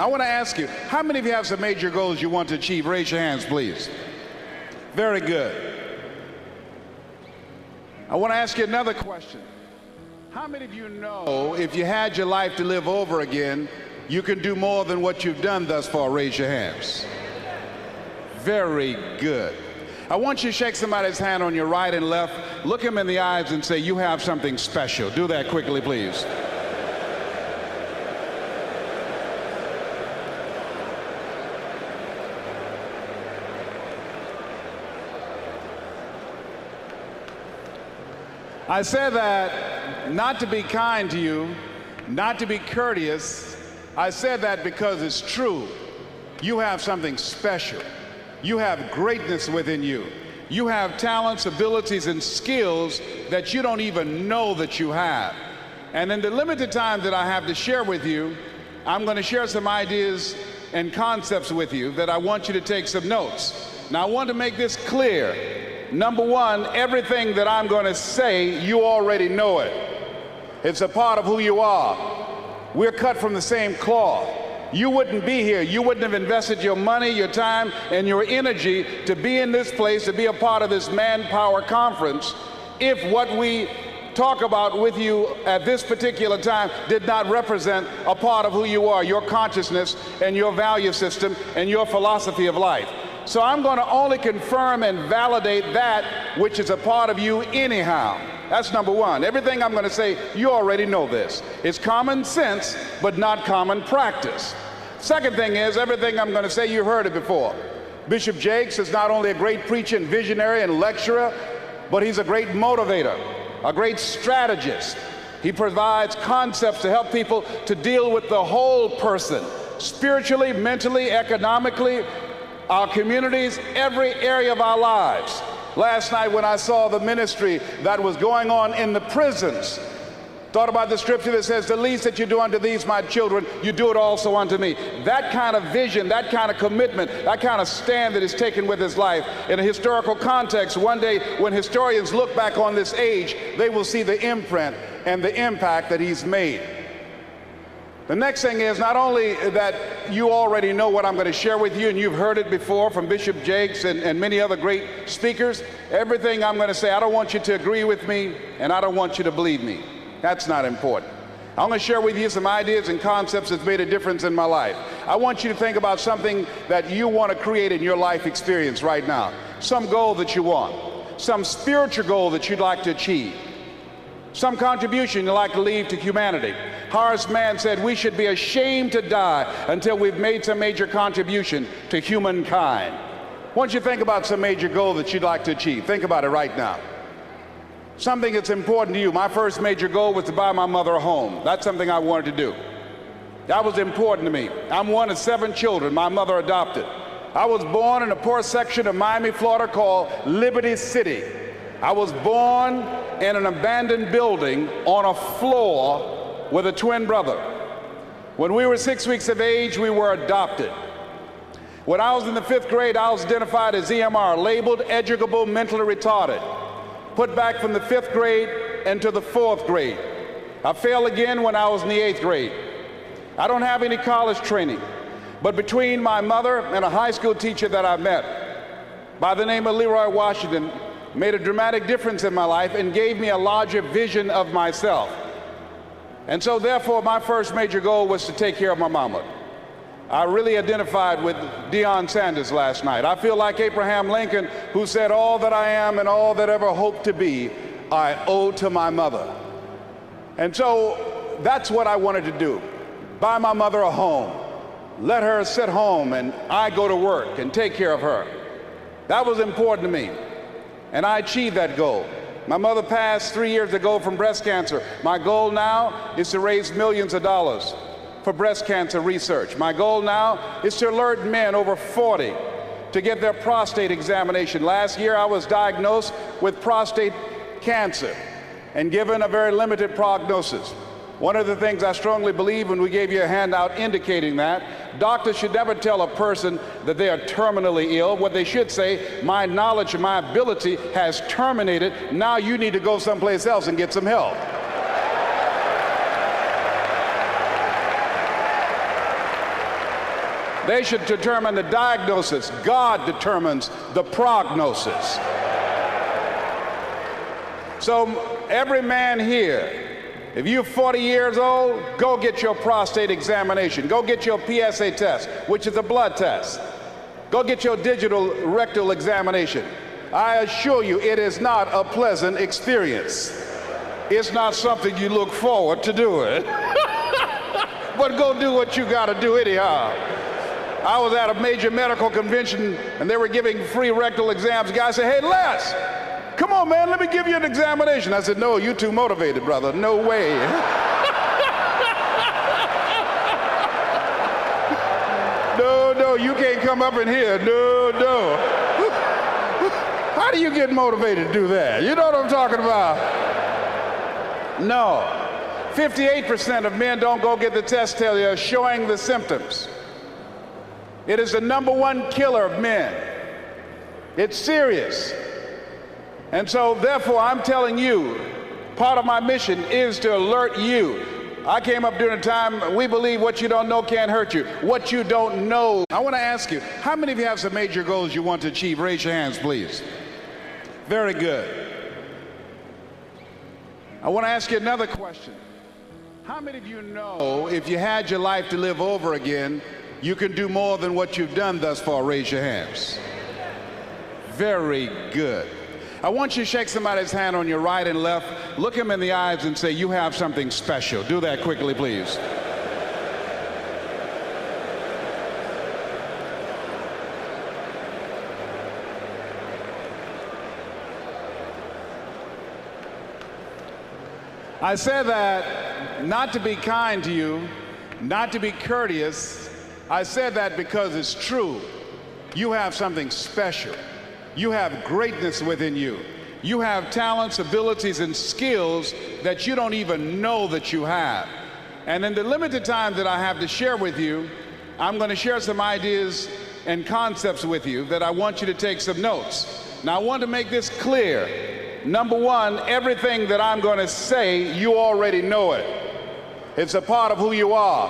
I want to ask you, how many of you have some major goals you want to achieve? Raise your hands, please. Very good. I want to ask you another question. How many of you know if you had your life to live over again, you can do more than what you've done thus far? Raise your hands. Very good. I want you to shake somebody's hand on your right and left, look him in the eyes and say, you have something special. Do that quickly, please. I said that not to be kind to you, not to be courteous. I said that because it's true. You have something special. You have greatness within you. You have talents, abilities, and skills that you don't even know that you have. And in the limited time that I have to share with you, I'm going to share some ideas and concepts with you that I want you to take some notes. Now, I want to make this clear. Number one, everything that I'm going to say, you already know it. It's a part of who you are. We're cut from the same cloth. You wouldn't be here. You wouldn't have invested your money, your time, and your energy to be in this place, to be a part of this Manpower Conference, if what we talk about with you at this particular time did not represent a part of who you are, your consciousness and your value system and your philosophy of life. So I'm going to only confirm and validate that which is a part of you anyhow. That's number one. Everything I'm going to say, you already know this. It's common sense, but not common practice. Second thing is, everything I'm going to say, you heard it before. Bishop Jakes is not only a great preacher and visionary and lecturer, but he's a great motivator, a great strategist. He provides concepts to help people to deal with the whole person, spiritually, mentally, economically, our communities, every area of our lives. Last night when I saw the ministry that was going on in the prisons, thought about the scripture that says, the least that you do unto these, my children, you do it also unto me. That kind of vision, that kind of commitment, that kind of stand that is taken with his life in a historical context. One day when historians look back on this age, they will see the imprint and the impact that he's made. The next thing is not only that you already know what I'm going to share with you, and you've heard it before from Bishop Jakes and many other great speakers. Everything I'm going to say, I don't want you to agree with me, and I don't want you to believe me. That's not important. I'm going to share with you some ideas and concepts that's made a difference in my life. I want you to think about something that you want to create in your life experience right now. Some goal that you want. Some spiritual goal that you'd like to achieve. Some contribution you'd like to leave to humanity. Horace Mann said we should be ashamed to die until we've made some major contribution to humankind. I want you to think about some major goal that you'd like to achieve. Think about it right now. Something that's important to you. My first major goal was to buy my mother a home. That's something I wanted to do. That was important to me. I'm one of 7 children my mother adopted. I was born in a poor section of Miami, Florida called Liberty City. I was born in an abandoned building on a floor with a twin brother. When we were 6 weeks of age, we were adopted. When I was in the 5th grade, I was identified as EMR, labeled educable mentally retarded. Put back from the 5th grade into the 4th grade. I failed again when I was in the 8th grade. I don't have any college training, but between my mother and a high school teacher that I met by the name of Leroy Washington made a dramatic difference in my life and gave me a larger vision of myself. And so therefore my first major goal was to take care of my mama. I really identified with Deion Sanders last night. I feel like Abraham Lincoln, who said, all that I am and all that ever hope to be, I owe to my mother. And so that's what I wanted to do. Buy my mother a home. Let her sit home and I go to work and take care of her. That was important to me. And I achieved that goal. My mother passed 3 years ago from breast cancer. My goal now is to raise millions of dollars for breast cancer research. My goal now is to alert men over 40 to get their prostate examination. Last year I was diagnosed with prostate cancer and given a very limited prognosis. One of the things I strongly believe, when we gave you a handout indicating that, doctors should never tell a person that they are terminally ill. What they should say, my knowledge and my ability has terminated. Now you need to go someplace else and get some help. They should determine the diagnosis. God determines the prognosis. So every man here, if you're 40 years old, go get your prostate examination. Go get your PSA test, which is a blood test. Go get your digital rectal examination. I assure you, it is not a pleasant experience. It's not something you look forward to doing. But go do what you got to do anyhow. I was at a major medical convention and they were giving free rectal exams. The guy said, "Hey, Les, come on, man, let me give you an examination." I said, "No, you're too motivated, brother. No way." No, you can't come up in here. No. How do you get motivated to do that? You know what I'm talking about? No. 58% of men don't go get the test till you're showing the symptoms. It is the #1 killer of men. It's serious. And so, therefore, I'm telling you, part of my mission is to alert you. I came up during a time, we believe what you don't know can't hurt you. What you don't know. I want to ask you, how many of you have some major goals you want to achieve? Raise your hands, please. Very good. I want to ask you another question. How many of you know if you had your life to live over again, you can do more than what you've done thus far? Raise your hands. Very good. I want you to shake somebody's hand on your right and left, look him in the eyes and say, "You have something special." Do that quickly, please. I say that not to be kind to you, not to be courteous. I said that because it's true. You have something special. You have greatness within you. You have talents, abilities, and skills that you don't even know that you have. And in the limited time that I have to share with you, I'm going to share some ideas and concepts with you that I want you to take some notes. Now, I want to make this clear. #1, everything that I'm going to say, you already know it. It's a part of who you are.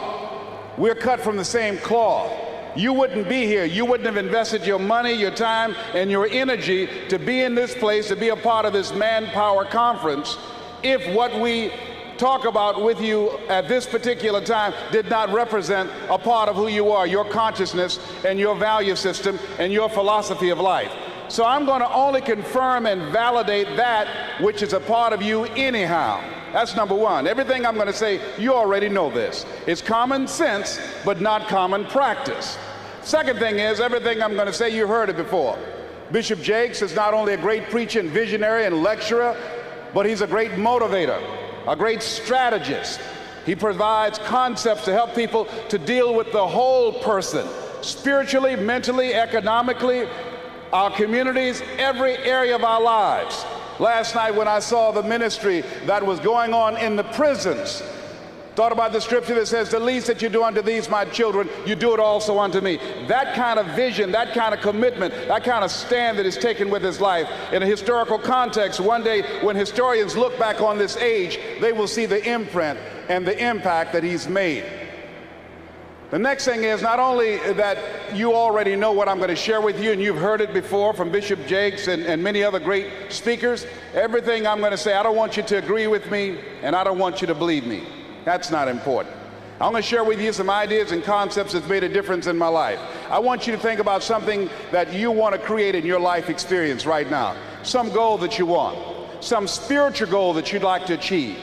We're cut from the same cloth. You wouldn't be here. You wouldn't have invested your money, your time, and your energy to be in this place, to be a part of this Manpower Conference, if what we talk about with you at this particular time did not represent a part of who you are, your consciousness and your value system and your philosophy of life. So I'm going to only confirm and validate that which is a part of you anyhow. That's #1. Everything I'm going to say, you already know this. It's common sense, but not common practice. Second thing is, everything I'm going to say, you've heard it before. Bishop Jakes is not only a great preacher and visionary and lecturer, but he's a great motivator, a great strategist. He provides concepts to help people to deal with the whole person, spiritually, mentally, economically, our communities, every area of our lives. Last night when I saw the ministry that was going on in the prisons, thought about the scripture that says, "The least that you do unto these, my children, you do it also unto me." That kind of vision, that kind of commitment, that kind of stand that is taken with his life in a historical context. One day when historians look back on this age, they will see the imprint and the impact that he's made. The next thing is not only that you already know what I'm going to share with you, and you've heard it before from Bishop Jakes and many other great speakers. Everything I'm going to say, I don't want you to agree with me, and I don't want you to believe me. That's not important. I'm going to share with you some ideas and concepts that's made a difference in my life. I want you to think about something that you want to create in your life experience right now. Some goal that you want. Some spiritual goal that you'd like to achieve.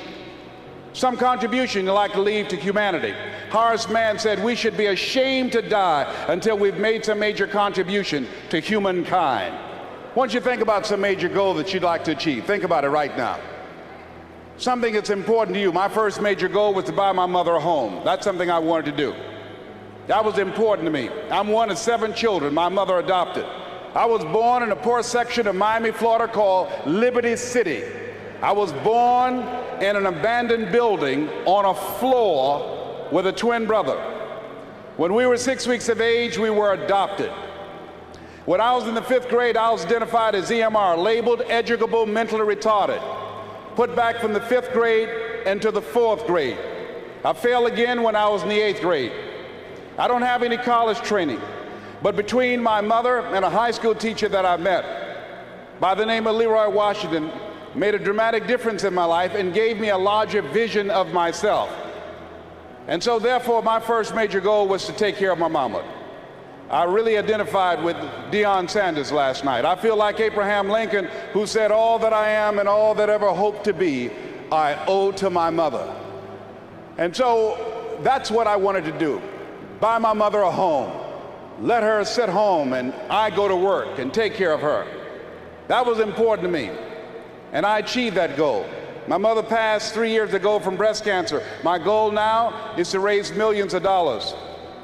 Some contribution you'd like to leave to humanity. Horace Mann said we should be ashamed to die until we've made some major contribution to humankind. Why don't you think about some major goal that you'd like to achieve? Think about it right now. Something that's important to you. My first major goal was to buy my mother a home. That's something I wanted to do. That was important to me. I'm one of 7 children my mother adopted. I was born in a poor section of Miami, Florida called Liberty City. I was born in an abandoned building on a floor with a twin brother. When we were 6 weeks of age, we were adopted. When I was in the 5th grade, I was identified as EMR, labeled educable mentally retarded. Put back from the 5th grade into the 4th grade. I failed again when I was in the 8th grade. I don't have any college training. But between my mother and a high school teacher that I met by the name of Leroy Washington made a dramatic difference in my life and gave me a larger vision of myself. And so therefore my first major goal was to take care of my mama. I really identified with Deion Sanders last night. I feel like Abraham Lincoln, who said, all that I am and all that ever hope to be, I owe to my mother. And so that's what I wanted to do. Buy my mother a home. Let her sit home and I go to work and take care of her. That was important to me. And I achieved that goal. My mother passed 3 years ago from breast cancer. My goal now is to raise millions of dollars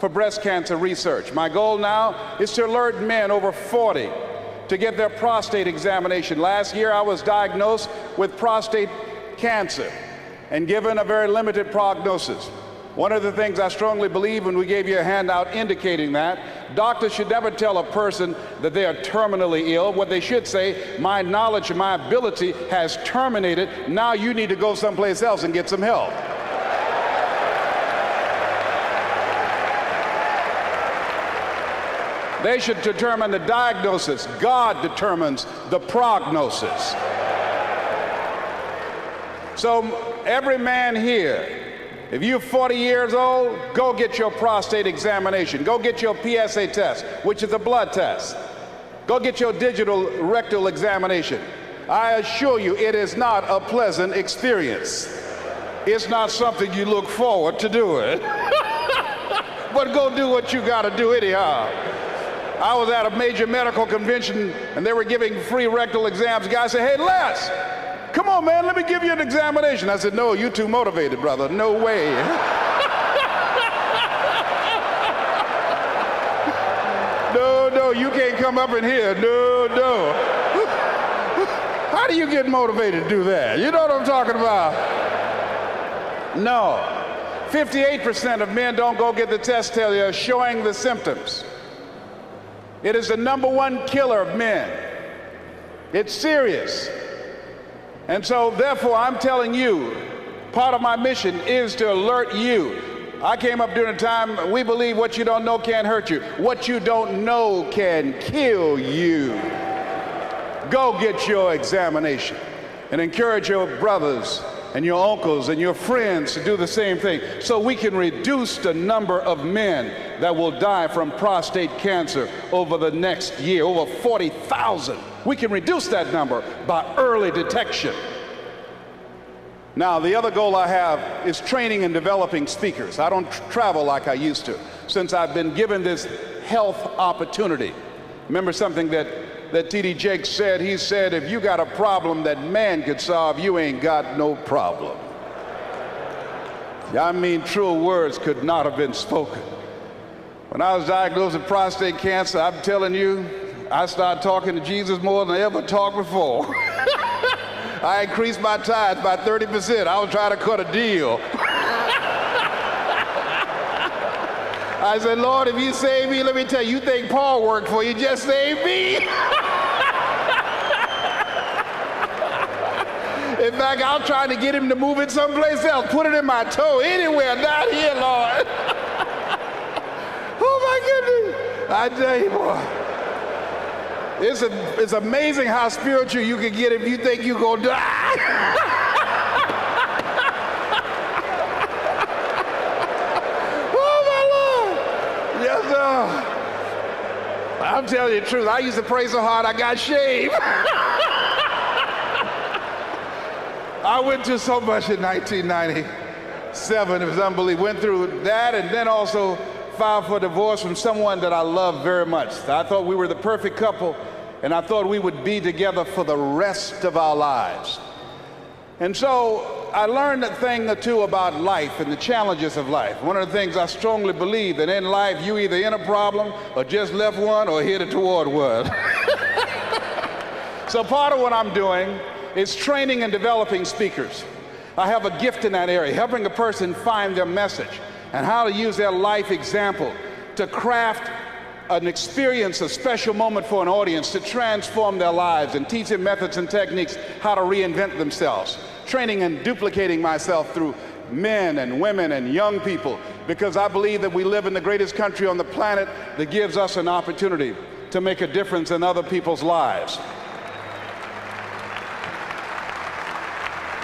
for breast cancer research. My goal now is to alert men over 40 to get their prostate examination. Last year I was diagnosed with prostate cancer and given a very limited prognosis. One of the things I strongly believe, when we gave you a handout indicating that, doctors should never tell a person that they are terminally ill. What they should say, my knowledge and my ability has terminated. Now you need to go someplace else and get some help. They should determine the diagnosis. God determines the prognosis. So every man here, if you're 40 years old, go get your prostate examination. Go get your PSA test, which is a blood test. Go get your digital rectal examination. I assure you, it is not a pleasant experience. It's not something you look forward to doing. But go do what you gotta do anyhow. I was at a major medical convention and they were giving free rectal exams. The guy said, hey, Les, come on, man, let me give you an examination. I said, no, you're too motivated, brother. No way. No, you can't come up in here. No. How do you get motivated to do that? You know what I'm talking about? No. 58% of men don't go get the test till they're showing the symptoms. It is the #1 killer of men. It's serious. And so, therefore, I'm telling you, part of my mission is to alert you. I came up during a time, we believe what you don't know can't hurt you. What you don't know can kill you. Go get your examination and encourage your brothers and your uncles and your friends to do the same thing so we can reduce the number of men that will die from prostate cancer over the next year, over 40,000. We can reduce that number by early detection. Now, the other goal I have is training and developing speakers. I don't travel like I used to since I've been given this health opportunity. Remember something that T.D. Jakes said? He said, if you got a problem that man could solve, you ain't got no problem. I mean, truer words could not have been spoken. When I was diagnosed with prostate cancer, I'm telling you, I started talking to Jesus more than I ever talked before. I increased my tithes by 30%. I was trying to cut a deal. I said, Lord, if you save me, let me tell you, you think Paul worked for you, just save me. In fact, I'm trying to get him to move it someplace else, put it in my toe, anywhere, not here, Lord. Oh my goodness. I tell you, boy. It's amazing how spiritual you can get if you think you're going to die. Oh, my Lord. Yes, sir. I'm telling you the truth. I used to pray so hard I got shaved. I went through so much in 1997. It was unbelievable. Went through that and then also filed for divorce from someone that I love very much. I thought we were the perfect couple, and I thought we would be together for the rest of our lives. And so I learned a thing or two about life and the challenges of life. One of the things I strongly believe that in life you either in a problem or just left one or headed toward one. So part of what I'm doing is training and developing speakers. I have a gift in that area, helping a person find their message and how to use their life example to craft an experience, a special moment for an audience to transform their lives and teach them methods and techniques how to reinvent themselves. Training and duplicating myself through men and women and young people, because I believe that we live in the greatest country on the planet that gives us an opportunity to make a difference in other people's lives.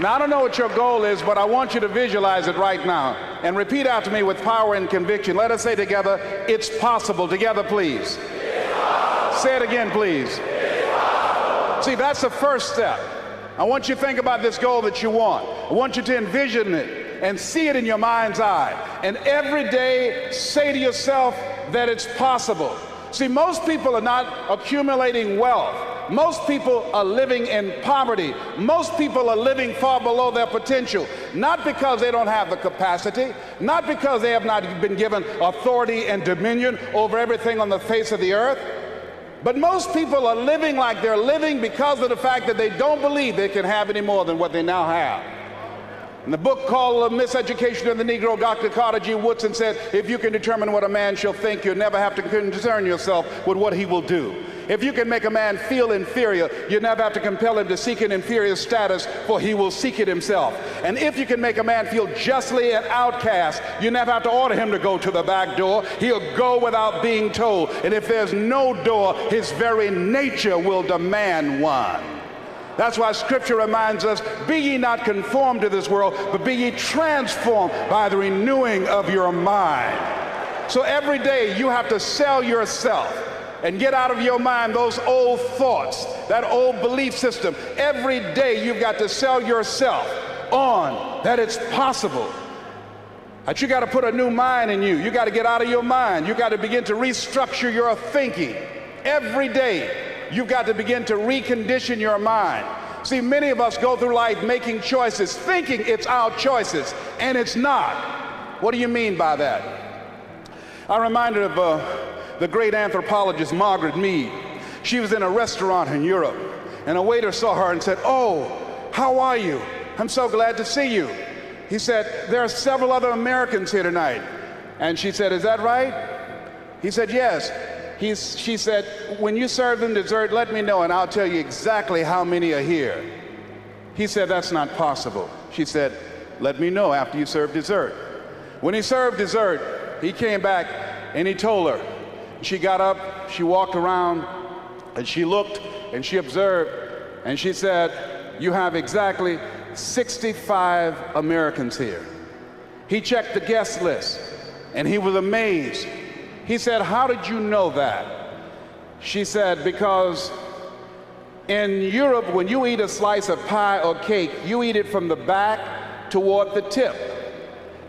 Now, I don't know what your goal is, but I want you to visualize it right now and repeat after me with power and conviction. Let us say together, it's possible. Together, please. Say it again, please. See, that's the first step. I want you to think about this goal that you want. I want you to envision it and see it in your mind's eye. And every day say to yourself that it's possible. See, most people are not accumulating wealth. Most people are living in poverty. Most people are living far below their potential, not because they don't have the capacity, not because they have not been given authority and dominion over everything on the face of the earth, but most people are living like they're living because of the fact that they don't believe they can have any more than what they now have. In the book called Miseducation of the Negro, Dr. Carter G. Woodson said, if you can determine what a man shall think, you'll never have to concern yourself with what he will do. If you can make a man feel inferior, you never have to compel him to seek an inferior status, for he will seek it himself. And if you can make a man feel justly an outcast, you never have to order him to go to the back door. He'll go without being told. And if there's no door, his very nature will demand one. That's why Scripture reminds us, be ye not conformed to this world, but be ye transformed by the renewing of your mind. So every day you have to sell yourself and get out of your mind those old thoughts, that old belief system. Every day you've got to sell yourself on that it's possible. That you got to put a new mind in you. You got to get out of your mind. You got to begin to restructure your thinking. Every day you've got to begin to recondition your mind. See, many of us go through life making choices, thinking it's our choices, and it's not. What do you mean by that? I'm reminded of the great anthropologist Margaret Mead. She was in a restaurant in Europe, and a waiter saw her and said, "Oh, how are you? I'm so glad to see you." He said, "There are several other Americans here tonight." And she said, "Is that right?" He said, "Yes." She said, "When you serve them dessert, let me know and I'll tell you exactly how many are here." He said, "That's not possible." She said, "Let me know after you serve dessert." When he served dessert, he came back and he told her. She got up, she walked around, and she looked and she observed, and she said, "You have exactly 65 Americans here." He checked the guest list and he was amazed. He said, "How did you know that?" She said, "Because in Europe, when you eat a slice of pie or cake, you eat it from the back toward the tip.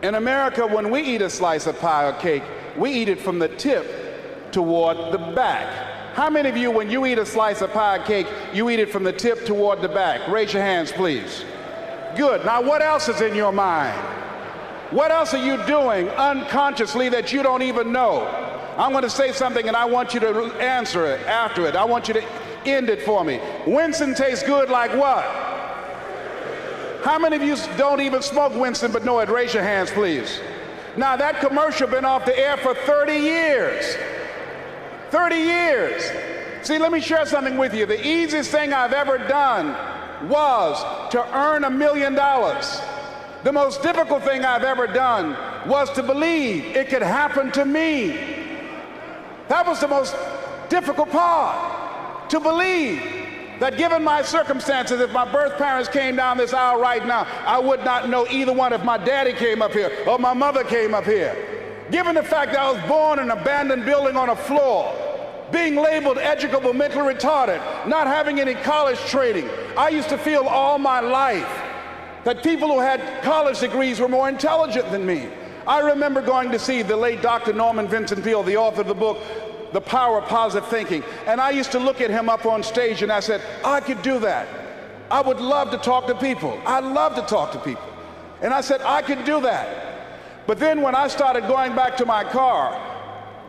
In America, when we eat a slice of pie or cake, we eat it from the tip toward the back." How many of you, when you eat a slice of pie or cake, you eat it from the tip toward the back? Raise your hands, please. Good. Now, what else is in your mind? What else are you doing unconsciously that you don't even know? I'm going to say something and I want you to answer it after it. I want you to end it for me. Winston tastes good like what? How many of you don't even smoke Winston but know it? Raise your hands, please. Now, that commercial been off the air for 30 years. 30 years. See, let me share something with you. The easiest thing I've ever done was to earn $1 million. The most difficult thing I've ever done was to believe it could happen to me. That was the most difficult part, to believe that given my circumstances, if my birth parents came down this aisle right now, I would not know either one if my daddy came up here or my mother came up here. Given the fact that I was born in an abandoned building on a floor, being labeled educable, mentally retarded, not having any college training, I used to feel all my life that people who had college degrees were more intelligent than me. I remember going to see the late Dr. Norman Vincent Peale, the author of the book, The Power of Positive Thinking, and I used to look at him up on stage and I said, I could do that. I would love to talk to people. I love to talk to people. And I said, I could do that. But then when I started going back to my car,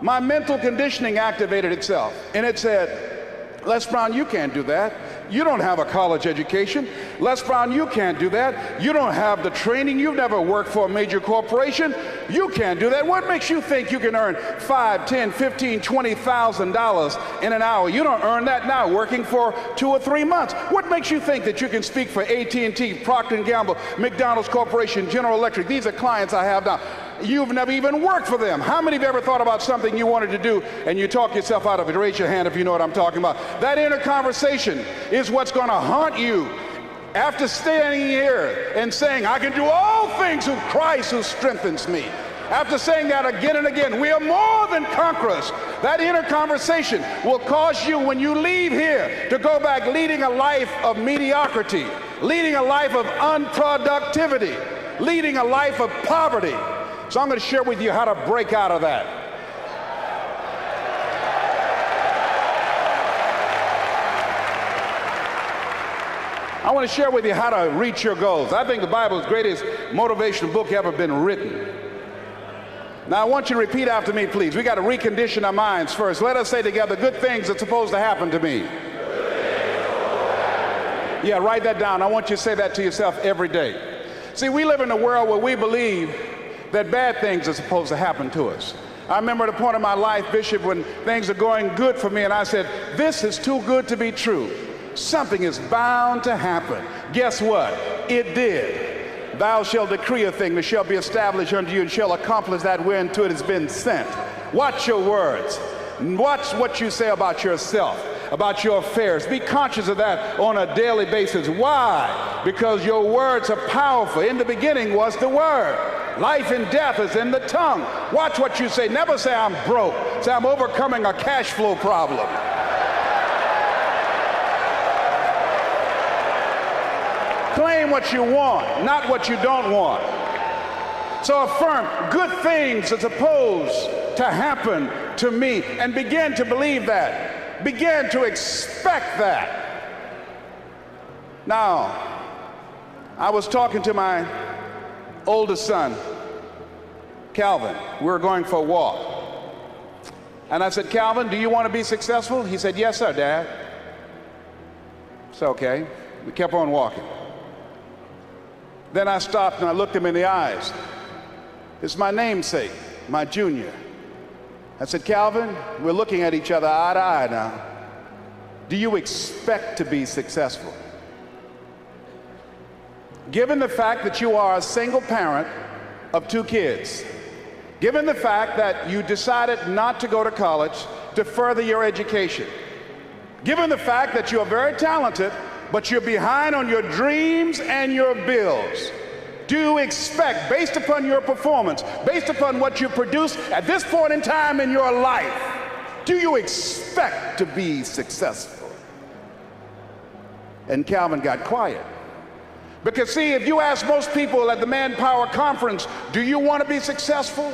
my mental conditioning activated itself, and it said, Les Brown, you can't do that. You don't have a college education. Les Brown, you can't do that. You don't have the training. You've never worked for a major corporation. You can't do that. What makes you think you can earn $5, $10, $15, $20,000 in an hour? You don't earn that now working for 2 or 3 months. What makes you think that you can speak for AT&T, Procter & Gamble, McDonald's Corporation, General Electric? These are clients I have now. You've never even worked for them. How many of you ever thought about something you wanted to do and you talk yourself out of it? Raise your hand if you know what I'm talking about. That inner conversation is what's going to haunt you after standing here and saying, I can do all things through Christ who strengthens me. After saying that again and again, we are more than conquerors. That inner conversation will cause you, when you leave here, to go back leading a life of mediocrity, leading a life of unproductivity, leading a life of poverty. So I'm going to share with you how to break out of that. I want to share with you how to reach your goals. I think the Bible is the greatest motivational book ever been written. Now I want you to repeat after me, please. We got to recondition our minds first. Let us say together, good things are supposed to happen to me. Yeah, write that down. I want you to say that to yourself every day. See, we live in a world where we believe that bad things are supposed to happen to us. I remember at a point in my life, Bishop, when things are going good for me, and I said, this is too good to be true. Something is bound to happen. Guess what? It did. Thou shalt decree a thing that shall be established unto you and shall accomplish that whereunto it has been sent. Watch your words. Watch what you say about yourself, about your affairs. Be conscious of that on a daily basis. Why? Because your words are powerful. In the beginning was the Word. Life and death is in the tongue. Watch what you say. Never say I'm broke. Say I'm overcoming a cash flow problem. Claim what you want, not what you don't want. So affirm, good things are supposed to happen to me, and begin to believe that. Begin to expect that. Now, I was talking to my oldest son, Calvin. We were going for a walk. And I said, Calvin, do you want to be successful? He said, yes, sir, Dad. It's okay. We kept on walking. Then I stopped and I looked him in the eyes. It's my namesake, my junior. I said, Calvin, we're looking at each other eye to eye now. Do you expect to be successful? Given the fact that you are a single parent of 2 kids, given the fact that you decided not to go to college to further your education, given the fact that you are very talented, but you're behind on your dreams and your bills, do you expect, based upon your performance, based upon what you produce at this point in time in your life, do you expect to be successful? And Calvin got quiet. Because see, if you ask most people at the Manpower Conference, do you want to be successful?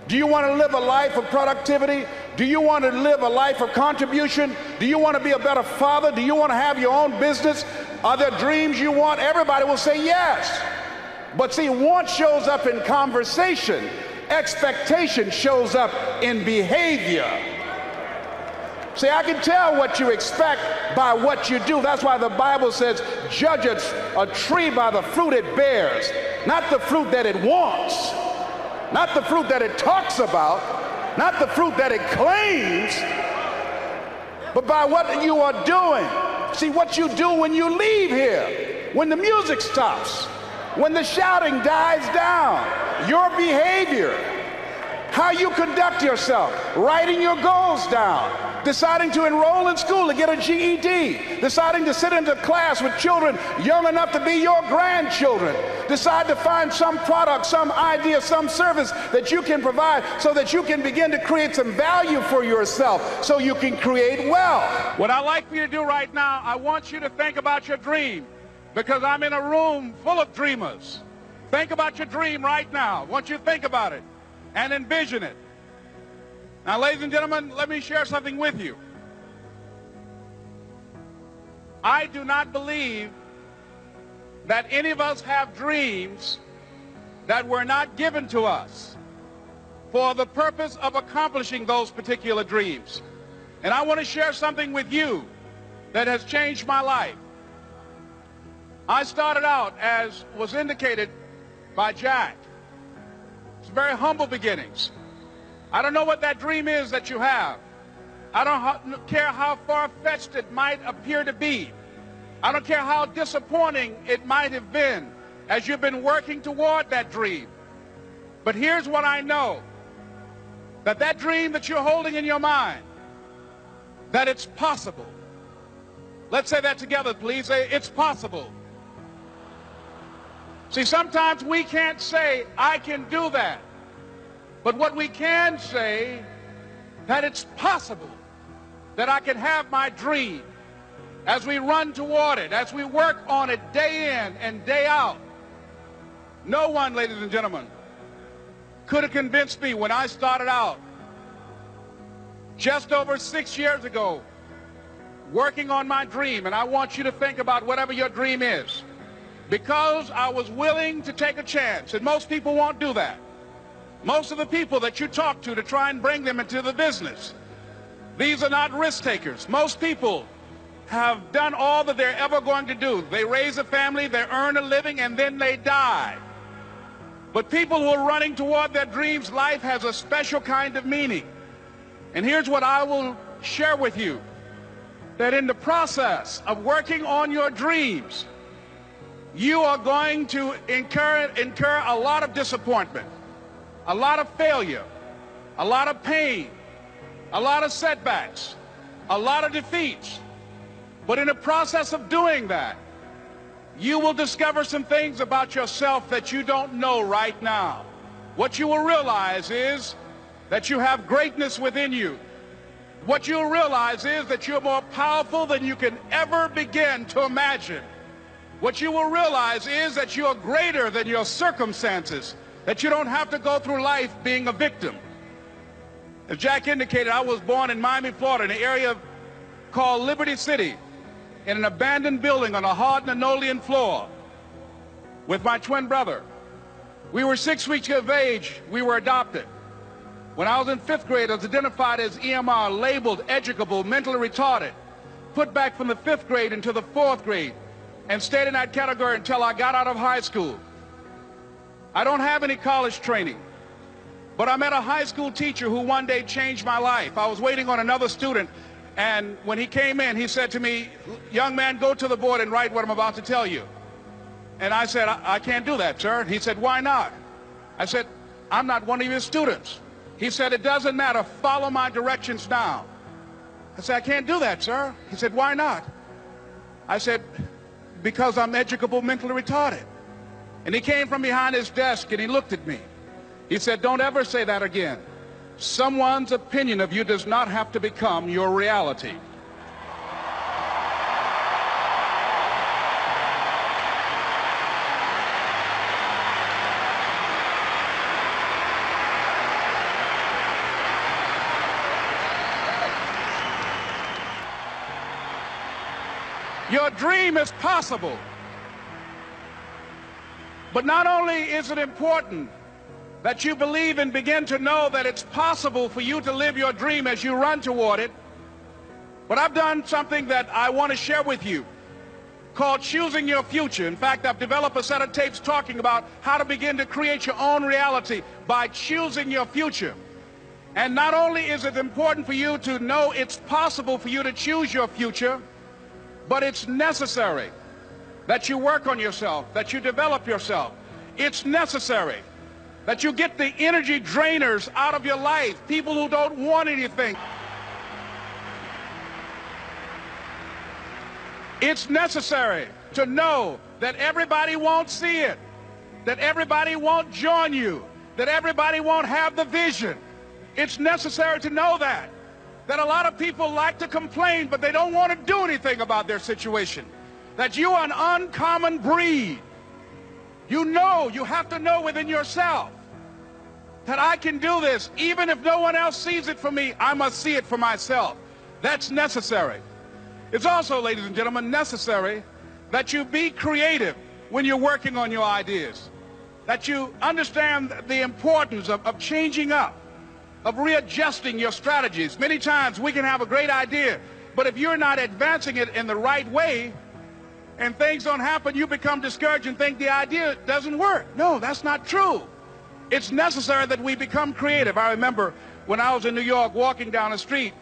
Do you want to live a life of productivity? Do you want to live a life of contribution? Do you want to be a better father? Do you want to have your own business? Are there dreams you want? Everybody will say yes. But see, want shows up in conversation. Expectation shows up in behavior. See, I can tell what you expect by what you do. That's why the Bible says, judge a tree by the fruit it bears, not the fruit that it wants, not the fruit that it talks about, not the fruit that it claims, but by what you are doing. See, what you do when you leave here, when the music stops, when the shouting dies down, your behavior, how you conduct yourself, writing your goals down, deciding to enroll in school to get a GED, deciding to sit into class with children young enough to be your grandchildren, decide to find some product, some idea, some service that you can provide so that you can begin to create some value for yourself so you can create wealth. What I'd like for you to do right now, I want you to think about your dream, because I'm in a room full of dreamers. Think about your dream right now. I want you to think about it and envision it. Now, ladies and gentlemen, let me share something with you. I do not believe that any of us have dreams that were not given to us for the purpose of accomplishing those particular dreams. And I want to share something with you that has changed my life. I started out, as was indicated by Jack. It's very humble beginnings. I don't know what that dream is that you have. I don't care how far-fetched it might appear to be. I don't care how disappointing it might have been as you've been working toward that dream. But here's what I know, that that dream that you're holding in your mind, that it's possible. Let's say that together, please. Say, it's possible. See, sometimes we can't say, I can do that. But what we can say, that it's possible that I can have my dream as we run toward it, as we work on it day in and day out. No one, ladies and gentlemen, could have convinced me when I started out just over 6 years ago working on my dream. And I want you to think about whatever your dream is, because I was willing to take a chance. And most people won't do that. Most of the people that you talk to try and bring them into the business, these are not risk takers. Most people have done all that they're ever going to do. They raise a family, they earn a living, and then they die. But people who are running toward their dreams, life has a special kind of meaning. And here's what I will share with you, that in the process of working on your dreams, you are going to incur a lot of disappointment, a lot of failure, a lot of pain, a lot of setbacks, a lot of defeats. But in the process of doing that, you will discover some things about yourself that you don't know right now. What you will realize is that you have greatness within you. What you'll realize is that you're more powerful than you can ever begin to imagine. What you will realize is that you're greater than your circumstances, that you don't have to go through life being a victim. As Jack indicated, I was born in Mamie, Florida, in an area called Liberty City, in an abandoned building on a hard linoleum floor with my twin brother. We were 6 weeks of age. We were adopted. When I was in 5th grade, I was identified as EMR, labeled educable, mentally retarded, put back from the 5th grade into the 4th grade, and stayed in that category until I got out of high school. I don't have any college training, but I met a high school teacher who one day changed my life. I was waiting on another student, and when he came in, he said to me, young man, go to the board and write what I'm about to tell you. And I said, I can't do that, sir. And he said, why not? I said, I'm not one of your students. He said, it doesn't matter, follow my directions now. I said, I can't do that, sir. He said, why not? I said, because I'm educable, mentally retarded. And he came from behind his desk and he looked at me. He said, don't ever say that again. Someone's opinion of you does not have to become your reality. Your dream is possible. But not only is it important that you believe and begin to know that it's possible for you to live your dream as you run toward it, but I've done something that I want to share with you called choosing your future. In fact, I've developed a set of tapes talking about how to begin to create your own reality by choosing your future. And not only is it important for you to know it's possible for you to choose your future, but it's necessary that you work on yourself, that you develop yourself. It's necessary that you get the energy drainers out of your life, people who don't want anything. It's necessary to know that everybody won't see it, that everybody won't join you, that everybody won't have the vision. It's necessary to know that a lot of people like to complain, but they don't want to do anything about their situation, that you are an uncommon breed. You know, you have to know within yourself that I can do this. Even if no one else sees it for me, I must see it for myself. That's necessary. It's also, ladies and gentlemen, necessary that you be creative when you're working on your ideas, that you understand the importance of changing up, of readjusting your strategies. Many times we can have a great idea, But if you're not advancing it in the right way and things don't happen, you become discouraged and think the idea doesn't work. No, that's not true. It's necessary that we become creative. I remember when I was in New York walking down the street,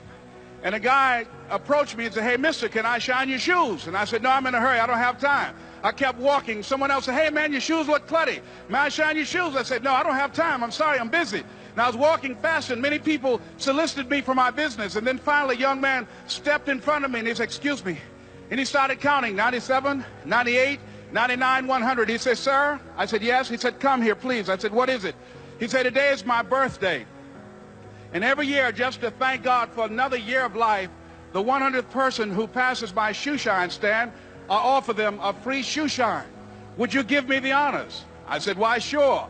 and a guy approached me and said, "Hey, mister, can I shine your shoes?" And I said, "No, I'm in a hurry. I don't have time." I kept walking. Someone else said, "Hey, man, your shoes look clutty. May I shine your shoes?" I said, "No, I don't have time. I'm sorry, I'm busy." And I was walking fast, and many people solicited me for my business. And then finally, a young man stepped in front of me, and he said, "Excuse me." And he started counting, 97, 98, 99, 100. He said, "Sir?" I said, "Yes." He said, "Come here, please." I said, "What is it?" He said, "Today is my birthday. And every year, just to thank God for another year of life, the 100th person who passes my shoe shine stand, I offer them a free shoe shine. Would you give me the honors?" I said, "Why, sure."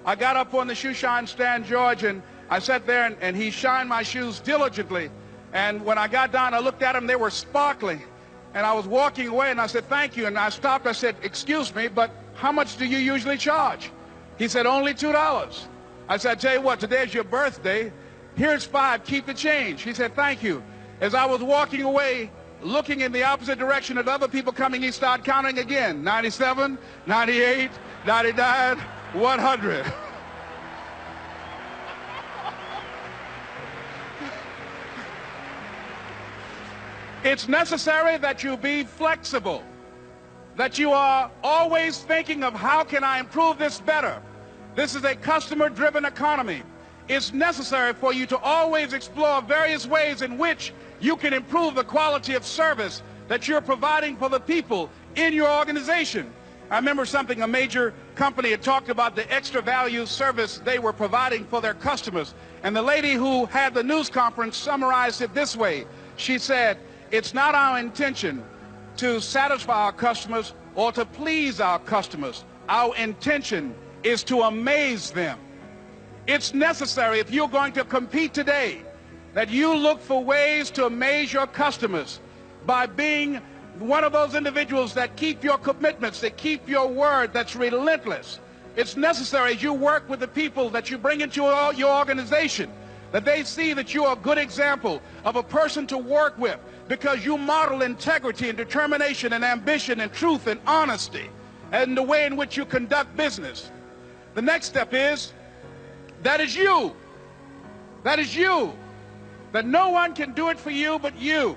I got up on the shoe shine stand, George, and I sat there, and he shined my shoes diligently. And when I got down, I looked at them, they were sparkling. And I was walking away, and I said, "Thank you." And I stopped, I said, "Excuse me, but how much do you usually charge?" He said, "Only $2. I said, "I tell you what, today's your birthday. Here's $5, keep the change." He said, "Thank you." As I was walking away, looking in the opposite direction at other people coming, he started counting again. 97, 98, 99, 100. It's necessary that you be flexible, that you are always thinking of how can I improve this better. This is a customer-driven economy. It's necessary for you to always explore various ways in which you can improve the quality of service that you're providing for the people in your organization. I remember something, a major company had talked about the extra value service they were providing for their customers. And the lady who had the news conference summarized it this way. She said, "It's not our intention to satisfy our customers or to please our customers. Our intention is to amaze them." It's necessary, if you're going to compete today, that you look for ways to amaze your customers by being one of those individuals that keep your commitments, that keep your word, that's relentless. It's necessary as you work with the people that you bring into your organization, that they see that you are a good example of a person to work with because you model integrity and determination and ambition and truth and honesty and the way in which you conduct business. The next step is, that is you. That is you. That no one can do it for you but you.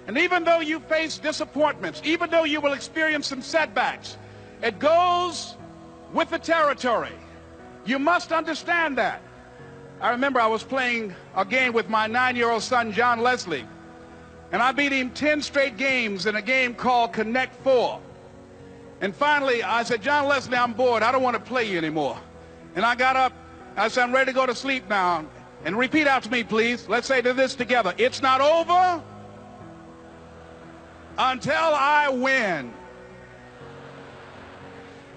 And even though you face disappointments, even though you will experience some setbacks, it goes with the territory. You must understand that. I remember I was playing a game with my 9-year-old son, John Leslie, and I beat him 10 straight games in a game called Connect 4. And finally, I said, "John Leslie, I'm bored. I don't want to play you anymore." And I got up. I said, "I'm ready to go to sleep now." And repeat after me, please. Let's say this together. It's not over until I win.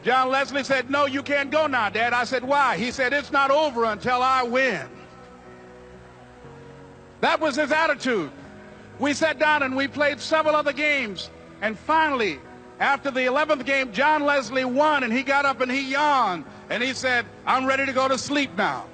John Leslie said, "No, you can't go now, Dad." I said, "Why?" He said, "It's not over until I win." That was his attitude. We sat down and we played several other games. And finally, after the 11th game, John Leslie won, and he got up and he yawned. And he said, "I'm ready to go to sleep now."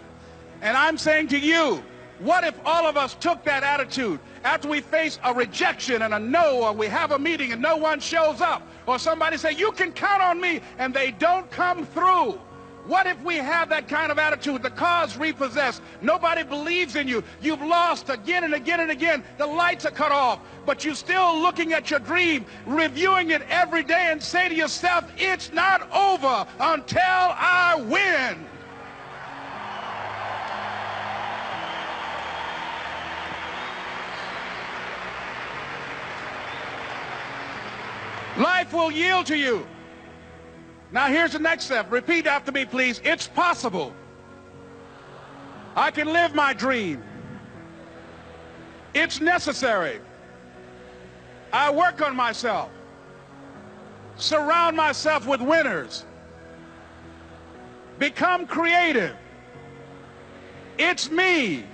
And I'm saying to you, what if all of us took that attitude after we face a rejection and a no, or we have a meeting and no one shows up, or somebody say, "You can count on me," and they don't come through? What if we have that kind of attitude? The car's repossessed. Nobody believes in you. You've lost again and again and again. The lights are cut off, but you're still looking at your dream, reviewing it every day, and say to yourself, "It's not over until I win." Life will yield to you. Now here's the next step. Repeat after me, please. It's possible. I can live my dream. It's necessary. I work on myself. Surround myself with winners. Become creative. It's me.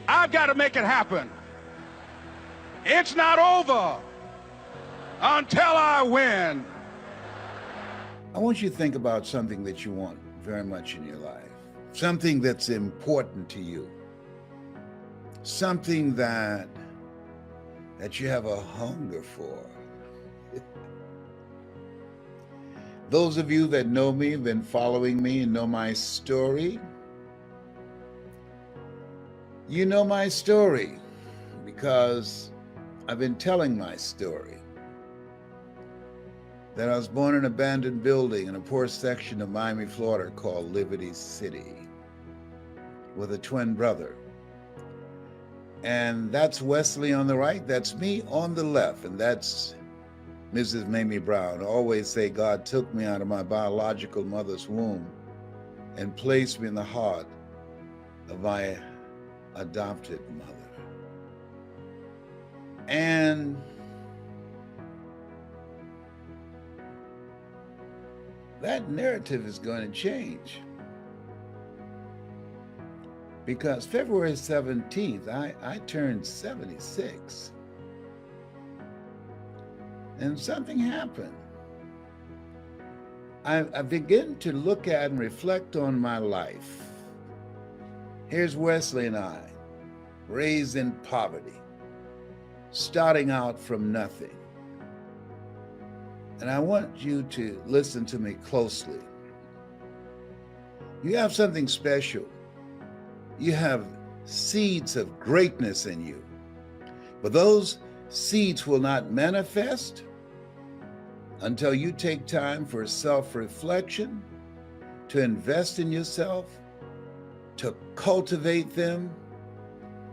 I've got to make it happen. It's not over until I win. I want you to think about something that you want very much in your life, something that's important to you, something that that you have a hunger for. Those of you that know me, have been following me and know my story, you know my story because I've been telling my story. That I was born in an abandoned building in a poor section of Miami, Florida called Liberty City with a twin brother. And that's Wesley on the right, that's me on the left, and that's Mrs. Mamie Brown. I always say God took me out of my biological mother's womb and placed me in the heart of my adopted mother. And that narrative is going to change. Because February 17th, I turned 76. And something happened. I began to look at and reflect on my life. Here's Wesley and I, raised in poverty, starting out from nothing. And I want you to listen to me closely. You have something special. You have seeds of greatness in you. But those seeds will not manifest until you take time for self-reflection, to invest in yourself, to cultivate them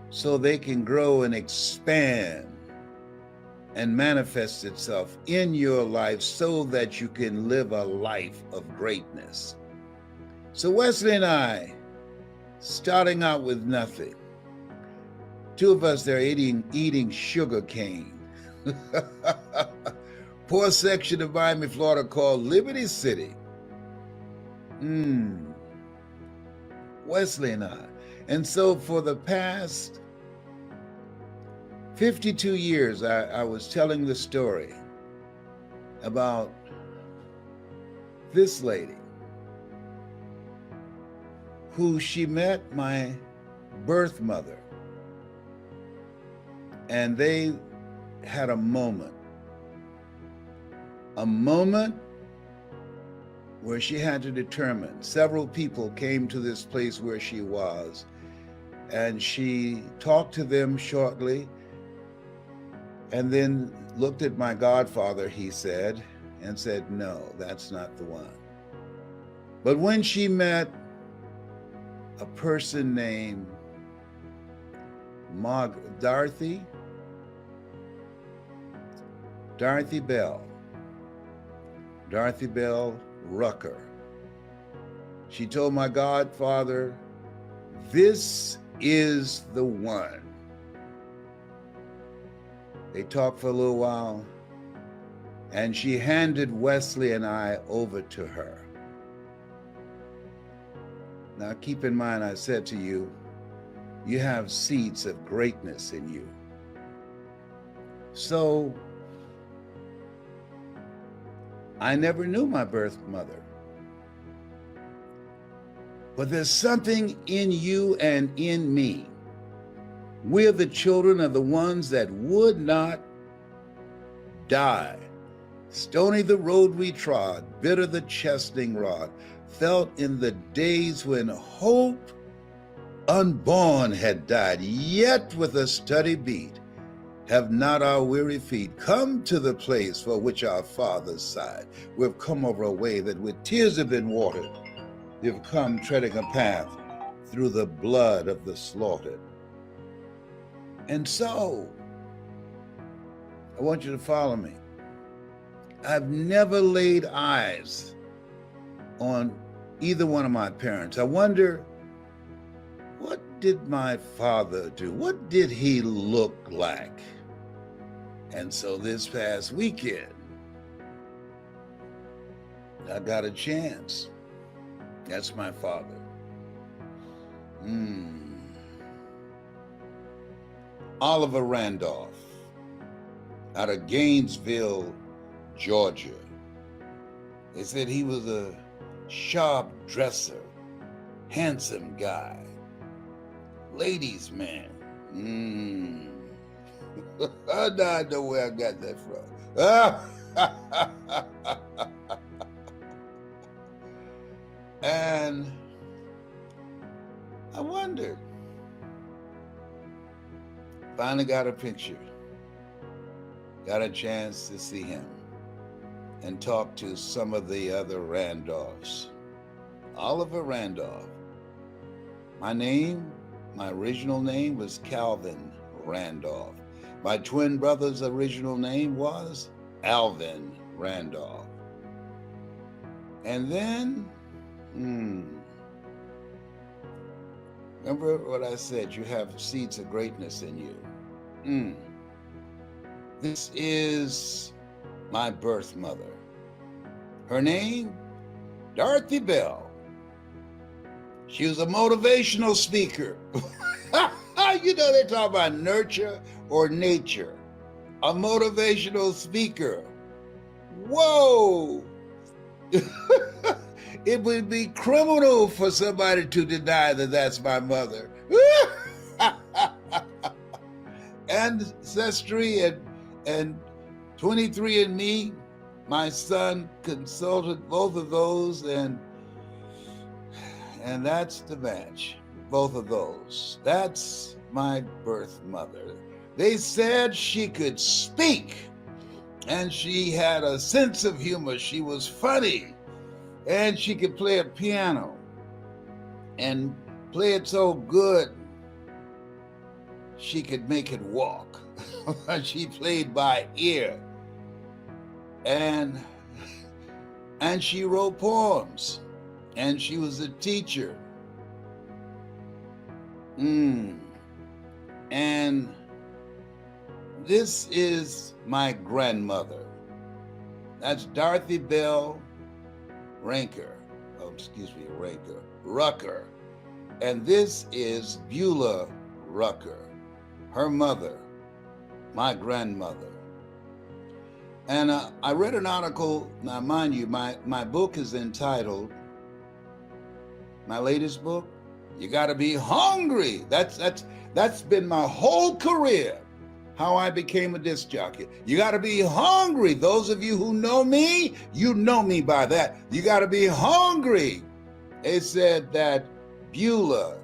so they can grow and expand and manifest itself in your life so that you can live a life of greatness. So Wesley and I, starting out with nothing. Two of us there eating sugar cane. Poor section of Miami, Florida called Liberty City. Wesley and I. And so for the past 52 years, I was telling the story about this lady who she met my birth mother. And they had a moment where she had to determine. Several people came to this place where she was, and she talked to them shortly, and then looked at my godfather, he said, and said, no, that's not the one. But when she met a person named Dorothy Bell Rucker, she told my godfather, this is the one. They talked for a little while, and she handed Wesley and I over to her. Now keep in mind, I said to you, you have seeds of greatness in you. So I never knew my birth mother. But there's something in you and in me. We're the children of the ones that would not die. Stony the road we trod, bitter the chastening rod, felt in the days when hope unborn had died, yet with a steady beat have not our weary feet come to the place for which our fathers sighed. We've come over a way that with tears have been watered. We've come treading a path through the blood of the slaughtered. And so, I want you to follow me. I've never laid eyes on either one of my parents. I wonder, what did my father do? What did he look like? And so this past weekend, I got a chance. That's my father. Oliver Randolph, out of Gainesville, Georgia. They said he was a sharp dresser, handsome guy, ladies' man. Now I know where I got that from. And I wondered. Finally got a picture. Got a chance to see him and talk to some of the other Randolphs. Oliver Randolph. My original name was Calvin Randolph. My twin brother's original name was Alvin Randolph. And then, remember what I said, you have seeds of greatness in you. This is my birth mother. Her name, Dorothy Bell. She was a motivational speaker. You know, they talk about nurture or nature. A motivational speaker. Whoa! It would be criminal for somebody to deny that that's my mother. Ancestry and 23andMe, my son consulted both of those, and that's the match. Both of those. That's my birth mother. They said she could speak, and she had a sense of humor. She was funny, and she could play a piano and play it so good she could make it walk. She played by ear, and she wrote poems, and she was a teacher. And this is my grandmother. That's Dorothy Bell Rucker. And this is Beulah Rucker, her mother, my grandmother. And I read an article. Now, mind you, my book is entitled, my latest book, You Gotta Be Hungry. That's been my whole career, how I became a disc jockey. You gotta be hungry. Those of you who know me, you know me by that. You gotta be hungry. It said that Beulah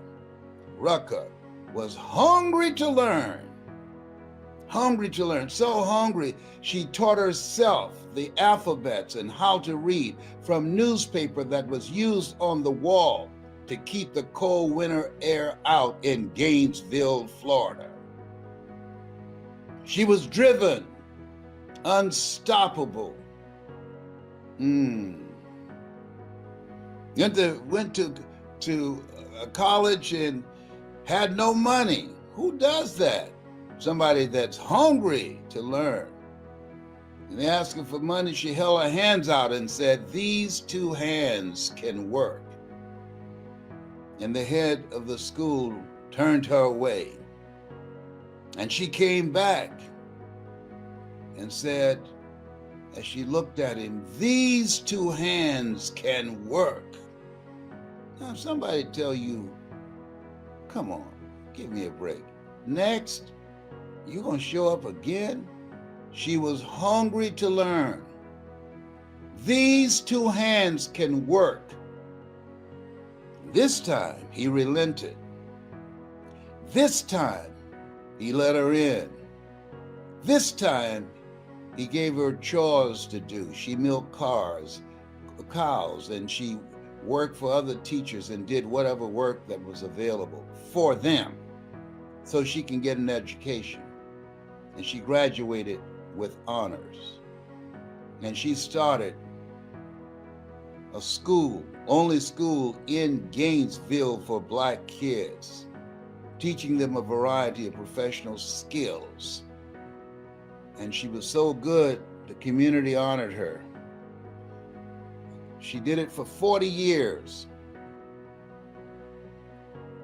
Rucker was hungry to learn. Hungry to learn, so hungry, she taught herself the alphabets and how to read from newspaper that was used on the wall to keep the cold winter air out in Gainesville, Florida. She was driven, unstoppable. Went to college and had no money. Who does that? Somebody that's hungry to learn. And they asked her for money. She held her hands out and said, "These two hands can work." And the head of the school turned her away. And she came back and said, as she looked at him, "These two hands can work." Now, if somebody tell you, come on, give me a break. Next, you gonna show up again? She was hungry to learn. These two hands can work. This time, he relented. This time, he let her in. This time, he gave her chores to do. She milked cows, and she worked for other teachers and did whatever work that was available for them so she can get an education. And she graduated with honors. And she started a school, only school in Gainesville for Black kids, teaching them a variety of professional skills. And she was so good, the community honored her. She did it for 40 years.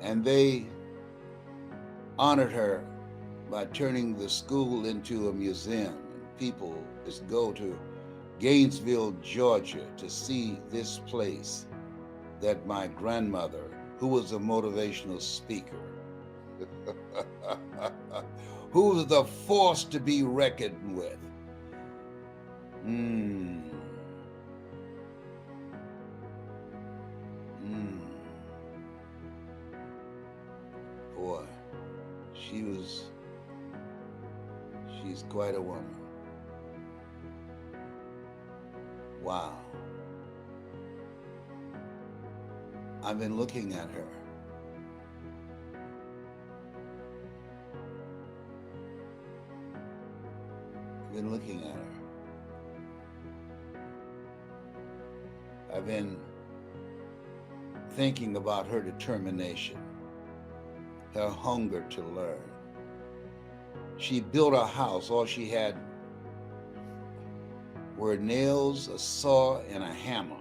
And they honored her by turning the school into a museum. People just go to Gainesville, Georgia to see this place that my grandmother, who was a motivational speaker, who's the force to be reckoned with. Mm. Mm. Boy, she's quite a woman. Wow. I've been looking at her. I've been looking at her. I've been thinking about her determination, her hunger to learn. She built a house. All she had were nails, a saw, and a hammer.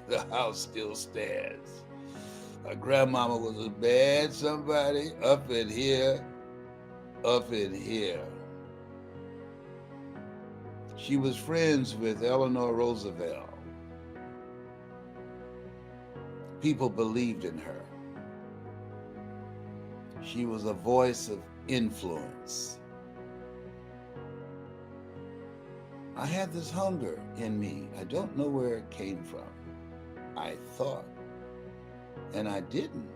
The house still stands. Her grandmama was a bad somebody up in here, up in here. She was friends with Eleanor Roosevelt. People believed in her. She was a voice of influence. I had this hunger in me. I don't know where it came from. I thought, and I didn't.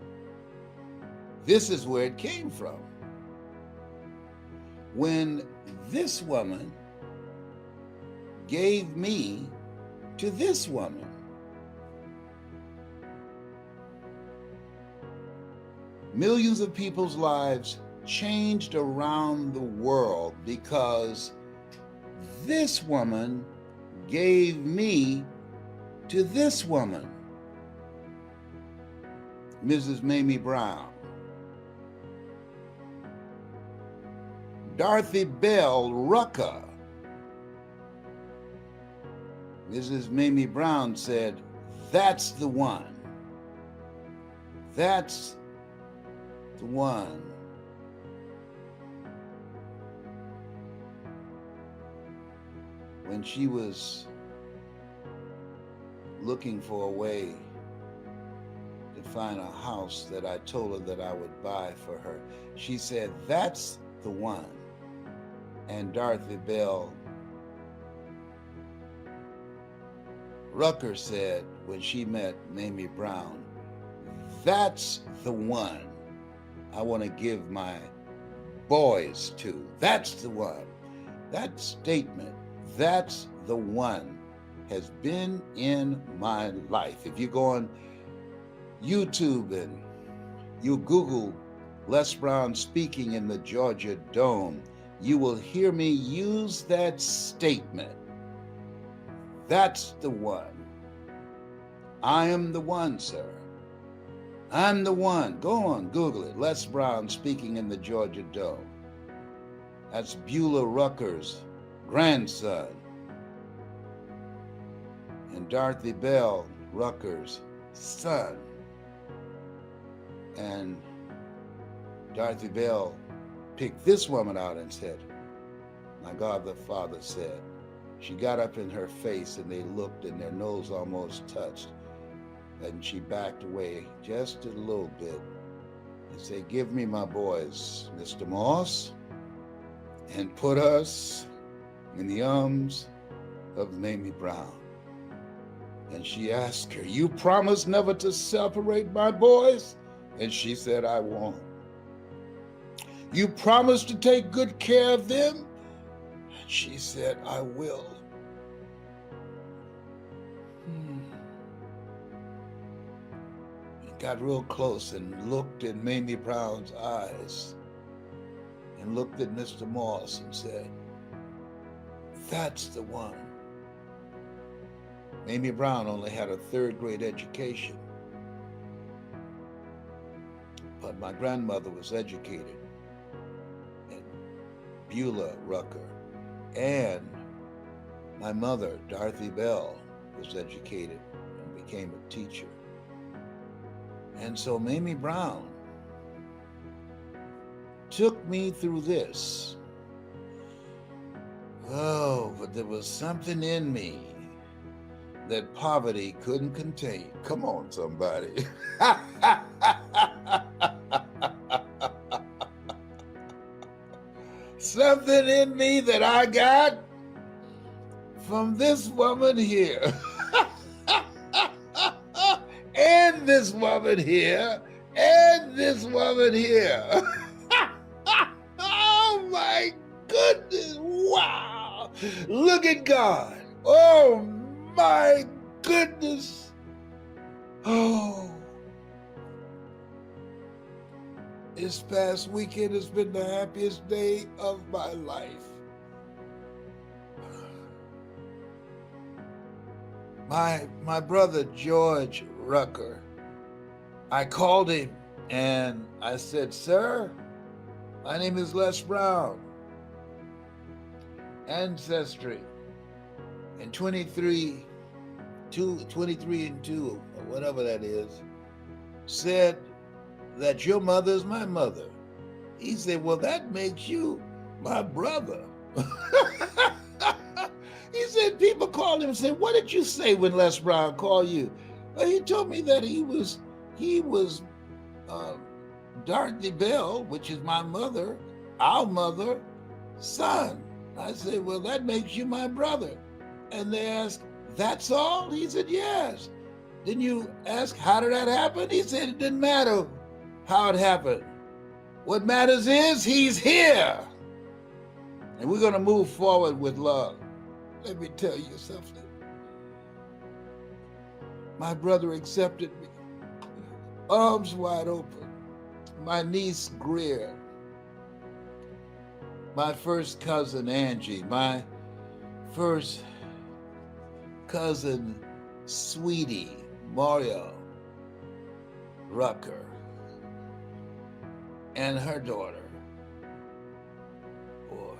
This is where it came from. When this woman gave me to this woman. Millions of people's lives changed around the world because this woman gave me to this woman, Mrs. Mamie Brown. Dorothy Bell Rucker. Mrs. Mamie Brown said, "That's the one. That's the one." When she was looking for a way to find a house that I told her that I would buy for her, she said, "That's the one." And Dorothy Bell Rucker said when she met Mamie Brown, "That's the one I want to give my boys to. That's the one." That statement, "That's the one," has been in my life. If you go on YouTube and you Google Les Brown speaking in the Georgia Dome, you will hear me use that statement. That's the one. I am the one, sir. I'm the one. Go on, Google it. Les Brown speaking in the Georgia Dome. That's Beulah Rucker's grandson. And Dorothy Bell Rucker's son. And Dorothy Bell picked this woman out and said, "My God, the Father said." She got up in her face and they looked and their nose almost touched. And she backed away just a little bit and said, "Give me my boys, Mr. Moss," and put us in the arms of Mamie Brown. And she asked her, "You promised never to separate my boys?" And she said, "I won't." "You promised to take good care of them?" And she said, "I will." He got real close and looked in Mamie Brown's eyes and looked at Mr. Moss and said, "That's the one." Mamie Brown only had a third grade education, but my grandmother was educated, and Beulah Rucker, and my mother, Dorothy Bell, was educated and became a teacher. And so Mamie Brown took me through this. Oh, but there was something in me that poverty couldn't contain. Come on, somebody. something in me that I got from this woman here. And this woman here. And this woman here. Oh my goodness. Wow. Look at God. Oh my goodness. Oh. This past weekend has been the happiest day of my life. My brother George Rucker, I called him and I said, "Sir, my name is Les Brown. Ancestry and 23 and 2, or whatever that is, said that your mother is my mother." He said, "Well, that makes you my brother." He said, people called him and said, "What did you say when Les Brown called you?" Well, he told me that he was Dorothy Bell, which is my mother, our mother, son. I said, "Well, that makes you my brother." And they asked, "That's all?" He said, "Yes." Then you ask, "How did that happen?" He said, "It didn't matter how it happened. What matters is he's here. And we're going to move forward with love." Let me tell you something. My brother accepted me, arms wide open. My niece Greer, my first cousin Angie, my first cousin Sweetie Mario Rucker, and her daughter. Boy,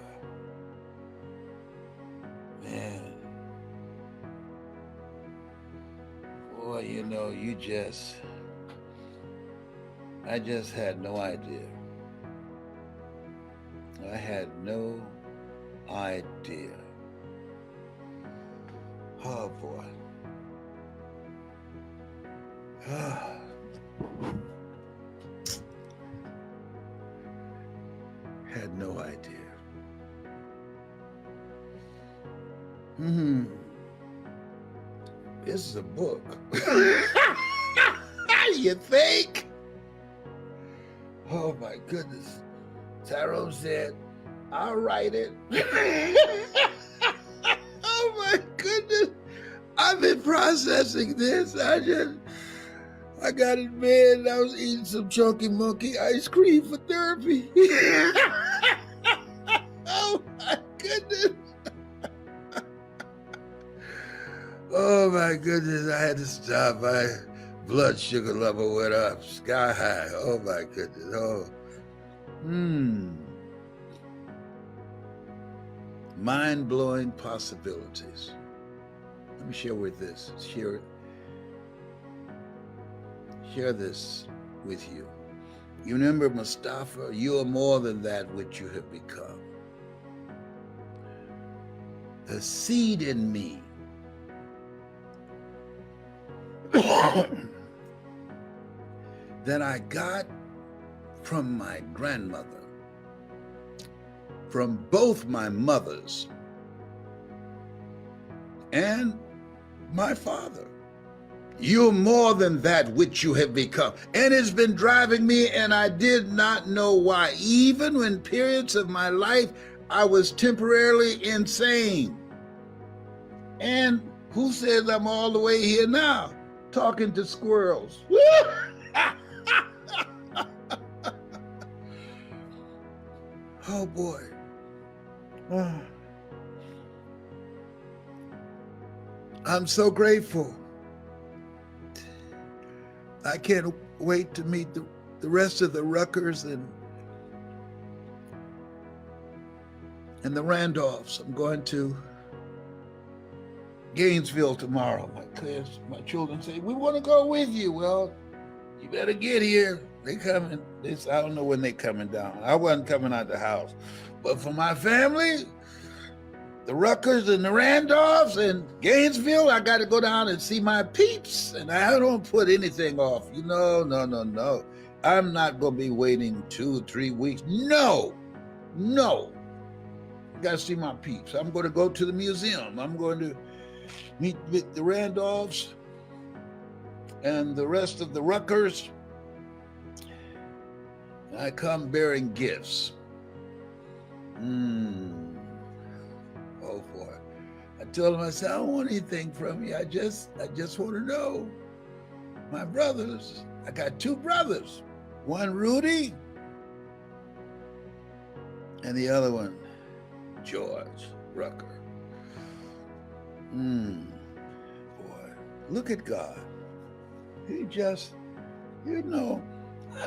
man, boy, you know, I just had no idea. I had no idea. Oh boy. Had no idea. This is a book. You think? Oh my goodness. Tyrone said, "I'll write it." Oh my goodness. I've been processing this. I got in bed and I was eating some Chunky Monkey ice cream for therapy. Oh my goodness. Oh my goodness, I had to stop. My blood sugar level went up sky high. Oh my goodness. Oh. Mind-blowing possibilities. Let me share this with you. You remember Mustafa, you are more than that which you have become. The seed in me that I got from my grandmother, from both my mothers and my father. You're more than that which you have become. And it's been driving me, and I did not know why. Even when periods of my life, I was temporarily insane. And who says I'm all the way here now? Talking to squirrels. Oh boy. I'm so grateful. I can't wait to meet the rest of the Ruckers and the Randolphs. I'm going to Gainesville tomorrow. My children say, "We want to go with you." Well, you better get here. They coming. I don't know when they coming down. I wasn't coming out the house. But for my family, the Ruckers and the Randolphs and Gainesville, I got to go down and see my peeps. And I don't put anything off. No. I'm not going to be waiting 2 or 3 weeks. No. got to see my peeps. I'm going to go to the museum. I'm going to meet with the Randolphs and the rest of the Ruckers. I come bearing gifts. Oh boy. I told him, I said, I don't want anything from you. I just want to know. My brothers, I got two brothers. One Rudy and the other one, George Rucker. Boy, look at God. He just, I'm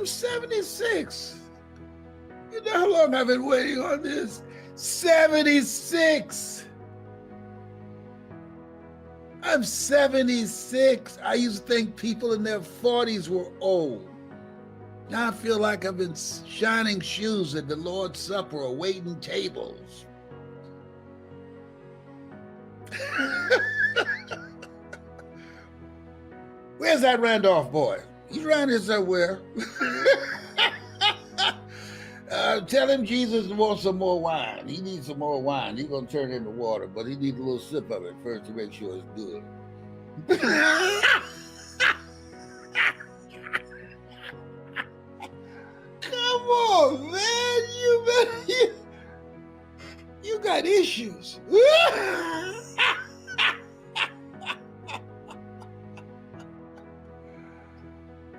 76. You know how long I've been waiting on this? 76. I'm 76. I used to think people in their 40s were old. Now I feel like I've been shining shoes at the Lord's Supper or waiting tables. Where's that Randolph boy? He's around here somewhere. Tell him Jesus wants some more wine. He needs some more wine. He's going to turn it into water, but he needs a little sip of it first to make sure it's good. Come on, man. You got issues.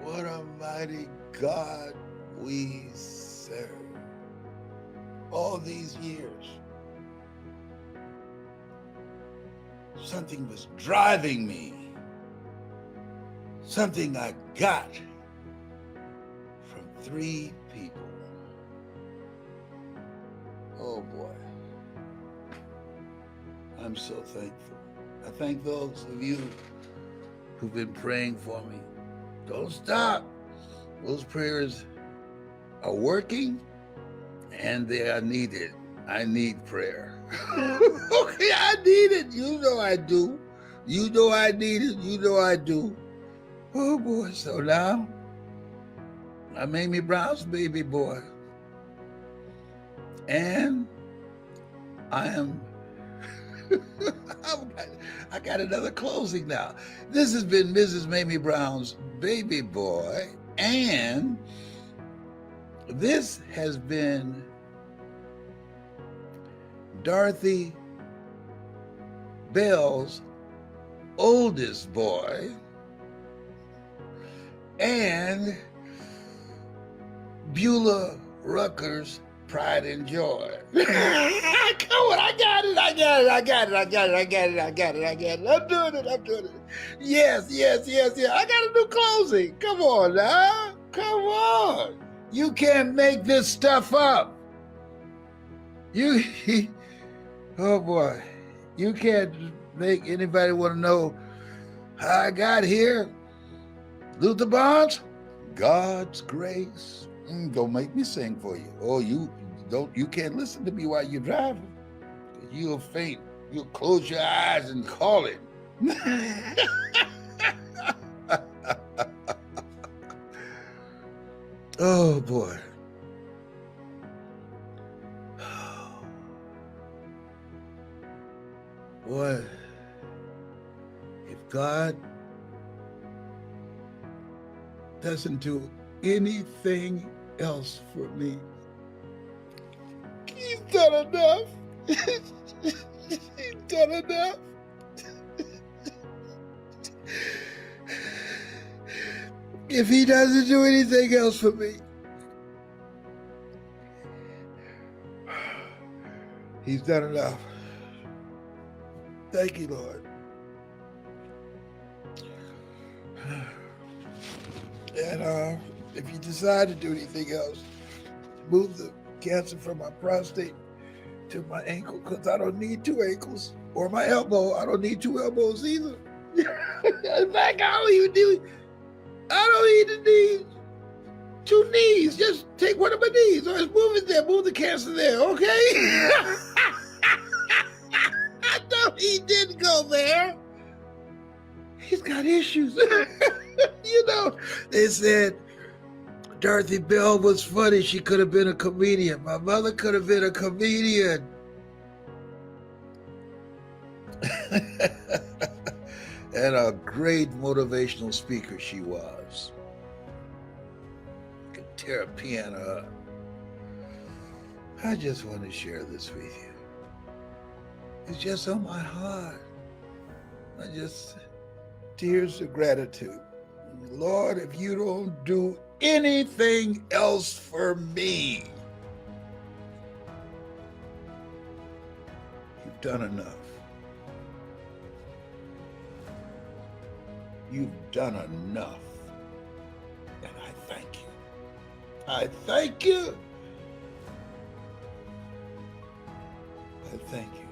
What a mighty God we serve. All these years, something was driving me. Something I got from three people. Oh boy. I'm so thankful. I thank those of you who've been praying for me. Don't stop. Those prayers are working and they are needed. I need prayer. Okay, I need it. You know I do. You know I need it. You know I do. Oh boy, so now I'm Mamie Brown's baby boy. And I am, I got another closing now. This has been Mrs. Mamie Brown's baby boy. And this has been Dorothy Bell's oldest boy and Beulah Rucker's pride and joy. Come on, I got it. I'm doing it. Yes. I got a new closing. Come on now. Come on. You can't make this stuff up. Oh boy. You can't make anybody want to know how I got here. Luther Barnes, God's grace. Don't make me sing for you. Oh, you can't listen to me while you're driving. You'll faint. You'll close your eyes and call it. Oh boy. Boy, if God doesn't do anything else for me, He's done enough. He's done enough. If He doesn't do anything else for me, He's done enough. Thank you, Lord. And if you decide to do anything else, move the cancer from my prostate to my ankle, because I don't need two ankles, or my elbow. I don't need two elbows either. In fact, I don't even need two knees. Just take one of my knees, or just move it there, move the cancer there, okay? No, he didn't go there. He's got issues. They said Dorothy Bell was funny. She could have been a comedian. My mother could have been a comedian. And a great motivational speaker she was. Could tear a piano up. I just want to share this with you. It's just on my heart. Tears of gratitude. Lord, if you don't do anything else for me, you've done enough. You've done enough. And I thank you. I thank you. I thank you.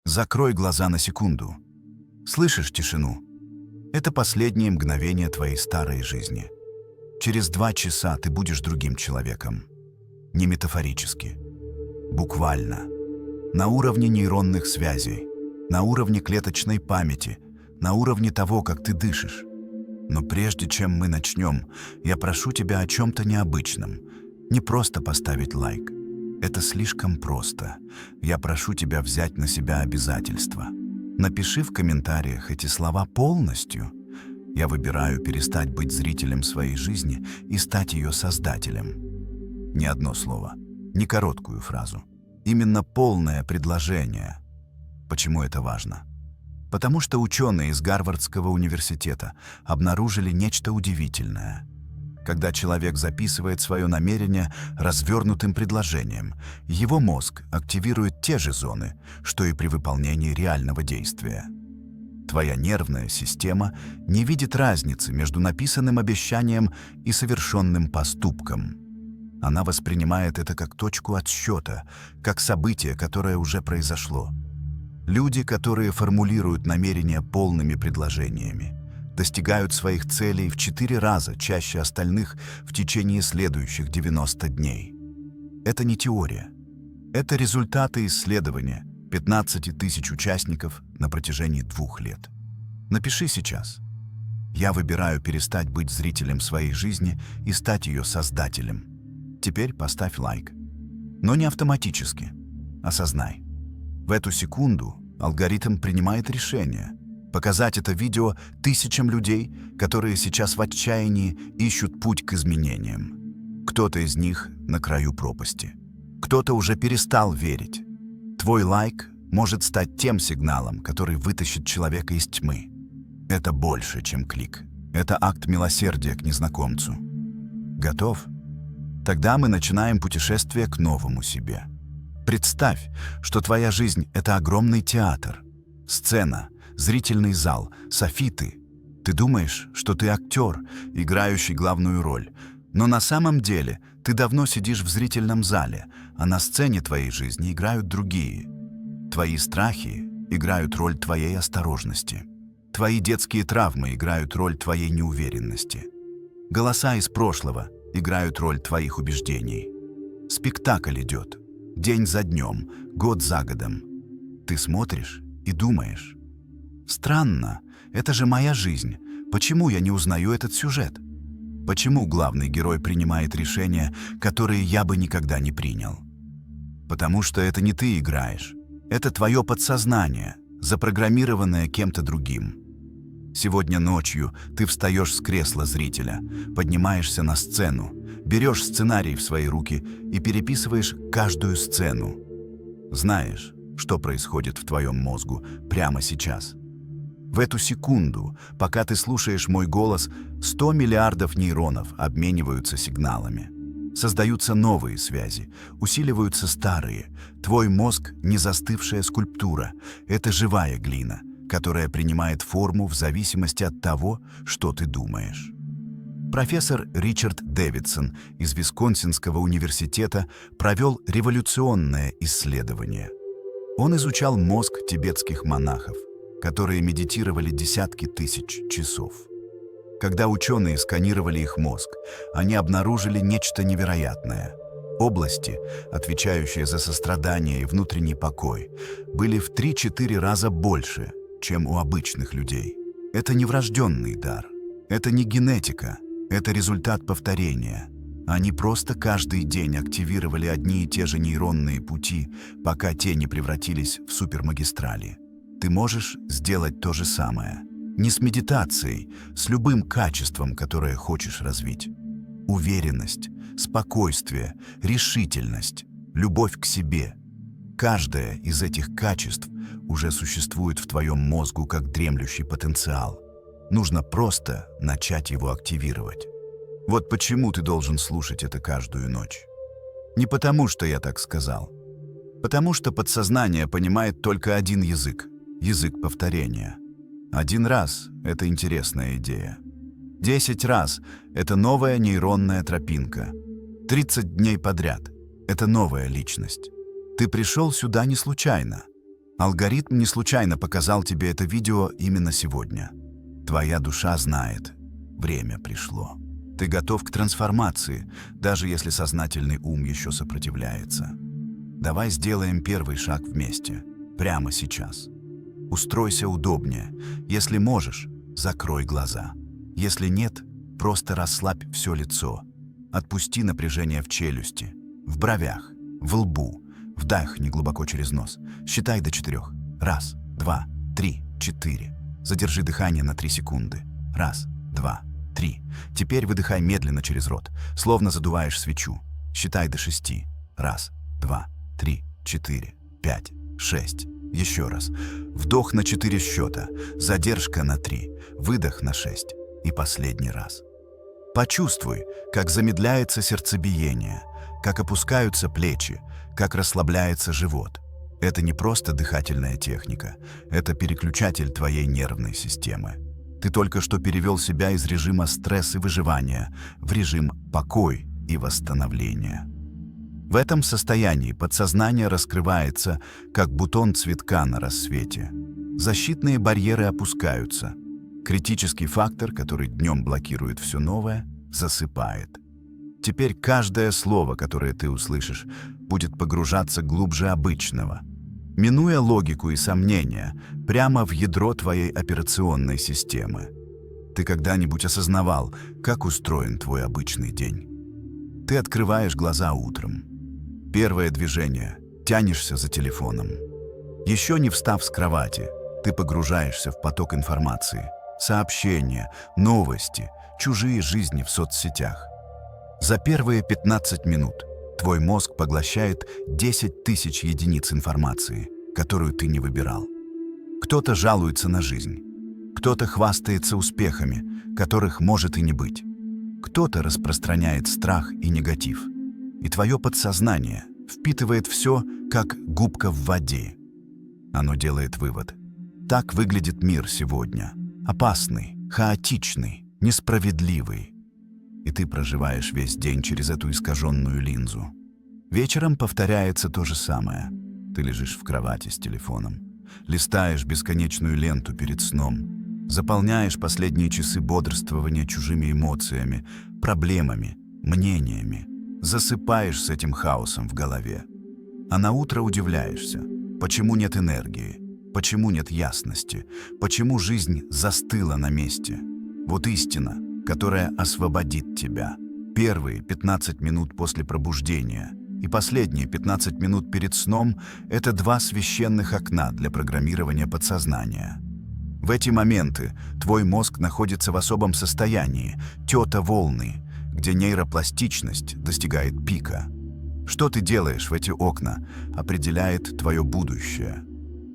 Закрой глаза на секунду. Слышишь тишину? Это последние мгновения твоей старой жизни. Через 2 часа ты будешь другим человеком. Не метафорически. Буквально. На уровне нейронных связей, на уровне клеточной памяти, на уровне того, как ты дышишь. Но прежде чем мы начнем, я прошу тебя о чем-то необычном. Не просто поставить лайк. Это слишком просто. Я прошу тебя взять на себя обязательства. Напиши в комментариях эти слова полностью. Я выбираю перестать быть зрителем своей жизни и стать ее создателем. Ни одно слово, ни короткую фразу. Именно полное предложение. Почему это важно? Потому что ученые из Гарвардского университета обнаружили нечто удивительное. Когда человек записывает свое намерение развернутым предложением, его мозг активирует те же зоны, что и при выполнении реального действия. Твоя нервная система не видит разницы между написанным обещанием и совершенным поступком. Она воспринимает это как точку отсчета, как событие, которое уже произошло. Люди, которые формулируют намерения полными предложениями, достигают своих целей в 4 раза чаще остальных в течение следующих 90 дней. Это не теория. Это результаты исследования 15 тысяч участников на протяжении 2 лет. Напиши сейчас. Я выбираю перестать быть зрителем своей жизни и стать ее создателем. Теперь поставь лайк. Но не автоматически. Осознай. В эту секунду алгоритм принимает решение показать это видео тысячам людей, которые сейчас в отчаянии ищут путь к изменениям. Кто-то из них на краю пропасти. Кто-то уже перестал верить. Твой лайк может стать тем сигналом, который вытащит человека из тьмы. Это больше, чем клик. Это акт милосердия к незнакомцу. Готов? Тогда мы начинаем путешествие к новому себе. Представь, что твоя жизнь — это огромный театр. Сцена, зрительный зал, софиты. Ты думаешь, что ты актер, играющий главную роль, но на самом деле ты давно сидишь в зрительном зале, а на сцене твоей жизни играют другие. Твои страхи играют роль твоей осторожности. Твои детские травмы играют роль твоей неуверенности. Голоса из прошлого играют роль твоих убеждений. Спектакль идет. День за днем, год за годом. Ты смотришь и думаешь: странно, это же моя жизнь. Почему я не узнаю этот сюжет? Почему главный герой принимает решения, которые я бы никогда не принял? Потому что это не ты играешь. Это твое подсознание, запрограммированное кем-то другим. Сегодня ночью ты встаешь с кресла зрителя, поднимаешься на сцену, берешь сценарий в свои руки и переписываешь каждую сцену. Знаешь, что происходит в твоем мозгу прямо сейчас? В эту секунду, пока ты слушаешь мой голос, 100 миллиардов нейронов обмениваются сигналами. Создаются новые связи, усиливаются старые. Твой мозг — не застывшая скульптура, это живая глина, которая принимает форму в зависимости от того, что ты думаешь. Профессор Ричард Дэвидсон из Висконсинского университета провел революционное исследование. Он изучал мозг тибетских монахов, которые медитировали десятки тысяч часов. Когда ученые сканировали их мозг, они обнаружили нечто невероятное. Области, отвечающие за сострадание и внутренний покой, были в 3-4 раза больше, чем у обычных людей. Это не врожденный дар, это не генетика, это результат повторения. Они просто каждый день активировали одни и те же нейронные пути, пока те не превратились в супермагистрали. Ты можешь сделать то же самое. Не с медитацией, с любым качеством, которое хочешь развить. Уверенность, спокойствие, решительность, любовь к себе. Каждое из этих качеств уже существует в твоем мозгу как дремлющий потенциал. Нужно просто начать его активировать. Вот почему ты должен слушать это каждую ночь. Не потому, что я так сказал. Потому что подсознание понимает только один язык – язык повторения. 1 раз – это интересная идея. 10 раз – это новая нейронная тропинка. 30 дней подряд – это новая личность. Ты пришел сюда не случайно. Алгоритм не случайно показал тебе это видео именно сегодня. Твоя душа знает – время пришло. Ты готов к трансформации, даже если сознательный ум еще сопротивляется. Давай сделаем первый шаг вместе, прямо сейчас. Устройся удобнее. Если можешь, закрой глаза. Если нет, просто расслабь все лицо. Отпусти напряжение в челюсти, в бровях, в лбу. Вдохни глубоко через нос. Считай до 4. 1, 2, 3, 4. Задержи дыхание на 3 секунды. 1, 2, 3. Теперь выдыхай медленно через рот, словно задуваешь свечу. Считай до 6. 1, 2, 3, 4, 5, 6. Еще раз. Вдох на 4 счета, задержка на 3, выдох на 6. И последний раз. Почувствуй, как замедляется сердцебиение, как опускаются плечи, как расслабляется живот. Это не просто дыхательная техника, это переключатель твоей нервной системы. Ты только что перевел себя из режима стресс и выживания в режим покой и восстановления. В этом состоянии подсознание раскрывается, как бутон цветка на рассвете. Защитные барьеры опускаются. Критический фактор, который днем блокирует все новое, засыпает. Теперь каждое слово, которое ты услышишь, будет погружаться глубже обычного, минуя логику и сомнения, прямо в ядро твоей операционной системы. Ты когда-нибудь осознавал, как устроен твой обычный день? Ты открываешь глаза утром. Первое движение – тянешься за телефоном. Еще не встав с кровати, ты погружаешься в поток информации. Сообщения, новости, чужие жизни в соцсетях. За первые 15 минут твой мозг поглощает 10 тысяч единиц информации, которую ты не выбирал. Кто-то жалуется на жизнь, кто-то хвастается успехами, которых может и не быть. Кто-то распространяет страх и негатив. И твое подсознание впитывает все, как губка в воде. Оно делает вывод. Так выглядит мир сегодня. Опасный, хаотичный, несправедливый. И ты проживаешь весь день через эту искаженную линзу. Вечером повторяется то же самое. Ты лежишь в кровати с телефоном, листаешь бесконечную ленту перед сном, заполняешь последние часы бодрствования чужими эмоциями, проблемами, мнениями, засыпаешь с этим хаосом в голове. А на утро удивляешься, почему нет энергии, почему нет ясности, почему жизнь застыла на месте. Вот истина, которая освободит тебя. Первые 15 минут после пробуждения и последние 15 минут перед сном – это 2 священных окна для программирования подсознания. В эти моменты твой мозг находится в особом состоянии – тета-волны, где нейропластичность достигает пика. Что ты делаешь в эти окна, определяет твое будущее.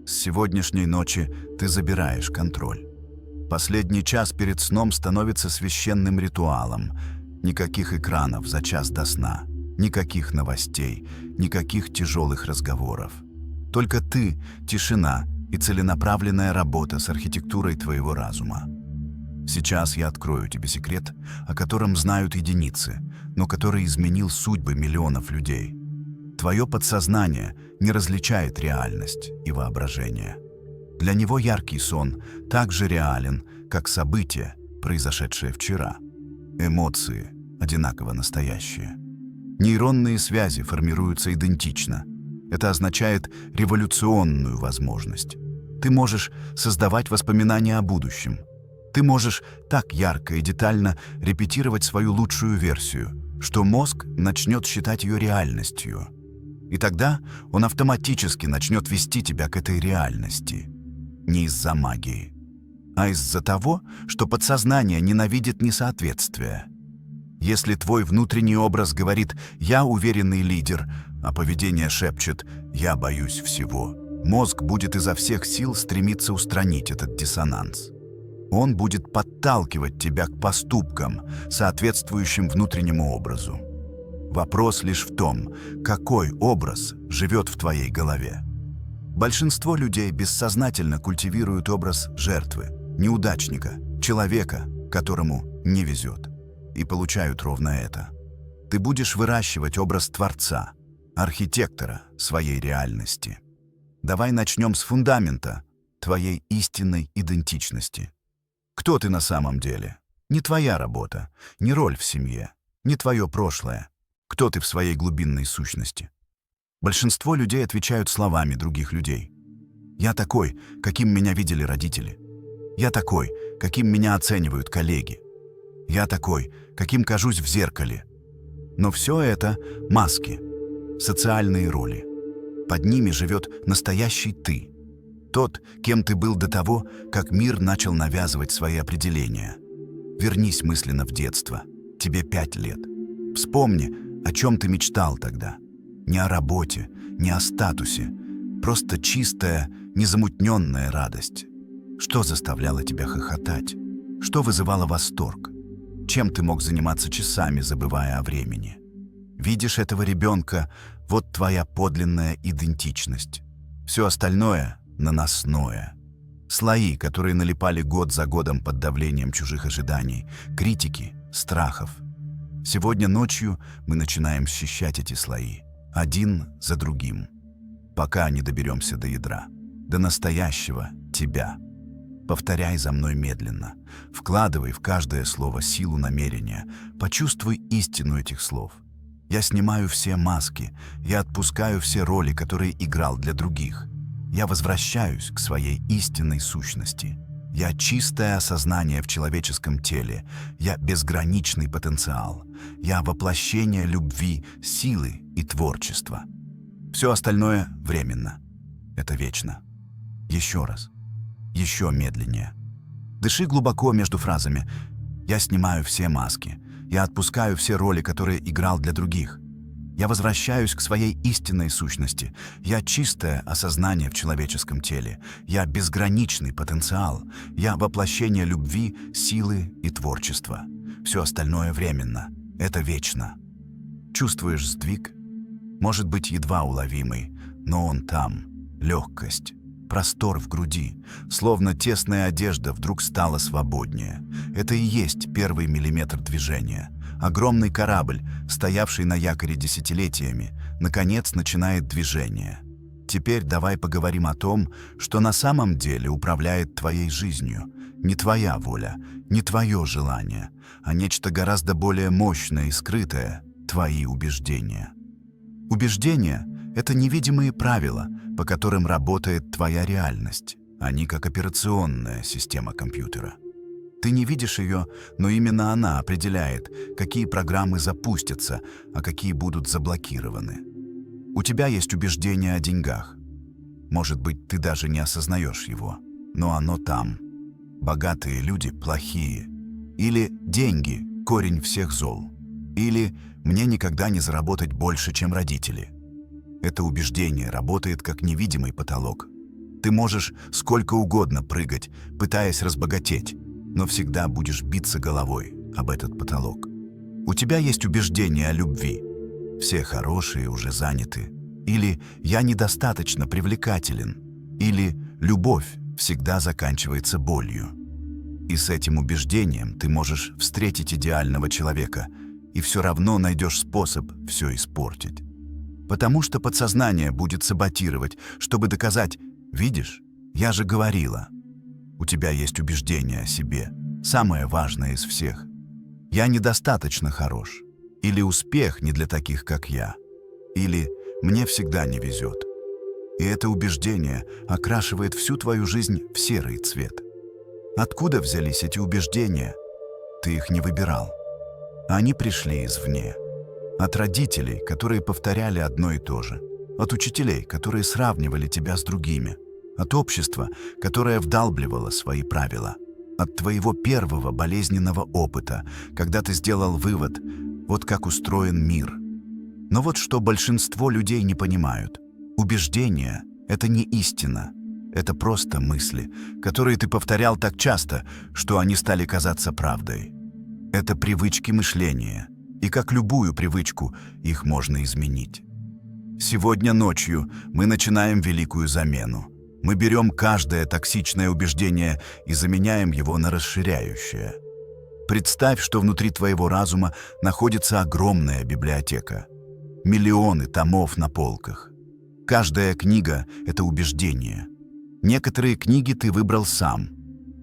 С сегодняшней ночи ты забираешь контроль. Последний час перед сном становится священным ритуалом. Никаких экранов за час до сна, никаких новостей, никаких тяжелых разговоров. Только ты, тишина и целенаправленная работа с архитектурой твоего разума. Сейчас я открою тебе секрет, о котором знают единицы, но который изменил судьбы миллионов людей. Твое подсознание не различает реальность и воображение. Для него яркий сон так же реален, как событие, произошедшее вчера. Эмоции одинаково настоящие. Нейронные связи формируются идентично. Это означает революционную возможность. Ты можешь создавать воспоминания о будущем. Ты можешь так ярко и детально репетировать свою лучшую версию, что мозг начнет считать ее реальностью. И тогда он автоматически начнет вести тебя к этой реальности. Не из-за магии, а из-за того, что подсознание ненавидит несоответствие. Если твой внутренний образ говорит «я уверенный лидер», а поведение шепчет «я боюсь всего», мозг будет изо всех сил стремиться устранить этот диссонанс. Он будет подталкивать тебя к поступкам, соответствующим внутреннему образу. Вопрос лишь в том, какой образ живет в твоей голове. Большинство людей бессознательно культивируют образ жертвы, неудачника, человека, которому не везет. И получают ровно это. Ты будешь выращивать образ Творца, архитектора своей реальности. Давай начнем с фундамента твоей истинной идентичности. Кто ты на самом деле? Не твоя работа, не роль в семье, не твое прошлое. Кто ты в своей глубинной сущности? Большинство людей отвечают словами других людей. Я такой, каким меня видели родители. Я такой, каким меня оценивают коллеги. Я такой, каким кажусь в зеркале. Но все это маски, социальные роли. Под ними живет настоящий ты. Тот, кем ты был до того, как мир начал навязывать свои определения. Вернись мысленно в детство. Тебе 5 лет. Вспомни, о чем ты мечтал тогда. Не о работе, не о статусе. Просто чистая, незамутненная радость. Что заставляло тебя хохотать? Что вызывало восторг? Чем ты мог заниматься часами, забывая о времени? Видишь этого ребенка, вот твоя подлинная идентичность. Все остальное — наносное. Слои, которые налипали год за годом под давлением чужих ожиданий, критики, страхов. Сегодня ночью мы начинаем счищать эти слои, один за другим, пока не доберемся до ядра, до настоящего тебя. Повторяй за мной медленно. Вкладывай в каждое слово силу намерения. Почувствуй истину этих слов. Я снимаю все маски. Я отпускаю все роли, которые играл для других. Я возвращаюсь к своей истинной сущности. Я чистое осознание в человеческом теле. Я безграничный потенциал. Я воплощение любви, силы и творчества. Все остальное временно. Это вечно. Еще раз. Еще медленнее. Дыши глубоко между фразами. Я снимаю все маски. Я отпускаю все роли, которые играл для других. Я возвращаюсь к своей истинной сущности. Я чистое осознание в человеческом теле. Я безграничный потенциал. Я воплощение любви, силы и творчества. Все остальное временно. Это вечно. Чувствуешь сдвиг? Может быть, едва уловимый, но он там. Легкость. Простор в груди, словно тесная одежда вдруг стала свободнее. Это и есть первый миллиметр движения. Огромный корабль, стоявший на якоре десятилетиями, наконец начинает движение. Теперь давай поговорим о том, что на самом деле управляет твоей жизнью. Не твоя воля, не твое желание, а нечто гораздо более мощное и скрытое — твои убеждения. Убеждения — это невидимые правила, по которым работает твоя реальность. Они как операционная система компьютера. Ты не видишь ее, но именно она определяет, какие программы запустятся, а какие будут заблокированы. У тебя есть убеждение о деньгах. Может быть, ты даже не осознаешь его, но оно там. Богатые люди плохие. Или деньги – корень всех зол. Или мне никогда не заработать больше, чем родители. Это убеждение работает как невидимый потолок. Ты можешь сколько угодно прыгать, пытаясь разбогатеть, но всегда будешь биться головой об этот потолок. У тебя есть убеждение о любви. Все хорошие уже заняты. Или «я недостаточно привлекателен». Или «любовь всегда заканчивается болью». И с этим убеждением ты можешь встретить идеального человека и все равно найдешь способ все испортить. Потому что подсознание будет саботировать, чтобы доказать: «Видишь, я же говорила». У тебя есть убеждение о себе, самое важное из всех. Я недостаточно хорош. или «успех не для таких, как я», или «мне всегда не везет». И это убеждение окрашивает всю твою жизнь в серый цвет. Откуда взялись эти убеждения? Ты их не выбирал. Они пришли извне. От родителей, которые повторяли одно и то же. От учителей, которые сравнивали тебя с другими. От общества, которое вдалбливало свои правила. От твоего первого болезненного опыта, когда ты сделал вывод, вот как устроен мир. Но вот что большинство людей не понимают. Убеждения — это не истина. Это просто мысли, которые ты повторял так часто, что они стали казаться правдой. Это привычки мышления. И как любую привычку, их можно изменить. Сегодня ночью мы начинаем великую замену. Мы берем каждое токсичное убеждение и заменяем его на расширяющее. Представь, что внутри твоего разума находится огромная библиотека. Миллионы томов на полках. Каждая книга — это убеждение. Некоторые книги ты выбрал сам,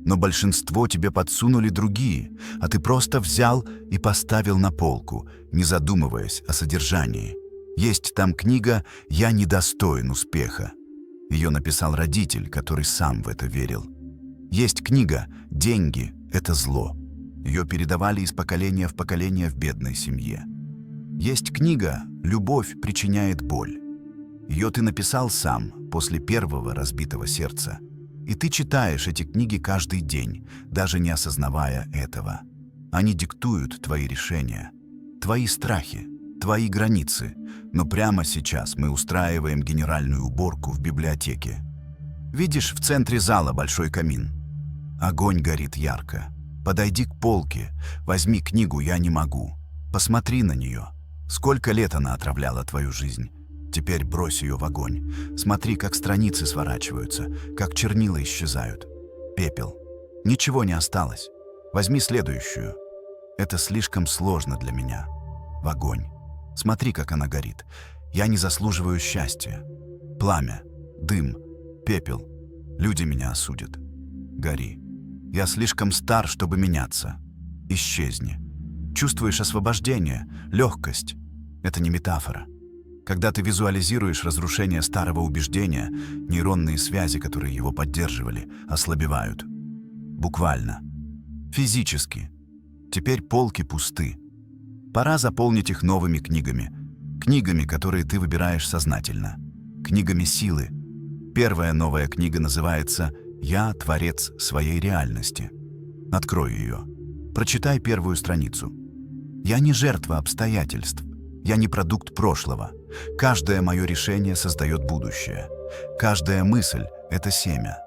но большинство тебе подсунули другие, а ты просто взял и поставил на полку, не задумываясь о содержании. Есть там книга «Я недостоин успеха». Ее написал родитель, который сам в это верил. Есть книга «Деньги – это зло». Ее передавали из поколения в поколение в бедной семье. Есть книга «Любовь причиняет боль». Ее ты написал сам после первого разбитого сердца. И ты читаешь эти книги каждый день, даже не осознавая этого. Они диктуют твои решения, твои страхи, твои границы. Но прямо сейчас мы устраиваем генеральную уборку в библиотеке. Видишь, в центре зала большой камин. Огонь горит ярко. Подойди к полке, возьми книгу «Я не могу». Посмотри на нее. Сколько лет она отравляла твою жизнь. Теперь брось ее в огонь. Смотри, как страницы сворачиваются, как чернила исчезают. Пепел. Ничего не осталось. Возьми следующую. Это слишком сложно для меня. В огонь. Смотри, как она горит. Я не заслуживаю счастья. Пламя, дым, пепел. Люди меня осудят. Гори. Я слишком стар, чтобы меняться. Исчезни. Чувствуешь освобождение, легкость. Это не метафора. Когда ты визуализируешь разрушение старого убеждения, нейронные связи, которые его поддерживали, ослабевают. Буквально. Физически. Теперь полки пусты. Пора заполнить их новыми книгами. Книгами, которые ты выбираешь сознательно. Книгами силы. Первая новая книга называется «Я – творец своей реальности». Открой ее. Прочитай первую страницу. Я не жертва обстоятельств. Я не продукт прошлого. Каждое мое решение создает будущее. Каждая мысль – это семя.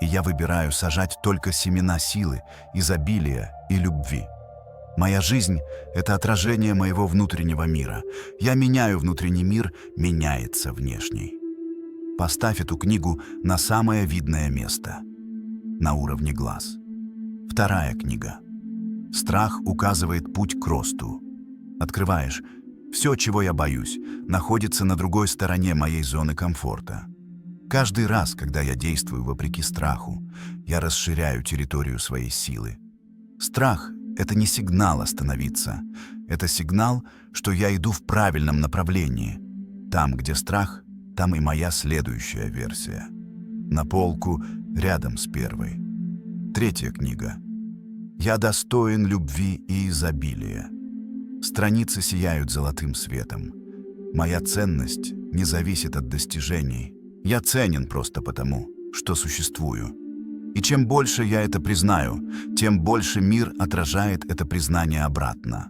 И я выбираю сажать только семена силы, изобилия и любви. Моя жизнь – это отражение моего внутреннего мира. Я меняю внутренний мир, меняется внешний. Поставь эту книгу на самое видное место. На уровне глаз. Вторая книга. Страх указывает путь к росту. Открываешь. Все, чего я боюсь, находится на другой стороне моей зоны комфорта. Каждый раз, когда я действую вопреки страху, я расширяю территорию своей силы. Страх – это не сигнал остановиться. Это сигнал, что я иду в правильном направлении. Там, где страх, там и моя следующая версия. На полку рядом с первой. Третья книга. Я достоин любви и изобилия. Страницы сияют золотым светом. Моя ценность не зависит от достижений. Я ценен просто потому, что существую. И чем больше я это признаю, тем больше мир отражает это признание обратно.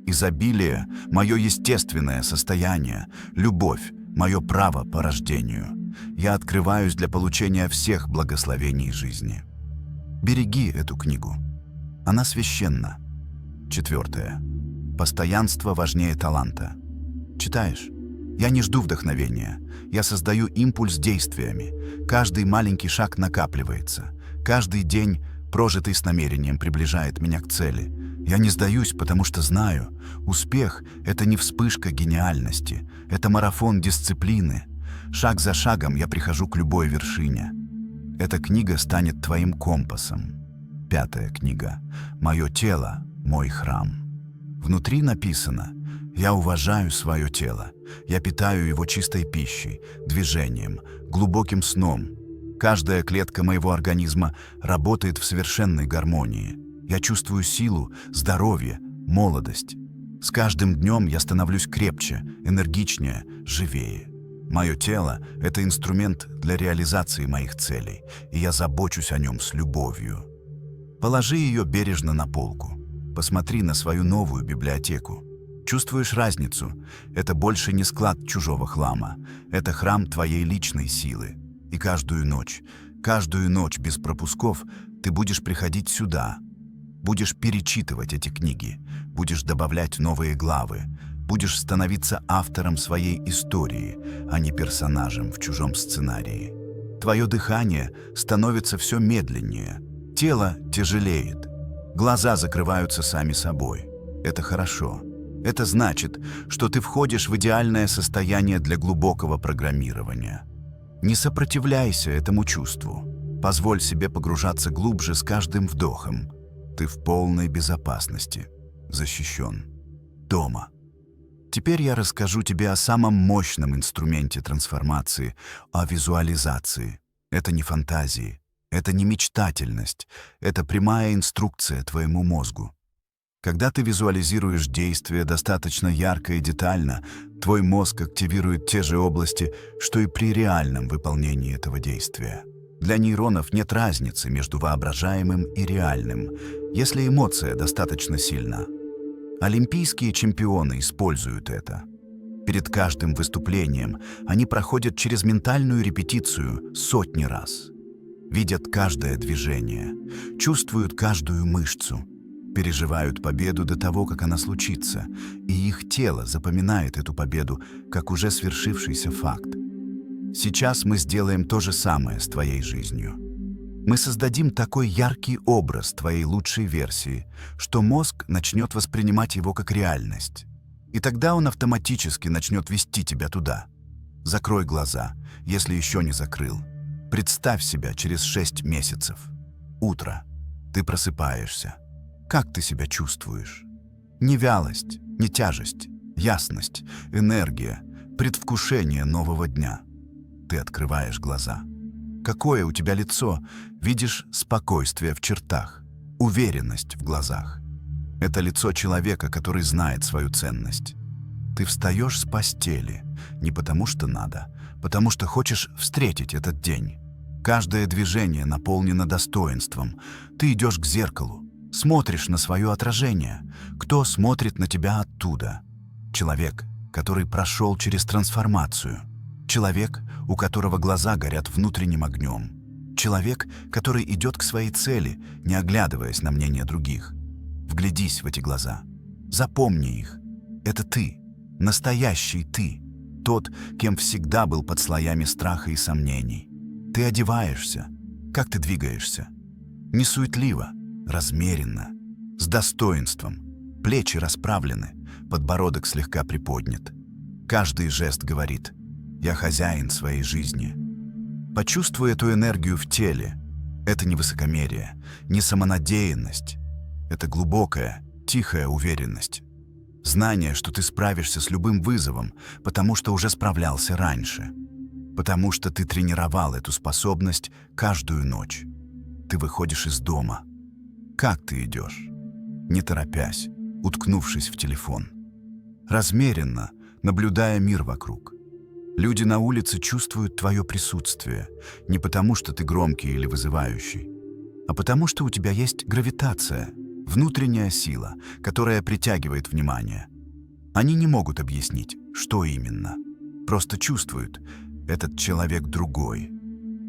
Изобилие – мое естественное состояние, любовь – мое право по рождению. Я открываюсь для получения всех благословений жизни. Береги эту книгу. Она священна. Четвертое. Постоянство важнее таланта. Читаешь? Я не жду вдохновения. Я создаю импульс действиями. Каждый маленький шаг накапливается. Каждый день, прожитый с намерением, приближает меня к цели. Я не сдаюсь, потому что знаю, успех – это не вспышка гениальности. Это марафон дисциплины. Шаг за шагом я прихожу к любой вершине. Эта книга станет твоим компасом. Пятая книга. «Мое тело – мой храм». Внутри написано: Я уважаю свое тело. Я питаю его чистой пищей, движением, глубоким сном. Каждая клетка моего организма работает в совершенной гармонии. Я чувствую силу, здоровье, молодость. С каждым днем я становлюсь крепче, энергичнее, живее. Мое тело – это инструмент для реализации моих целей, и я забочусь о нем с любовью. Положи ее бережно на полку. Посмотри на свою новую библиотеку. Чувствуешь разницу? Это больше не склад чужого хлама. Это храм твоей личной силы. И каждую ночь без пропусков ты будешь приходить сюда. Будешь перечитывать эти книги, будешь добавлять новые главы, будешь становиться автором своей истории, а не персонажем в чужом сценарии. Твое дыхание становится все медленнее, тело тяжелеет, глаза закрываются сами собой. Это хорошо. Это значит, что ты входишь в идеальное состояние для глубокого программирования. Не сопротивляйся этому чувству. Позволь себе погружаться глубже с каждым вдохом. Ты в полной безопасности, защищен, дома. Теперь я расскажу тебе о самом мощном инструменте трансформации, о визуализации. Это не фантазии, это не мечтательность, это прямая инструкция твоему мозгу. Когда ты визуализируешь действие достаточно ярко и детально, твой мозг активирует те же области, что и при реальном выполнении этого действия. Для нейронов нет разницы между воображаемым и реальным, если эмоция достаточно сильна. Олимпийские чемпионы используют это. Перед каждым выступлением они проходят через ментальную репетицию сотни раз. Видят каждое движение, чувствуют каждую мышцу, переживают победу до того, как она случится, и их тело запоминает эту победу как уже свершившийся факт. Сейчас мы сделаем то же самое с твоей жизнью. Мы создадим такой яркий образ твоей лучшей версии, что мозг начнет воспринимать его как реальность. И тогда он автоматически начнет вести тебя туда. Закрой глаза, если еще не закрыл. Представь себя через 6 месяцев. Утро. Ты просыпаешься. Как ты себя чувствуешь? Не вялость, не тяжесть, ясность, энергия, предвкушение нового дня. Ты открываешь глаза. Какое у тебя лицо? Видишь спокойствие в чертах, уверенность в глазах. Это лицо человека, который знает свою ценность. Ты встаешь с постели не потому что надо, потому что хочешь встретить этот день. Каждое движение наполнено достоинством. Ты идешь к зеркалу, смотришь на свое отражение. Кто смотрит на тебя оттуда? Человек, который прошел через трансформацию. Человек, у которого глаза горят внутренним огнем. Человек, который идет к своей цели, не оглядываясь на мнение других. Вглядись в эти глаза. Запомни их. Это ты, настоящий ты, тот, кем всегда был под слоями страха и сомнений. Ты одеваешься. Как ты двигаешься? Не суетливо, размеренно, с достоинством. Плечи расправлены, подбородок слегка приподнят. Каждый жест говорит: «Я хозяин своей жизни». Почувствуй эту энергию в теле. Это не высокомерие, не самонадеянность. Это глубокая, тихая уверенность. Знание, что ты справишься с любым вызовом, потому что уже справлялся раньше. Потому что ты тренировал эту способность каждую ночь. Ты выходишь из дома. Как ты идешь? Не торопясь, уткнувшись в телефон. Размеренно, наблюдая мир вокруг. Люди на улице чувствуют твое присутствие не потому, что ты громкий или вызывающий, а потому, что у тебя есть гравитация, внутренняя сила, которая притягивает внимание. Они не могут объяснить, что именно. Просто чувствуют: этот человек другой.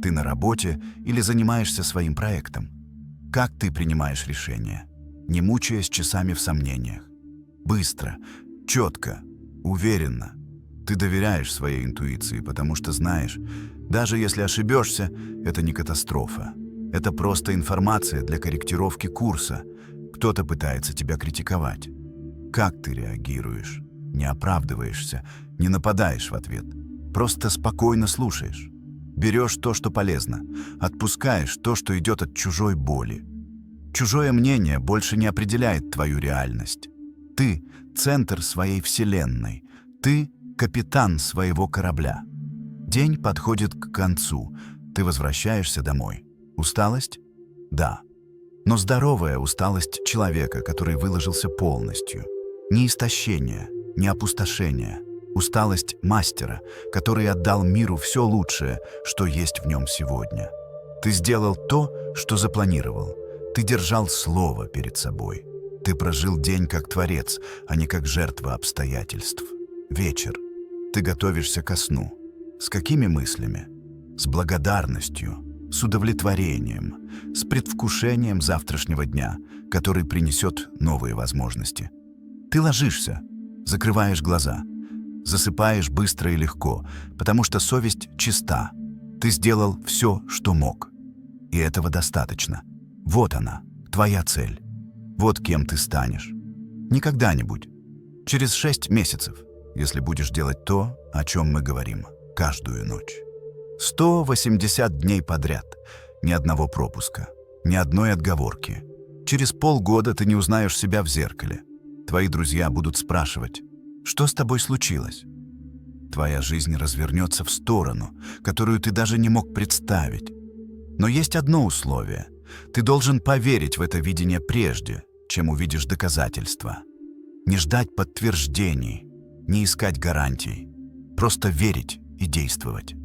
Ты на работе или занимаешься своим проектом. Как ты принимаешь решения, не мучаясь часами в сомнениях? Быстро, четко, уверенно. Ты доверяешь своей интуиции, потому что знаешь, даже если ошибешься, это не катастрофа. Это просто информация для корректировки курса. Кто-то пытается тебя критиковать. Как ты реагируешь? Не оправдываешься, не нападаешь в ответ. Просто спокойно слушаешь. Берешь то, что полезно, отпускаешь то, что идет от чужой боли. Чужое мнение больше не определяет твою реальность. Ты — центр своей вселенной. Ты — капитан своего корабля. День подходит к концу. Ты возвращаешься домой. Усталость? Да. Но здоровая усталость человека, который выложился полностью. Не истощение, не опустошение. Усталость мастера, который отдал миру все лучшее, что есть в нем сегодня. Ты сделал то, что запланировал. Ты держал слово перед собой. Ты прожил день как творец, а не как жертва обстоятельств. Вечер. Ты готовишься ко сну. С какими мыслями? С благодарностью, с удовлетворением, с предвкушением завтрашнего дня, который принесет новые возможности. Ты ложишься, закрываешь глаза, засыпаешь быстро и легко, потому что совесть чиста. Ты сделал все, что мог. И этого достаточно. Вот она, твоя цель. Вот кем ты станешь. Не когда-нибудь. Через 6 месяцев, если будешь делать то, о чем мы говорим, каждую ночь. 180 дней подряд. Ни одного пропуска. Ни одной отговорки. Через полгода ты не узнаешь себя в зеркале. Твои друзья будут спрашивать, что с тобой случилось? Твоя жизнь развернется в сторону, которую ты даже не мог представить. Но есть одно условие. Ты должен поверить в это видение прежде, чем увидишь доказательства. Не ждать подтверждений, не искать гарантий. Просто верить и действовать.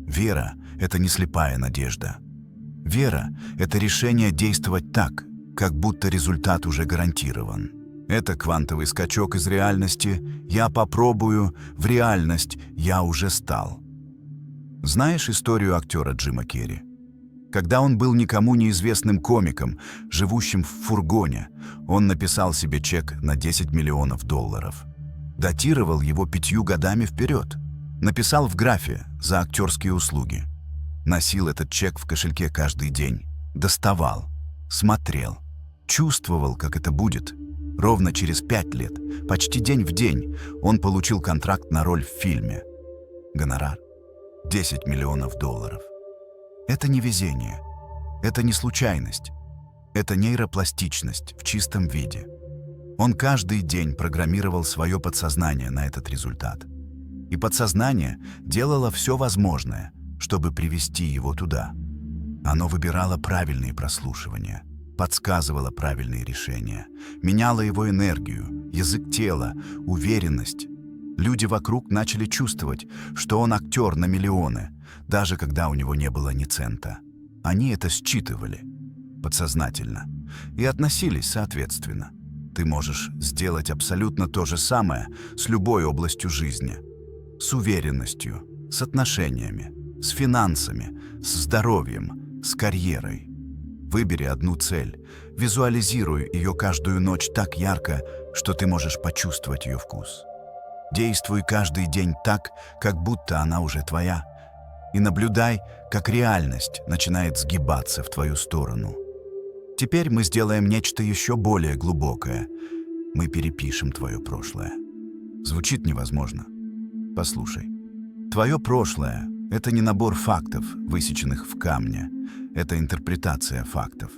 Вера — это не слепая надежда. Вера — это решение действовать так, как будто результат уже гарантирован. Это квантовый скачок из реальности «я попробую», в реальность «я уже стал». Знаешь историю актера Джима Керри? Когда он был никому неизвестным комиком, живущим в фургоне, он написал себе чек на $10 миллионов. Датировал его 5 годами вперед. Написал в графе за актерские услуги. Носил этот чек в кошельке каждый день. Доставал, смотрел, чувствовал, как это будет. Ровно через 5 лет, почти день в день, он получил контракт на роль в фильме. Гонорар — $10 миллионов. Это не везение, это не случайность, это нейропластичность в чистом виде. Он каждый день программировал свое подсознание на этот результат. И подсознание делало все возможное, чтобы привести его туда. Оно выбирало правильные прослушивания, подсказывало правильные решения, меняло его энергию, язык тела, уверенность. Люди вокруг начали чувствовать, что он актер на миллионы, даже когда у него не было ни цента. Они это считывали подсознательно и относились соответственно. Ты можешь сделать абсолютно то же самое с любой областью жизни. С уверенностью, с отношениями, с финансами, с здоровьем, с карьерой. Выбери одну цель, визуализируй ее каждую ночь так ярко, что ты можешь почувствовать ее вкус. Действуй каждый день так, как будто она уже твоя, и наблюдай, как реальность начинает сгибаться в твою сторону. Теперь мы сделаем нечто еще более глубокое. Мы перепишем твое прошлое. Звучит невозможно. Послушай. Твое прошлое — это не набор фактов, высеченных в камне. Это интерпретация фактов.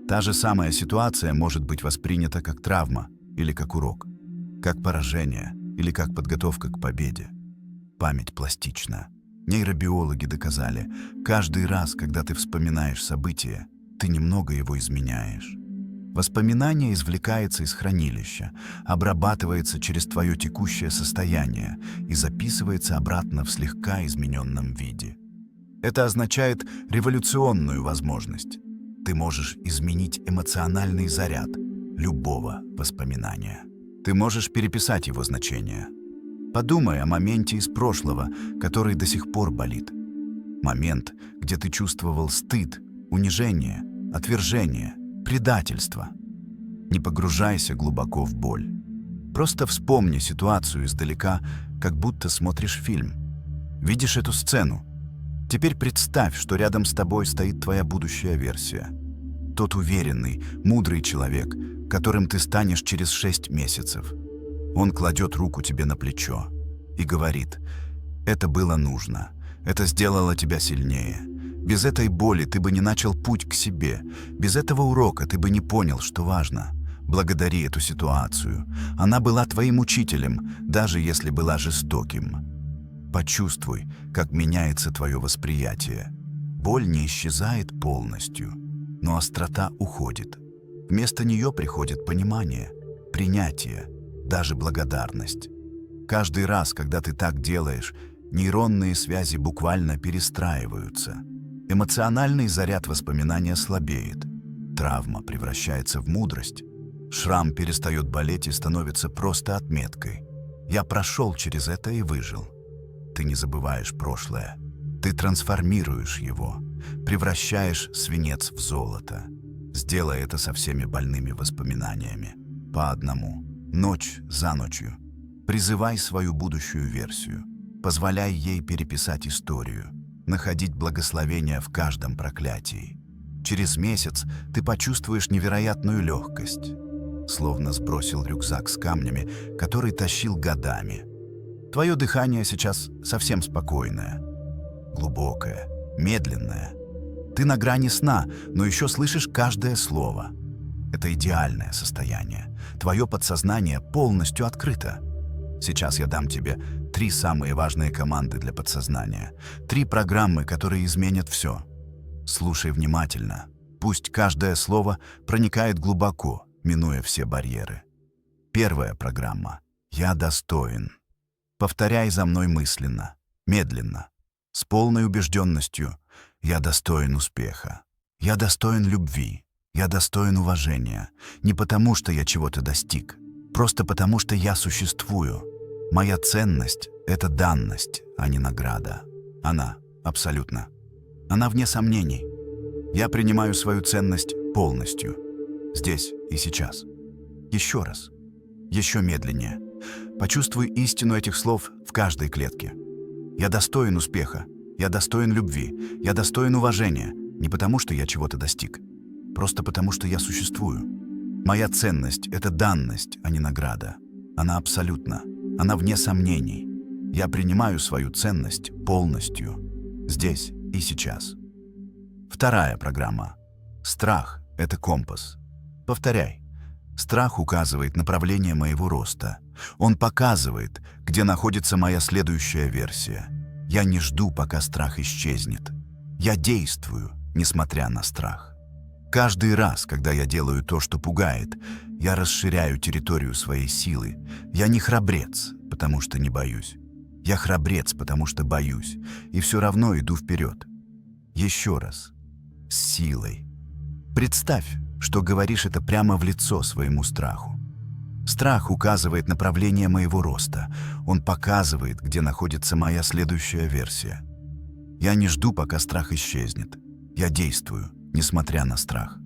Та же самая ситуация может быть воспринята как травма или как урок, как поражение или как подготовка к победе. Память пластична. Нейробиологи доказали, каждый раз, когда ты вспоминаешь событие, ты немного его изменяешь. Воспоминание извлекается из хранилища, обрабатывается через твое текущее состояние и записывается обратно в слегка измененном виде. Это означает революционную возможность. Ты можешь изменить эмоциональный заряд любого воспоминания. Ты можешь переписать его значение. Подумай о моменте из прошлого, который до сих пор болит. Момент, где ты чувствовал стыд, унижение, отвержение, предательство. Не погружайся глубоко в боль. Просто вспомни ситуацию издалека, как будто смотришь фильм. Видишь эту сцену? Теперь представь, что рядом с тобой стоит твоя будущая версия. Тот уверенный, мудрый человек, которым ты станешь через 6 месяцев. Он кладет руку тебе на плечо и говорит: «Это было нужно, это сделало тебя сильнее. Без этой боли ты бы не начал путь к себе, без этого урока ты бы не понял, что важно. Благодари эту ситуацию. Она была твоим учителем, даже если была жестоким. Почувствуй, как меняется твое восприятие. Боль не исчезает полностью, но острота уходит. Вместо нее приходит понимание, принятие, даже благодарность. Каждый раз, когда ты так делаешь, нейронные связи буквально перестраиваются. Эмоциональный заряд воспоминания слабеет. Травма превращается в мудрость. Шрам перестает болеть и становится просто отметкой. Я прошел через это и выжил. Ты не забываешь прошлое. Ты трансформируешь его, превращаешь свинец в золото. Сделай это со всеми больными воспоминаниями. По одному. Ночь за ночью. Призывай свою будущую версию. Позволяй ей переписать историю. Находить благословение в каждом проклятии. Через месяц ты почувствуешь невероятную легкость. Словно сбросил рюкзак с камнями, который тащил годами. Твое дыхание сейчас совсем спокойное. Глубокое, медленное. Ты на грани сна, но еще слышишь каждое слово. Это идеальное состояние. Твое подсознание полностью открыто. Сейчас я дам тебе 3 самые важные команды для подсознания. 3 программы, которые изменят все. Слушай внимательно. Пусть каждое слово проникает глубоко, минуя все барьеры. Первая программа. Я достоин. Повторяй за мной мысленно, медленно, с полной убежденностью. Я достоин успеха. Я достоин любви. Я достоин уважения. Не потому, что я чего-то достиг, просто потому, что я существую. Моя ценность — это данность, а не награда. Она абсолютно. Она вне сомнений. Я принимаю свою ценность полностью. Здесь и сейчас. Еще раз. Еще медленнее. Почувствуй истину этих слов в каждой клетке. Я достоин успеха. Я достоин любви. Я достоин уважения. Не потому, что я чего-то достиг. Просто потому, что я существую. Моя ценность — это данность, а не награда. Она абсолютна. Она вне сомнений. Я принимаю свою ценность полностью. Здесь и сейчас. Вторая программа. Страх — это компас. Повторяй. Страх указывает направление моего роста. Он показывает, где находится моя следующая версия. Я не жду, пока страх исчезнет. Я действую, несмотря на страх. Каждый раз, когда я делаю то, что пугает, я расширяю территорию своей силы. Я не храбрец, потому что не боюсь. Я храбрец, потому что боюсь, и все равно иду вперед. Еще раз. С силой. Представь, что говоришь это прямо в лицо своему страху. Страх указывает направление моего роста. Он показывает, где находится моя следующая версия. Я не жду, пока страх исчезнет. Я действую, несмотря на страх.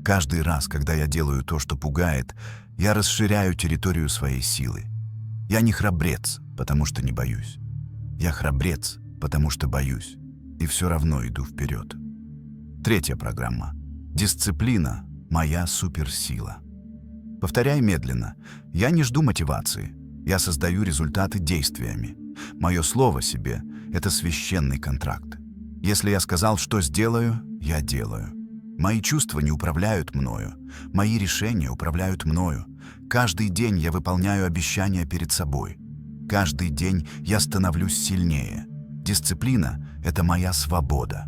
Каждый раз, когда я делаю то, что пугает, я расширяю территорию своей силы. Я не храбрец, потому что не боюсь. Я храбрец, потому что боюсь, и все равно иду вперед. Третья программа. Дисциплина – моя суперсила. Повторяй медленно. Я не жду мотивации. Я создаю результаты действиями. Мое слово себе – это священный контракт. Если я сказал, что сделаю, я делаю. Мои чувства не управляют мною. Мои решения управляют мною. Каждый день я выполняю обещания перед собой. Каждый день я становлюсь сильнее. Дисциплина – это моя свобода.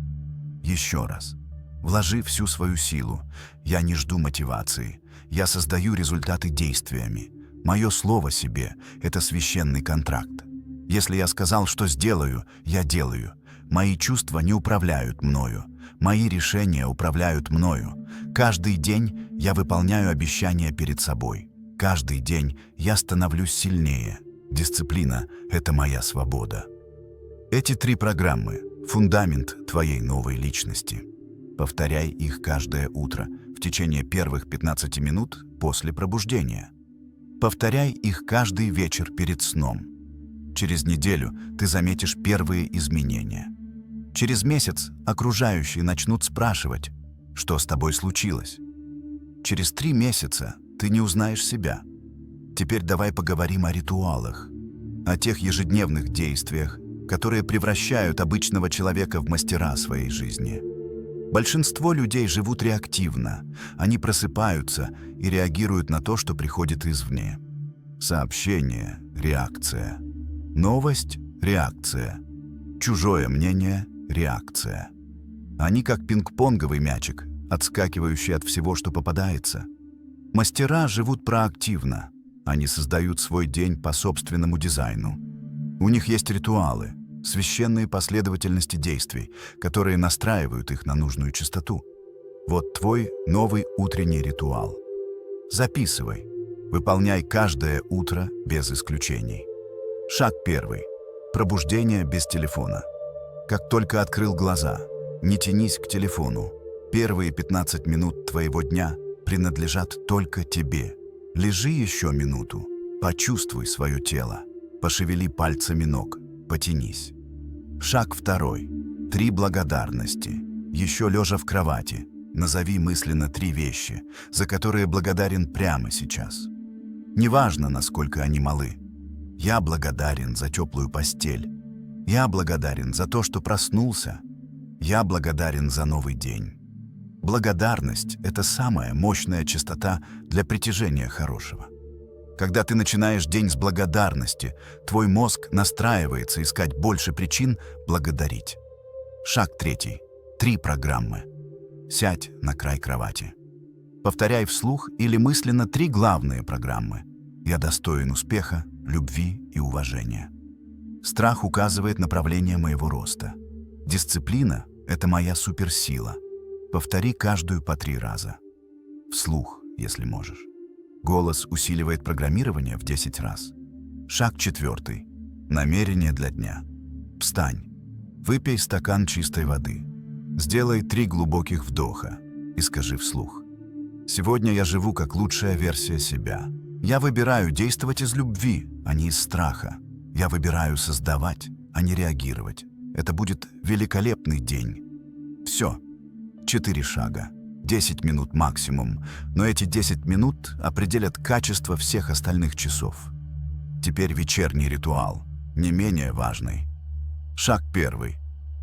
Еще раз. Вложи всю свою силу. Я не жду мотивации. Я создаю результаты действиями. Мое слово себе – это священный контракт. Если я сказал, что сделаю, я делаю. Мои чувства не управляют мною. Мои решения управляют мною. Каждый день я выполняю обещания перед собой. Каждый день я становлюсь сильнее. Дисциплина – это моя свобода. Эти 3 программы – фундамент твоей новой личности. Повторяй их каждое утро в течение первых 15 минут после пробуждения. Повторяй их каждый вечер перед сном. Через неделю ты заметишь первые изменения. Через месяц окружающие начнут спрашивать, что с тобой случилось. Через 3 месяца ты не узнаешь себя. Теперь давай поговорим о ритуалах, о тех ежедневных действиях, которые превращают обычного человека в мастера своей жизни. Большинство людей живут реактивно. Они просыпаются и реагируют на то, что приходит извне. Сообщение – реакция. Новость – реакция. Чужое мнение – реакция. Они как пинг-понговый мячик, отскакивающий от всего, что попадается. Мастера живут проактивно. Они создают свой день по собственному дизайну. У них есть ритуалы, священные последовательности действий, которые настраивают их на нужную частоту. Вот твой новый утренний ритуал. Записывай. Выполняй каждое утро без исключений. Шаг 1. Пробуждение без телефона. Как только открыл глаза, не тянись к телефону. Первые 15 минут твоего дня принадлежат только тебе. Лежи еще минуту, почувствуй свое тело, пошевели пальцами ног, потянись. Шаг 2. 3 благодарности. Еще лежа в кровати, назови мысленно 3 вещи, за которые благодарен прямо сейчас. Неважно, насколько они малы. Я благодарен за теплую постель. Я благодарен за то, что проснулся. Я благодарен за новый день. Благодарность – это самая мощная частота для притяжения хорошего. Когда ты начинаешь день с благодарности, твой мозг настраивается искать больше причин благодарить. Шаг 3. 3 программы. Сядь на край кровати. Повторяй вслух или мысленно 3 главные программы. Я достоин успеха, любви и уважения. Страх указывает направление моего роста. Дисциплина – это моя суперсила. Повтори каждую по 3 раза. Вслух, если можешь. Голос усиливает программирование в 10 раз. Шаг 4. Намерение для дня. Встань. Выпей стакан чистой воды. Сделай 3 глубоких вдоха и скажи вслух. Сегодня я живу как лучшая версия себя. Я выбираю действовать из любви, а не из страха. Я выбираю создавать, а не реагировать. Это будет великолепный день. Все. 4 шага. 10 минут максимум. Но эти 10 минут определят качество всех остальных часов. Теперь вечерний ритуал, не менее важный. Шаг 1.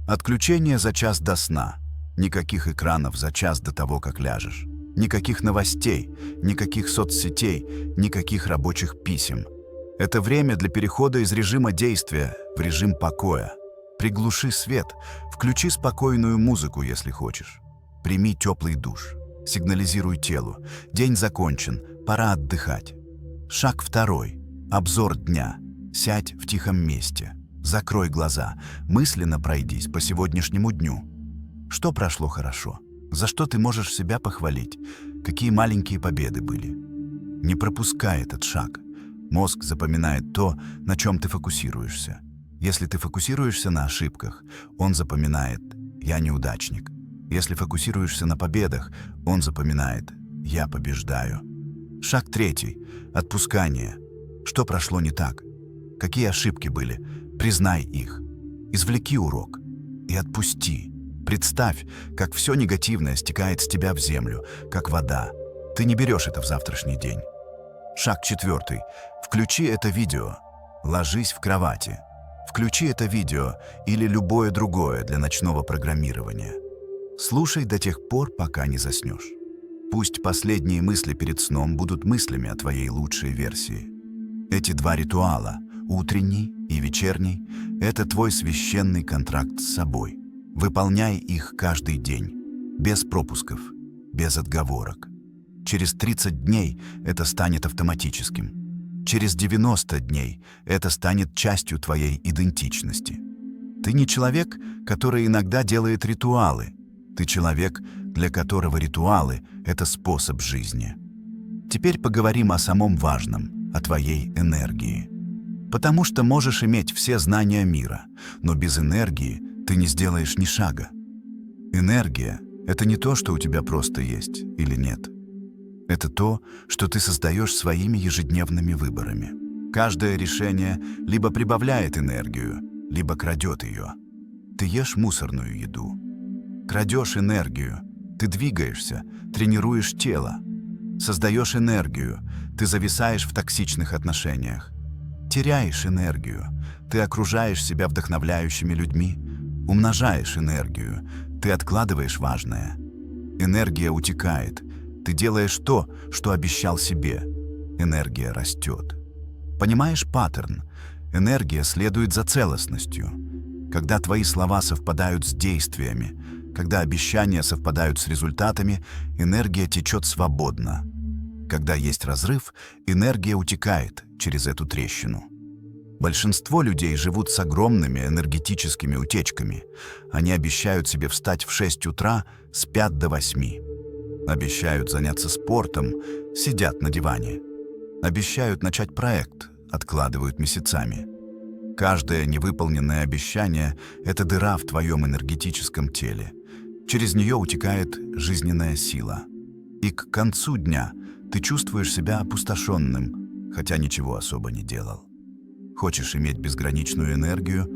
Отключение за час до сна. Никаких экранов за час до того, как ляжешь. Никаких новостей, никаких соцсетей, никаких рабочих писем. Это время для перехода из режима действия в режим покоя. Приглуши свет, включи спокойную музыку, если хочешь. Прими теплый душ. Сигнализируй телу. День закончен, пора отдыхать. Шаг 2. Обзор дня. Сядь в тихом месте. Закрой глаза. Мысленно пройдись по сегодняшнему дню. Что прошло хорошо? За что ты можешь себя похвалить? Какие маленькие победы были? Не пропускай этот шаг. Мозг запоминает то, на чем ты фокусируешься. Если ты фокусируешься на ошибках, он запоминает «я неудачник». Если фокусируешься на победах, он запоминает «я побеждаю». Шаг 3. Отпускание. Что прошло не так? Какие ошибки были? Признай их. Извлеки урок и отпусти. Представь, как все негативное стекает с тебя в землю, как вода. Ты не берешь это в завтрашний день. Шаг 4. Включи это видео. Ложись в кровати. Включи это видео или любое другое для ночного программирования. Слушай до тех пор, пока не заснешь. Пусть последние мысли перед сном будут мыслями о твоей лучшей версии. Эти 2 ритуала, утренний и вечерний, это твой священный контракт с собой. Выполняй их каждый день, без пропусков, без отговорок. Через 30 дней это станет автоматическим. Через 90 дней это станет частью твоей идентичности. Ты не человек, который иногда делает ритуалы. Ты человек, для которого ритуалы – это способ жизни. Теперь поговорим о самом важном, о твоей энергии. Потому что можешь иметь все знания мира, но без энергии ты не сделаешь ни шага. Энергия – это не то, что у тебя просто есть или нет. Это то, что ты создаешь своими ежедневными выборами. Каждое решение либо прибавляет энергию, либо крадет ее. Ты ешь мусорную еду. Крадешь энергию. Ты двигаешься, тренируешь тело. Создаешь энергию. Ты зависаешь в токсичных отношениях. Теряешь энергию. Ты окружаешь себя вдохновляющими людьми. Умножаешь энергию. Ты откладываешь важное. Энергия утекает. Ты делаешь то, что обещал себе. Энергия растет. Понимаешь паттерн? Энергия следует за целостностью. Когда твои слова совпадают с действиями, когда обещания совпадают с результатами, энергия течет свободно. Когда есть разрыв, энергия утекает через эту трещину. Большинство людей живут с огромными энергетическими утечками. Они обещают себе встать в 6 утра, спят до 8. Обещают заняться спортом, сидят на диване. Обещают начать проект, откладывают месяцами. Каждое невыполненное обещание – это дыра в твоем энергетическом теле. Через нее утекает жизненная сила. И к концу дня ты чувствуешь себя опустошенным, хотя ничего особо не делал. Хочешь иметь безграничную энергию?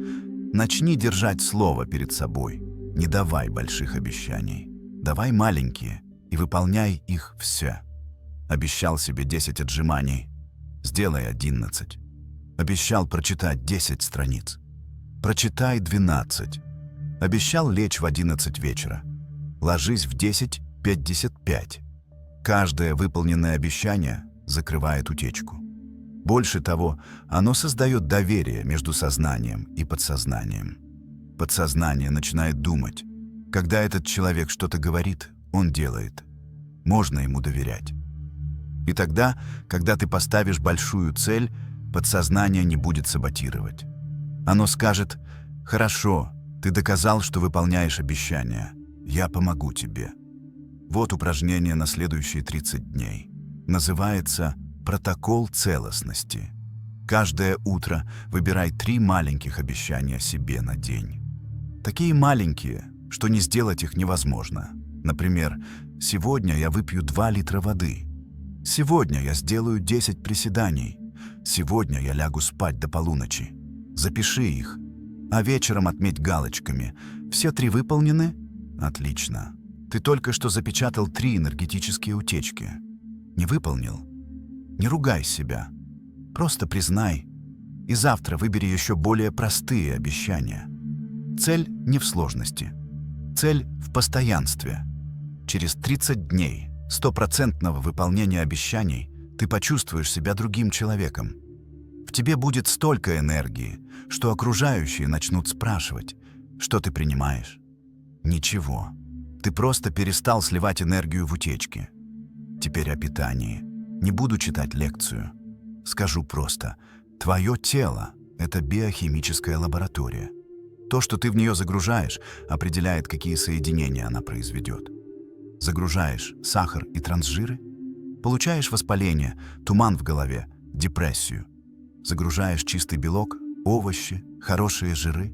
Начни держать слово перед собой. Не давай больших обещаний. Давай маленькие и выполняй их все. Обещал себе 10 отжиманий. Сделай 11. Обещал прочитать 10 страниц. Прочитай 12. Обещал лечь в 11 вечера. Ложись в 10:55. Каждое выполненное обещание закрывает утечку. Больше того, оно создает доверие между сознанием и подсознанием. Подсознание начинает думать. Когда этот человек что-то говорит, он делает. Можно ему доверять. И тогда, когда ты поставишь большую цель, подсознание не будет саботировать. Оно скажет: «Хорошо, ты доказал, что выполняешь обещания. Я помогу тебе». Вот упражнение на следующие 30 дней. Называется «Протокол целостности». Каждое утро выбирай 3 маленьких обещания себе на день. Такие маленькие, что не сделать их невозможно. Например, «Сегодня я выпью 2 литра воды». «Сегодня я сделаю 10 приседаний». «Сегодня я лягу спать до полуночи». Запиши их. А вечером отметь галочками. Все 3 выполнены? Отлично. Ты только что запечатал 3 энергетические утечки. Не выполнил? Не ругай себя. Просто признай. И завтра выбери еще более простые обещания. Цель не в сложности. Цель в постоянстве. Через 30 дней 100% выполнения обещаний ты почувствуешь себя другим человеком. В тебе будет столько энергии, что окружающие начнут спрашивать, что ты принимаешь. Ничего. Ты просто перестал сливать энергию в утечки. Теперь о питании. Не буду читать лекцию. Скажу просто. Твое тело – это биохимическая лаборатория. То, что ты в нее загружаешь, определяет, какие соединения она произведет. Загружаешь сахар и трансжиры – получаешь воспаление, туман в голове, депрессию. Загружаешь чистый белок, овощи, хорошие жиры.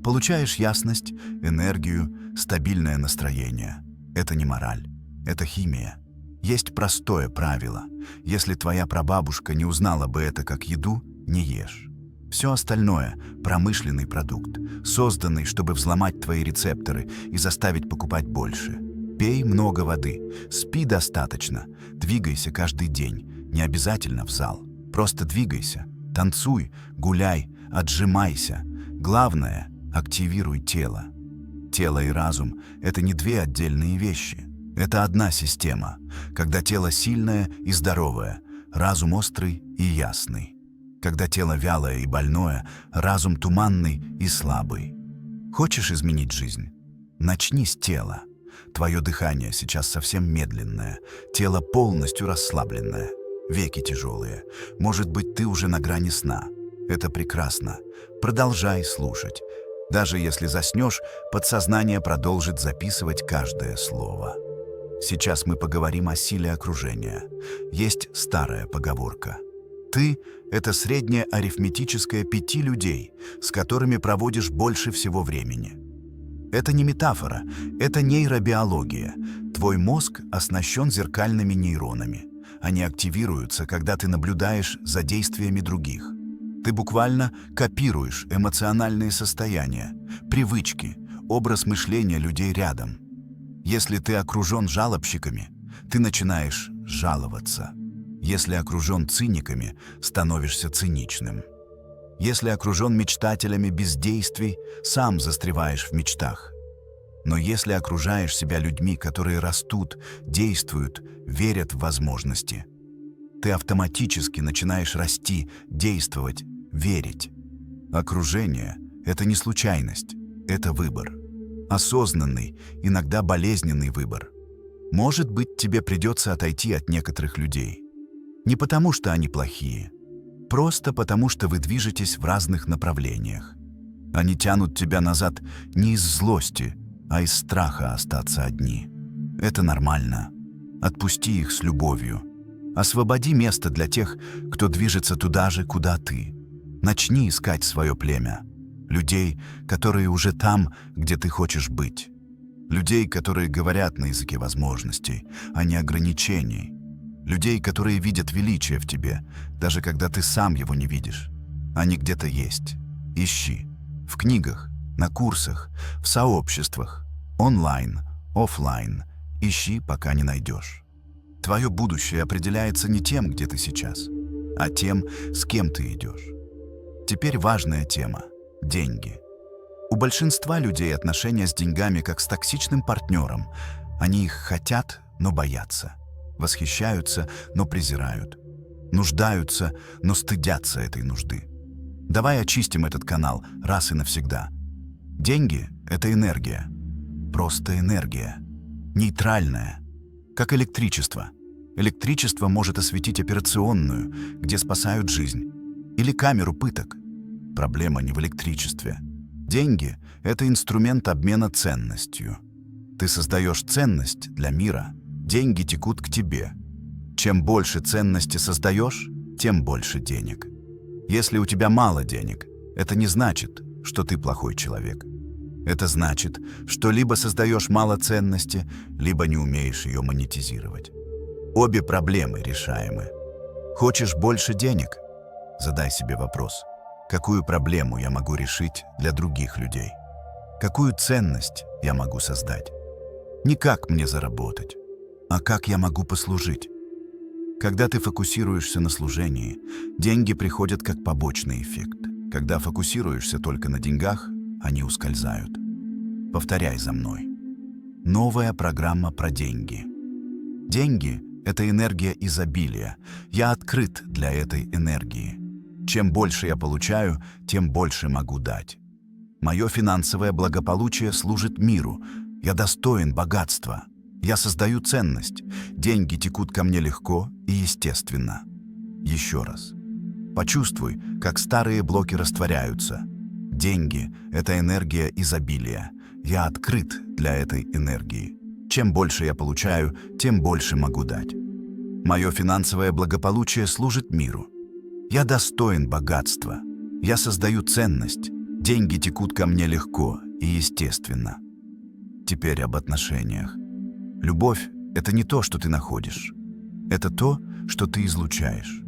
Получаешь ясность, энергию, стабильное настроение. Это не мораль, это химия. Есть простое правило. Если твоя прабабушка не узнала бы это как еду, не ешь. Все остальное – промышленный продукт, созданный, чтобы взломать твои рецепторы и заставить покупать больше. Пей много воды, спи достаточно, двигайся каждый день, не обязательно в зал. Просто двигайся, танцуй, гуляй, отжимайся. Главное – активируй тело. Тело и разум – это не 2 отдельные вещи. Это одна система, когда тело сильное и здоровое, разум острый и ясный. Когда тело вялое и больное, разум туманный и слабый. Хочешь изменить жизнь? Начни с тела. Твое дыхание сейчас совсем медленное, тело полностью расслабленное, веки тяжелые. Может быть, ты уже на грани сна. Это прекрасно. Продолжай слушать. Даже если заснешь, подсознание продолжит записывать каждое слово. Сейчас мы поговорим о силе окружения. Есть старая поговорка. Ты – это среднее арифметическое 5 людей, с которыми проводишь больше всего времени. Это не метафора, это нейробиология. Твой мозг оснащен зеркальными нейронами. Они активируются, когда ты наблюдаешь за действиями других. Ты буквально копируешь эмоциональные состояния, привычки, образ мышления людей рядом. Если ты окружен жалобщиками, ты начинаешь жаловаться. Если окружен циниками, становишься циничным. Если окружен мечтателями без действий, сам застреваешь в мечтах. Но если окружаешь себя людьми, которые растут, действуют, верят в возможности, ты автоматически начинаешь расти, действовать, верить. Окружение — это не случайность, это выбор. Осознанный, иногда болезненный выбор. Может быть, тебе придется отойти от некоторых людей. Не потому, что они плохие, просто потому, что вы движетесь в разных направлениях. Они тянут тебя назад не из злости, а из страха остаться одни. Это нормально. Отпусти их с любовью. Освободи место для тех, кто движется туда же, куда ты. Начни искать свое племя. Людей, которые уже там, где ты хочешь быть. Людей, которые говорят на языке возможностей, а не ограничений. Людей, которые видят величие в тебе, даже когда ты сам его не видишь. Они где-то есть. Ищи. В книгах, на курсах, в сообществах, онлайн, офлайн. Ищи, пока не найдешь. Твое будущее определяется не тем, где ты сейчас, а тем, с кем ты идешь. Теперь важная тема – деньги. У большинства людей отношения с деньгами как с токсичным партнером. Они их хотят, но боятся. Восхищаются, но презирают. Нуждаются, но стыдятся этой нужды. Давай очистим этот канал раз и навсегда. Деньги – это энергия. Просто энергия. Нейтральная. Как электричество. Электричество может осветить операционную, где спасают жизнь. Или камеру пыток. Проблема не в электричестве. Деньги – это инструмент обмена ценностью. Ты создаешь ценность для мира, деньги текут к тебе. Чем больше ценности создаешь, тем больше денег. Если у тебя мало денег, это не значит, что ты плохой человек. Это значит, что либо создаешь мало ценности, либо не умеешь ее монетизировать. Обе проблемы решаемы. Хочешь больше денег? Задай себе вопрос. Какую проблему я могу решить для других людей? Какую ценность я могу создать? Не как мне заработать, а как я могу послужить. Когда ты фокусируешься на служении, деньги приходят как побочный эффект. Когда фокусируешься только на деньгах, они ускользают. Повторяй за мной. Новая программа про деньги. Деньги – это энергия изобилия. Я открыт для этой энергии. Чем больше я получаю, тем больше могу дать. Мое финансовое благополучие служит миру. Я достоин богатства. Я создаю ценность. Деньги текут ко мне легко и естественно. Еще раз. Почувствуй, как старые блоки растворяются. Деньги – это энергия изобилия. Я открыт для этой энергии. Чем больше я получаю, тем больше могу дать. Мое финансовое благополучие служит миру. Я достоин богатства. Я создаю ценность. Деньги текут ко мне легко и естественно. Теперь об отношениях. Любовь – это не то, что ты находишь. Это то, что ты излучаешь.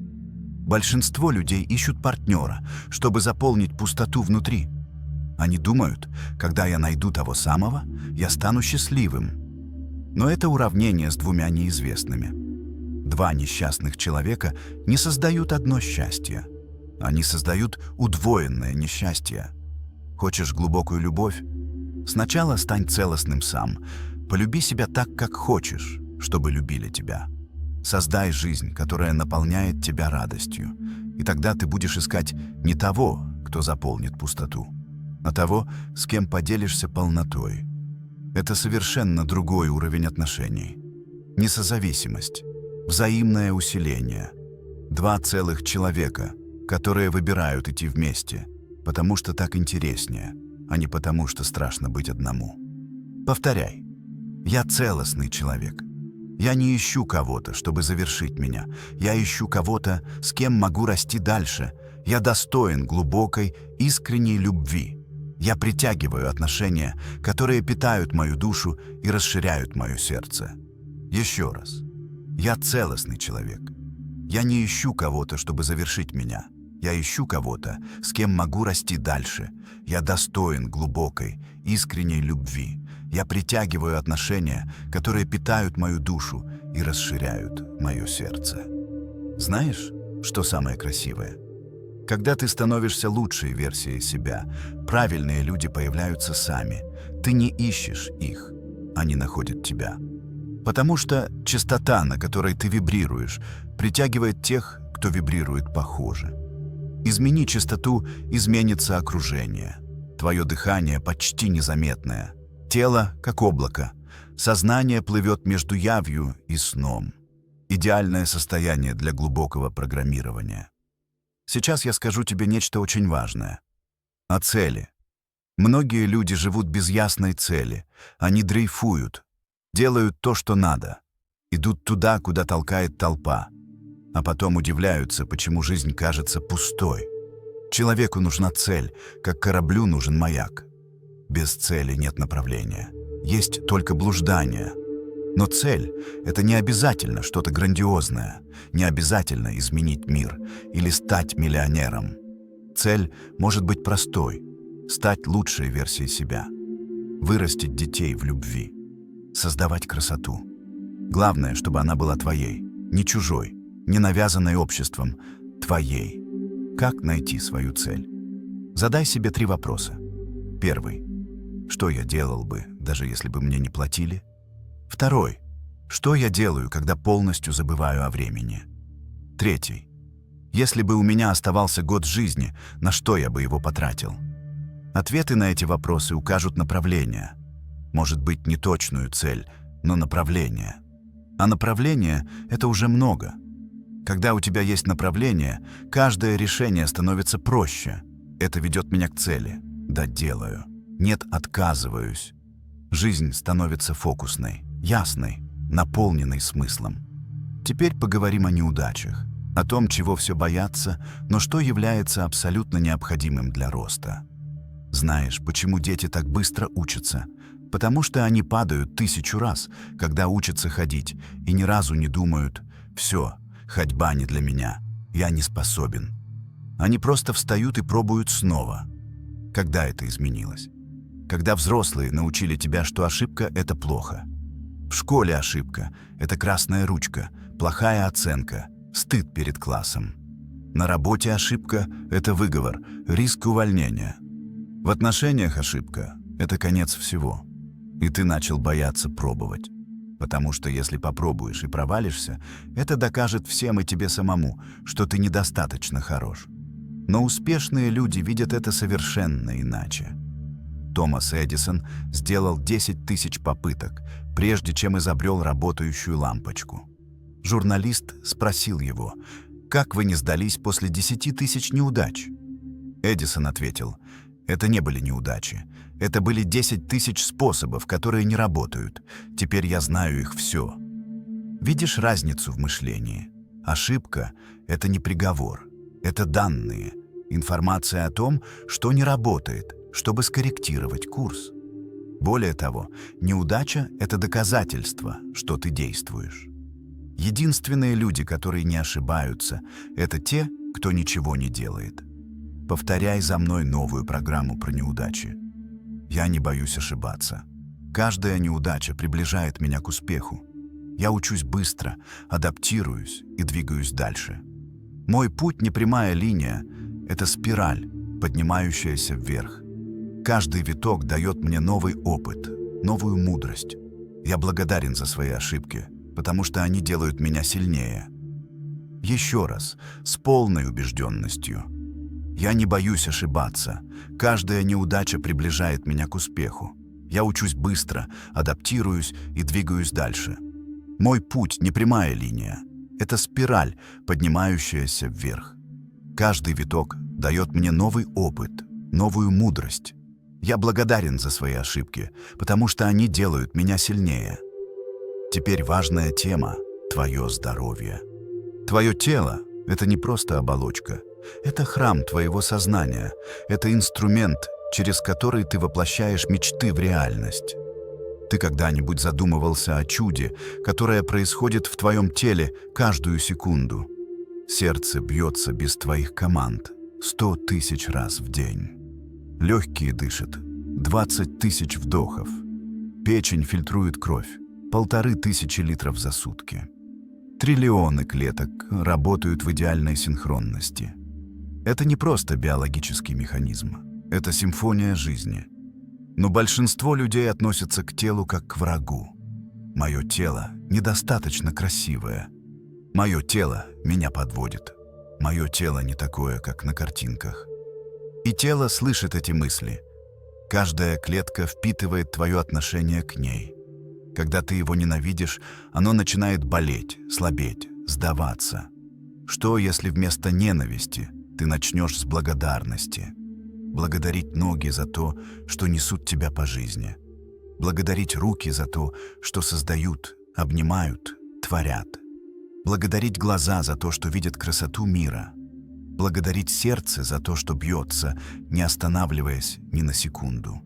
Большинство людей ищут партнера, чтобы заполнить пустоту внутри. Они думают, когда я найду того самого, я стану счастливым. Но это уравнение с двумя неизвестными. Два несчастных человека не создают одно счастье. Они создают удвоенное несчастье. Хочешь глубокую любовь? Сначала стань целостным сам. Полюби себя так, как хочешь, чтобы любили тебя. Создай жизнь, которая наполняет тебя радостью. И тогда ты будешь искать не того, кто заполнит пустоту, а того, с кем поделишься полнотой. Это совершенно другой уровень отношений. Не созависимость, взаимное усиление. Два целых человека, которые выбирают идти вместе, потому что так интереснее, а не потому что страшно быть одному. Повторяй. Я целостный человек. Я не ищу кого-то, чтобы завершить меня. Я ищу кого-то, с кем могу расти дальше. Я достоин глубокой, искренней любви. Я притягиваю отношения, которые питают мою душу и расширяют мое сердце. Еще раз. Я целостный человек. Я не ищу кого-то, чтобы завершить меня. Я ищу кого-то, с кем могу расти дальше. Я достоин глубокой, искренней любви. Я притягиваю отношения, которые питают мою душу и расширяют мое сердце. Знаешь, что самое красивое? Когда ты становишься лучшей версией себя, правильные люди появляются сами. ты не ищешь их, они находят тебя. Потому что частота, на которой ты вибрируешь, притягивает тех, кто вибрирует похоже. Измени частоту, изменится окружение. Твое дыхание почти незаметное. Тело, как облако. Сознание плывет между явью и сном. Идеальное состояние для глубокого программирования. Сейчас я скажу тебе нечто очень важное. О цели. Многие люди живут без ясной цели. Они дрейфуют, делают то, что надо. Идут туда, куда толкает толпа. А потом удивляются, почему жизнь кажется пустой. Человеку нужна цель, как кораблю нужен маяк. Без цели нет направления. Есть только блуждание. Но цель — это не обязательно что-то грандиозное, не обязательно изменить мир или стать миллионером. Цель может быть простой — стать лучшей версией себя, вырастить детей в любви, создавать красоту. Главное, чтобы она была твоей, не чужой, не навязанной обществом, твоей. Как найти свою цель? Задай себе 3 вопроса. Первый. Что я делал бы, даже если бы мне не платили? Второй. Что я делаю, когда полностью забываю о времени? Третий. Если бы у меня оставался год жизни, на что я бы его потратил? Ответы на эти вопросы укажут направление. Может быть, не точную цель, но направление. А направление — это уже много. Когда у тебя есть направление, каждое решение становится проще. Это ведет меня к цели. Да, делаю. Нет, отказываюсь. Жизнь становится фокусной, ясной, наполненной смыслом. Теперь поговорим о неудачах, о том, чего все боятся, но что является абсолютно необходимым для роста. Знаешь, почему дети так быстро учатся? Потому что они падают 1000 раз, когда учатся ходить, и ни разу не думают: «Все, ходьба не для меня, я не способен». Они просто встают и пробуют снова. Когда это изменилось? Когда взрослые научили тебя, что ошибка — это плохо. В школе ошибка — это красная ручка, плохая оценка, стыд перед классом. На работе ошибка — это выговор, риск увольнения. В отношениях ошибка — это конец всего. И ты начал бояться пробовать. Потому что если попробуешь и провалишься, это докажет всем и тебе самому, что ты недостаточно хорош. Но успешные люди видят это совершенно иначе. Томас Эдисон сделал 10 000 попыток, прежде чем изобрел работающую лампочку. Журналист спросил его: «Как вы не сдались после 10 000 неудач?» Эдисон ответил: «Это не были неудачи. Это были 10 000 способов, которые не работают. Теперь я знаю их все». Видишь разницу в мышлении? Ошибка — это не приговор. Это данные, информация о том, что не работает, чтобы скорректировать курс. Более того, неудача — это доказательство, что ты действуешь. Единственные люди, которые не ошибаются, это те, кто ничего не делает. Повторяй за мной новую программу про неудачи. Я не боюсь ошибаться. Каждая неудача приближает меня к успеху. Я учусь быстро, адаптируюсь и двигаюсь дальше. Мой путь не прямая линия, это спираль, поднимающаяся вверх. Каждый виток дает мне новый опыт, новую мудрость. Я благодарен за свои ошибки, потому что они делают меня сильнее. Еще раз, с полной убежденностью. Я не боюсь ошибаться. Каждая неудача приближает меня к успеху. Я учусь быстро, адаптируюсь и двигаюсь дальше. Мой путь не прямая линия. Это спираль, поднимающаяся вверх. Каждый виток дает мне новый опыт, новую мудрость. Я благодарен за свои ошибки, потому что они делают меня сильнее. Теперь важная тема — твое здоровье. Твое тело — это не просто оболочка. Это храм твоего сознания. Это инструмент, через который ты воплощаешь мечты в реальность. Ты когда-нибудь задумывался о чуде, которое происходит в твоем теле каждую секунду? Сердце бьется без твоих команд 100 000 раз в день. Легкие дышат 20 000 вдохов. Печень фильтрует кровь 1500 литров за сутки. Триллионы клеток работают в идеальной синхронности. Это не просто биологический механизм. Это симфония жизни. Но большинство людей относятся к телу как к врагу. Мое тело недостаточно красивое. Мое тело меня подводит. Мое тело не такое, как на картинках. И тело слышит эти мысли. Каждая клетка впитывает твое отношение к ней. Когда ты его ненавидишь, оно начинает болеть, слабеть, сдаваться. Что, если вместо ненависти ты начнешь с благодарности? Благодарить ноги за то, что несут тебя по жизни. Благодарить руки за то, что создают, обнимают, творят. Благодарить глаза за то, что видят красоту мира. Благодарить сердце за то, что бьется, не останавливаясь ни на секунду.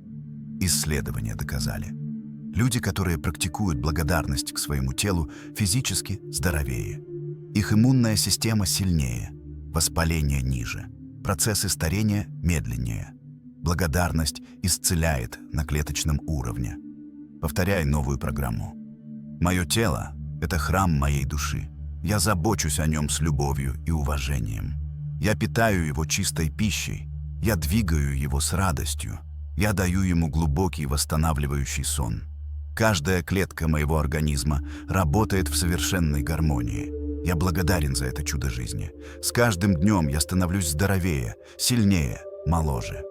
Исследования доказали. Люди, которые практикуют благодарность к своему телу, физически здоровее. Их иммунная система сильнее, воспаление ниже, процессы старения медленнее. Благодарность исцеляет на клеточном уровне. Повторяй новую программу. Мое тело – это храм моей души. Я забочусь о нем с любовью и уважением. Я питаю его чистой пищей. Я двигаю его с радостью. Я даю ему глубокий восстанавливающий сон. Каждая клетка моего организма работает в совершенной гармонии. Я благодарен за это чудо жизни. С каждым днем я становлюсь здоровее, сильнее, моложе.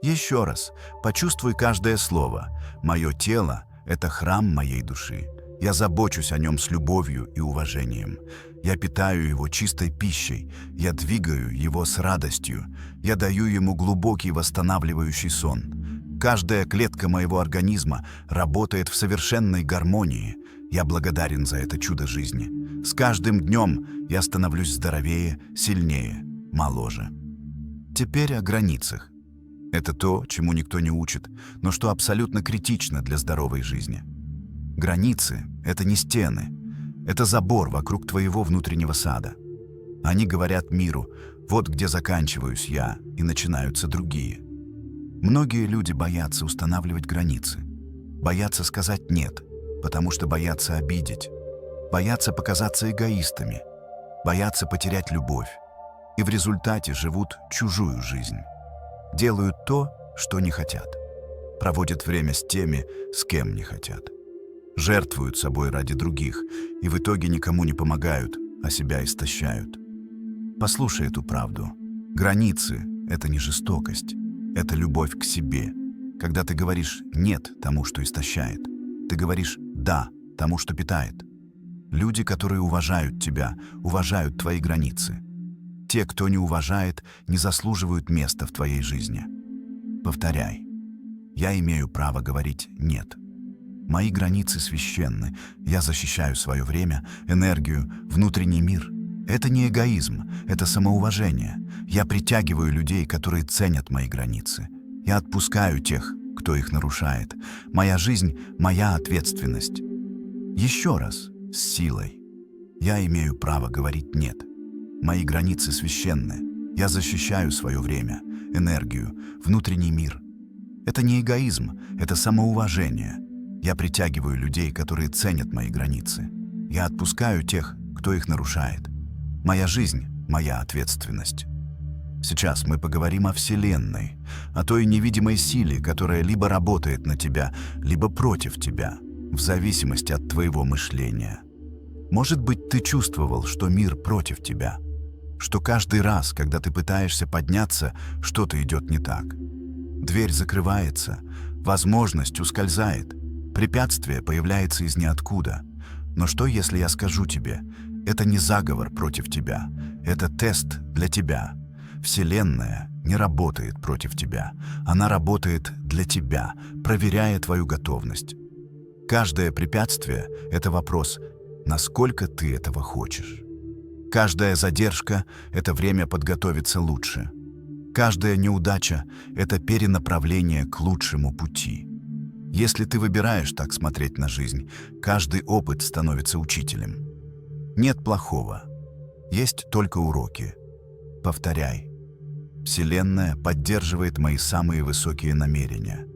Еще раз, почувствуй каждое слово. Мое тело – это храм моей души. Я забочусь о нем с любовью и уважением. Я питаю его чистой пищей. Я двигаю его с радостью. Я даю ему глубокий восстанавливающий сон. Каждая клетка моего организма работает в совершенной гармонии. Я благодарен за это чудо жизни. С каждым днем я становлюсь здоровее, сильнее, моложе. Теперь о границах. Это то, чему никто не учит, но что абсолютно критично для здоровой жизни. Границы — это не стены, это забор вокруг твоего внутреннего сада. Они говорят миру: вот где заканчиваюсь я, и начинаются другие. Многие люди боятся устанавливать границы, боятся сказать «нет», потому что боятся обидеть, боятся показаться эгоистами, боятся потерять любовь, и в результате живут чужую жизнь. Делают то, что не хотят. Проводят время с теми, с кем не хотят. Жертвуют собой ради других и в итоге никому не помогают, а себя истощают. Послушай эту правду. Границы — это не жестокость, это любовь к себе. Когда ты говоришь «нет» тому, что истощает, ты говоришь «да» тому, что питает. Люди, которые уважают тебя, уважают твои границы. Те, кто не уважает, не заслуживают места в твоей жизни. Повторяй. Я имею право говорить «нет». Мои границы священны. Я защищаю свое время, энергию, внутренний мир. Это не эгоизм, это самоуважение. Я притягиваю людей, которые ценят мои границы. Я отпускаю тех, кто их нарушает. Моя жизнь — моя ответственность. Еще раз, с силой. Я имею право говорить «нет». Мои границы священны. Я защищаю свое время, энергию, внутренний мир. Это не эгоизм, это самоуважение. Я притягиваю людей, которые ценят мои границы. Я отпускаю тех, кто их нарушает. Моя жизнь — моя ответственность. Сейчас мы поговорим о Вселенной, о той невидимой силе, которая либо работает на тебя, либо против тебя, в зависимости от твоего мышления. Может быть, ты чувствовал, что мир против тебя, что каждый раз, когда ты пытаешься подняться, что-то идет не так. Дверь закрывается, возможность ускользает, препятствие появляется из ниоткуда. Но что, если я скажу тебе, это не заговор против тебя, это тест для тебя. Вселенная не работает против тебя, она работает для тебя, проверяя твою готовность. Каждое препятствие — это вопрос, насколько ты этого хочешь. Каждая задержка — это время подготовиться лучше. Каждая неудача — это перенаправление к лучшему пути. Если ты выбираешь так смотреть на жизнь, каждый опыт становится учителем. Нет плохого, есть только уроки. Повторяй. Вселенная поддерживает мои самые высокие намерения.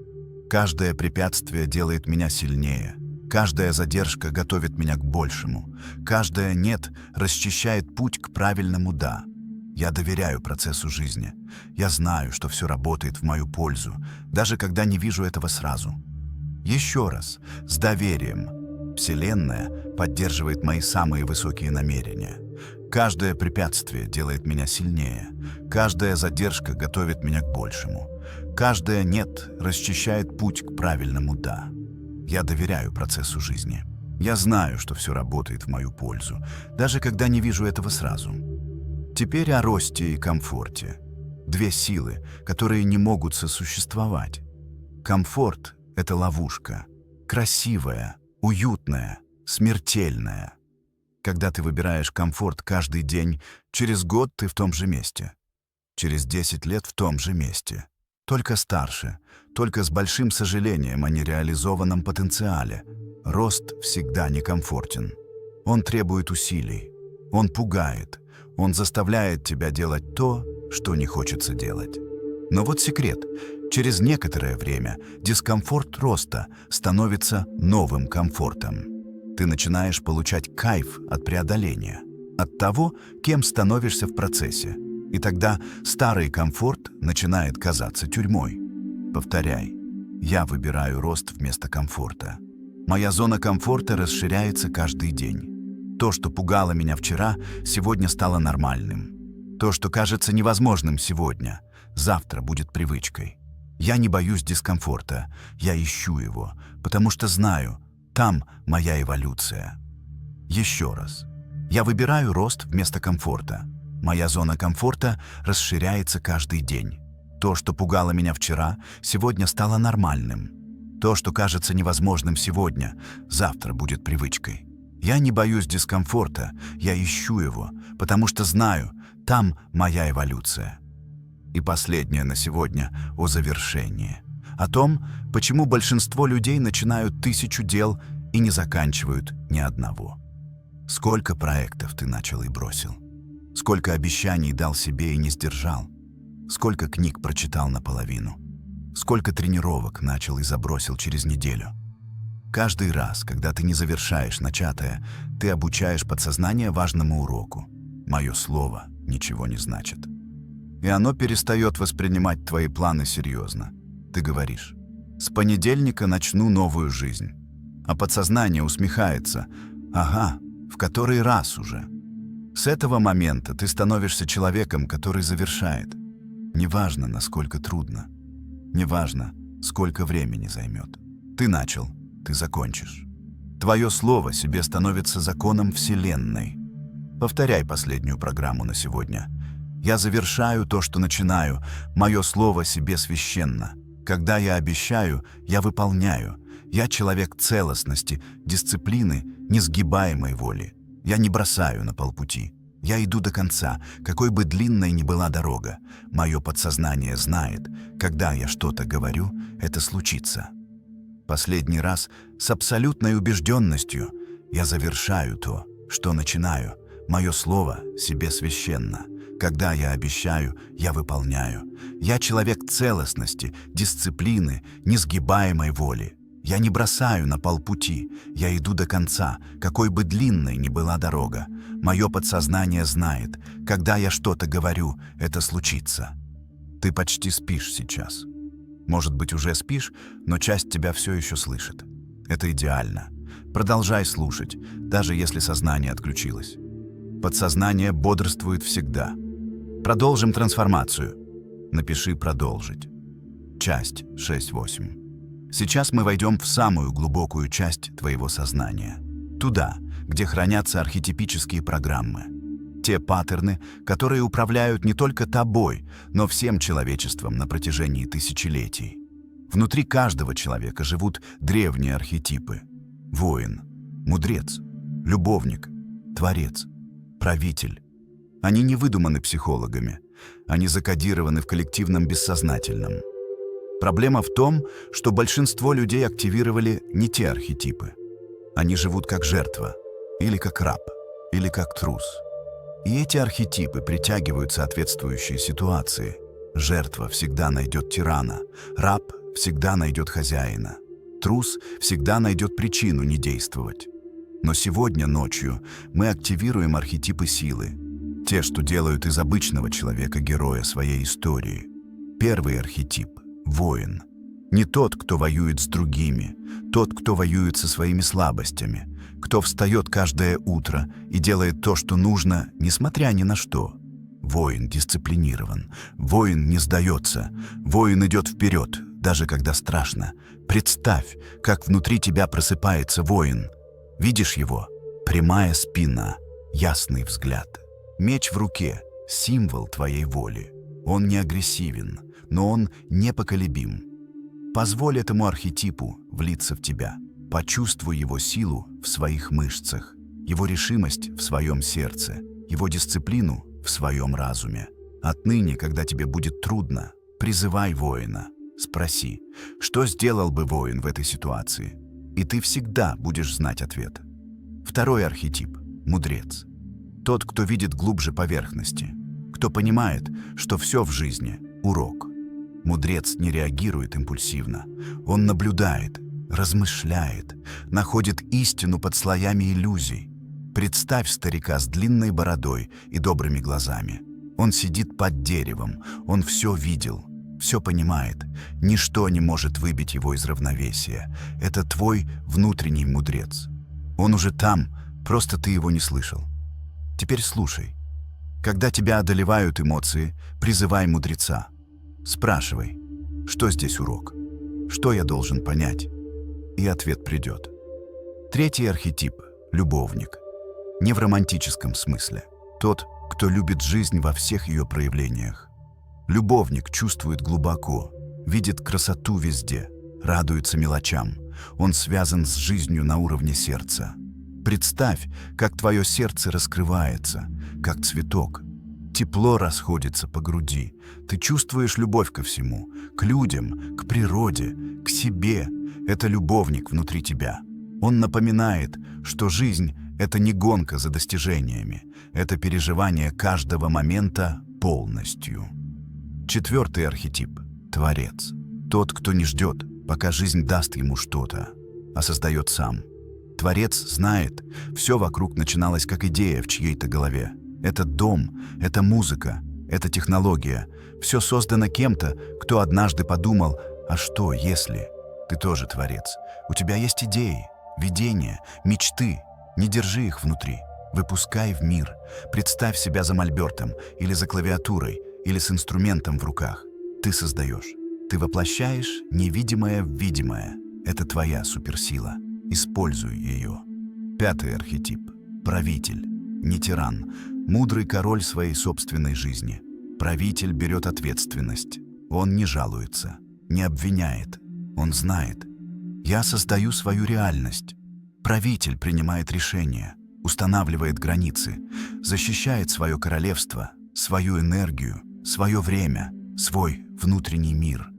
Каждое препятствие делает меня сильнее. Каждая задержка готовит меня к большему. Каждое «нет» расчищает путь к правильному «да». Я доверяю процессу жизни. Я знаю, что все работает в мою пользу, даже когда не вижу этого сразу. Еще раз, с доверием. Вселенная поддерживает мои самые высокие намерения. Каждое препятствие делает меня сильнее. Каждая задержка готовит меня к большему. Каждое «нет» расчищает путь к правильному «да». Я доверяю процессу жизни. Я знаю, что все работает в мою пользу, даже когда не вижу этого сразу. Теперь о росте и комфорте. Две силы, которые не могут сосуществовать. Комфорт — это ловушка. Красивая, уютная, смертельная. Когда ты выбираешь комфорт каждый день, через год ты в том же месте. Через 10 лет в том же месте. Только старше, только с большим сожалением о нереализованном потенциале. Рост всегда некомфортен. Он требует усилий. Он пугает. Он заставляет тебя делать то, что не хочется делать. Но вот секрет. Через некоторое время дискомфорт роста становится новым комфортом. Ты начинаешь получать кайф от преодоления, от того, кем становишься в процессе. И тогда старый комфорт начинает казаться тюрьмой. Повторяй. Я выбираю рост вместо комфорта. Моя зона комфорта расширяется каждый день. То, что пугало меня вчера, сегодня стало нормальным. То, что кажется невозможным сегодня, завтра будет привычкой. Я не боюсь дискомфорта, я ищу его, потому что знаю, там моя эволюция. Еще раз. Я выбираю рост вместо комфорта. Моя зона комфорта расширяется каждый день. То, что пугало меня вчера, сегодня стало нормальным. То, что кажется невозможным сегодня, завтра будет привычкой. Я не боюсь дискомфорта, я ищу его, потому что знаю, там моя эволюция. И последнее на сегодня о завершении. О том, почему большинство людей начинают 1000 дел и не заканчивают ни одного. Сколько проектов ты начал и бросил? Сколько обещаний дал себе и не сдержал? Сколько книг прочитал наполовину? Сколько тренировок начал и забросил через неделю? Каждый раз, когда ты не завершаешь начатое, ты обучаешь подсознание важному уроку. Мое слово ничего не значит. И оно перестает воспринимать твои планы серьезно. Ты говоришь: «С понедельника начну новую жизнь». А подсознание усмехается: «Ага, в который раз уже?» С этого момента ты становишься человеком, который завершает. Неважно, насколько трудно. Неважно, сколько времени займет. Ты начал, ты закончишь. Твое слово себе становится законом Вселенной. Повторяй последнюю программу на сегодня. Я завершаю то, что начинаю. Мое слово себе священно. Когда я обещаю, я выполняю. Я человек целостности, дисциплины, несгибаемой воли. Я не бросаю на полпути. Я иду до конца, какой бы длинной ни была дорога. Мое подсознание знает, когда я что-то говорю, это случится. Последний раз с абсолютной убежденностью я завершаю то, что начинаю. Мое слово себе священно. Когда я обещаю, я выполняю. Я человек целостности, дисциплины, несгибаемой воли. Я не бросаю на полпути, я иду до конца, какой бы длинной ни была дорога. Мое подсознание знает, когда я что-то говорю, это случится. Ты почти спишь сейчас. Может быть, уже спишь, но часть тебя все еще слышит. Это идеально. Продолжай слушать, даже если сознание отключилось. Подсознание бодрствует всегда. Продолжим трансформацию. Напиши «продолжить». Часть 6.8. Сейчас мы войдем в самую глубокую часть твоего сознания. Туда, где хранятся архетипические программы. Те паттерны, которые управляют не только тобой, но всем человечеством на протяжении тысячелетий. Внутри каждого человека живут древние архетипы. Воин, мудрец, любовник, творец, правитель. Они не выдуманы психологами. Они закодированы в коллективном бессознательном. Проблема в том, что большинство людей активировали не те архетипы. Они живут как жертва, или как раб, или как трус. И эти архетипы притягивают соответствующие ситуации. Жертва всегда найдет тирана, раб всегда найдет хозяина, трус всегда найдет причину не действовать. Но сегодня ночью мы активируем архетипы силы. Те, что делают из обычного человека героя своей истории. Первый архетип – воин. Не тот, кто воюет с другими, тот, кто воюет со своими слабостями, кто встает каждое утро и делает то, что нужно, несмотря ни на что. Воин дисциплинирован, воин не сдается, воин идет вперед, даже когда страшно. Представь, как внутри тебя просыпается воин. Видишь его? Прямая спина, ясный взгляд. Меч в руке – символ твоей воли. Он не агрессивен, но он непоколебим. Позволь этому архетипу влиться в тебя. Почувствуй его силу в своих мышцах, его решимость в своем сердце, его дисциплину в своем разуме. Отныне, когда тебе будет трудно, призывай воина. Спроси, что сделал бы воин в этой ситуации? И ты всегда будешь знать ответ. Второй архетип – мудрец. Тот, кто видит глубже поверхности, кто понимает, что все в жизни – урок. Мудрец не реагирует импульсивно. Он наблюдает, размышляет, находит истину под слоями иллюзий. Представь старика с длинной бородой и добрыми глазами. Он сидит под деревом, он все видел, все понимает. Ничто не может выбить его из равновесия. Это твой внутренний мудрец. Он уже там, просто ты его не слышал. Теперь слушай. Когда тебя одолевают эмоции, призывай мудреца. Спрашивай, что здесь урок? Что я должен понять? И ответ придет. Третий архетип – любовник. Не в романтическом смысле. Тот, кто любит жизнь во всех ее проявлениях. Любовник чувствует глубоко, видит красоту везде, радуется мелочам. Он связан с жизнью на уровне сердца. Представь, как твое сердце раскрывается, как цветок. Тепло расходится по груди. Ты чувствуешь любовь ко всему, к людям, к природе, к себе. Это любовник внутри тебя. Он напоминает, что жизнь – это не гонка за достижениями, это переживание каждого момента полностью. Четвертый архетип – творец. Тот, кто не ждет, пока жизнь даст ему что-то, а создает сам. Творец знает, все вокруг начиналось как идея в чьей-то голове. Это дом, это музыка, это технология. Все создано кем-то, кто однажды подумал, а что, если? Ты тоже творец. У тебя есть идеи, видения, мечты. Не держи их внутри. Выпускай в мир. Представь себя за мольбертом, или за клавиатурой, или с инструментом в руках. Ты создаешь. Ты воплощаешь невидимое в видимое. Это твоя суперсила. Используй ее. Пятый архетип. Правитель. Не тиран. Мудрый король своей собственной жизни. Правитель берет ответственность. Он не жалуется, не обвиняет. Он знает. Я создаю свою реальность. Правитель принимает решения, устанавливает границы, защищает свое королевство, свою энергию, свое время, свой внутренний мир.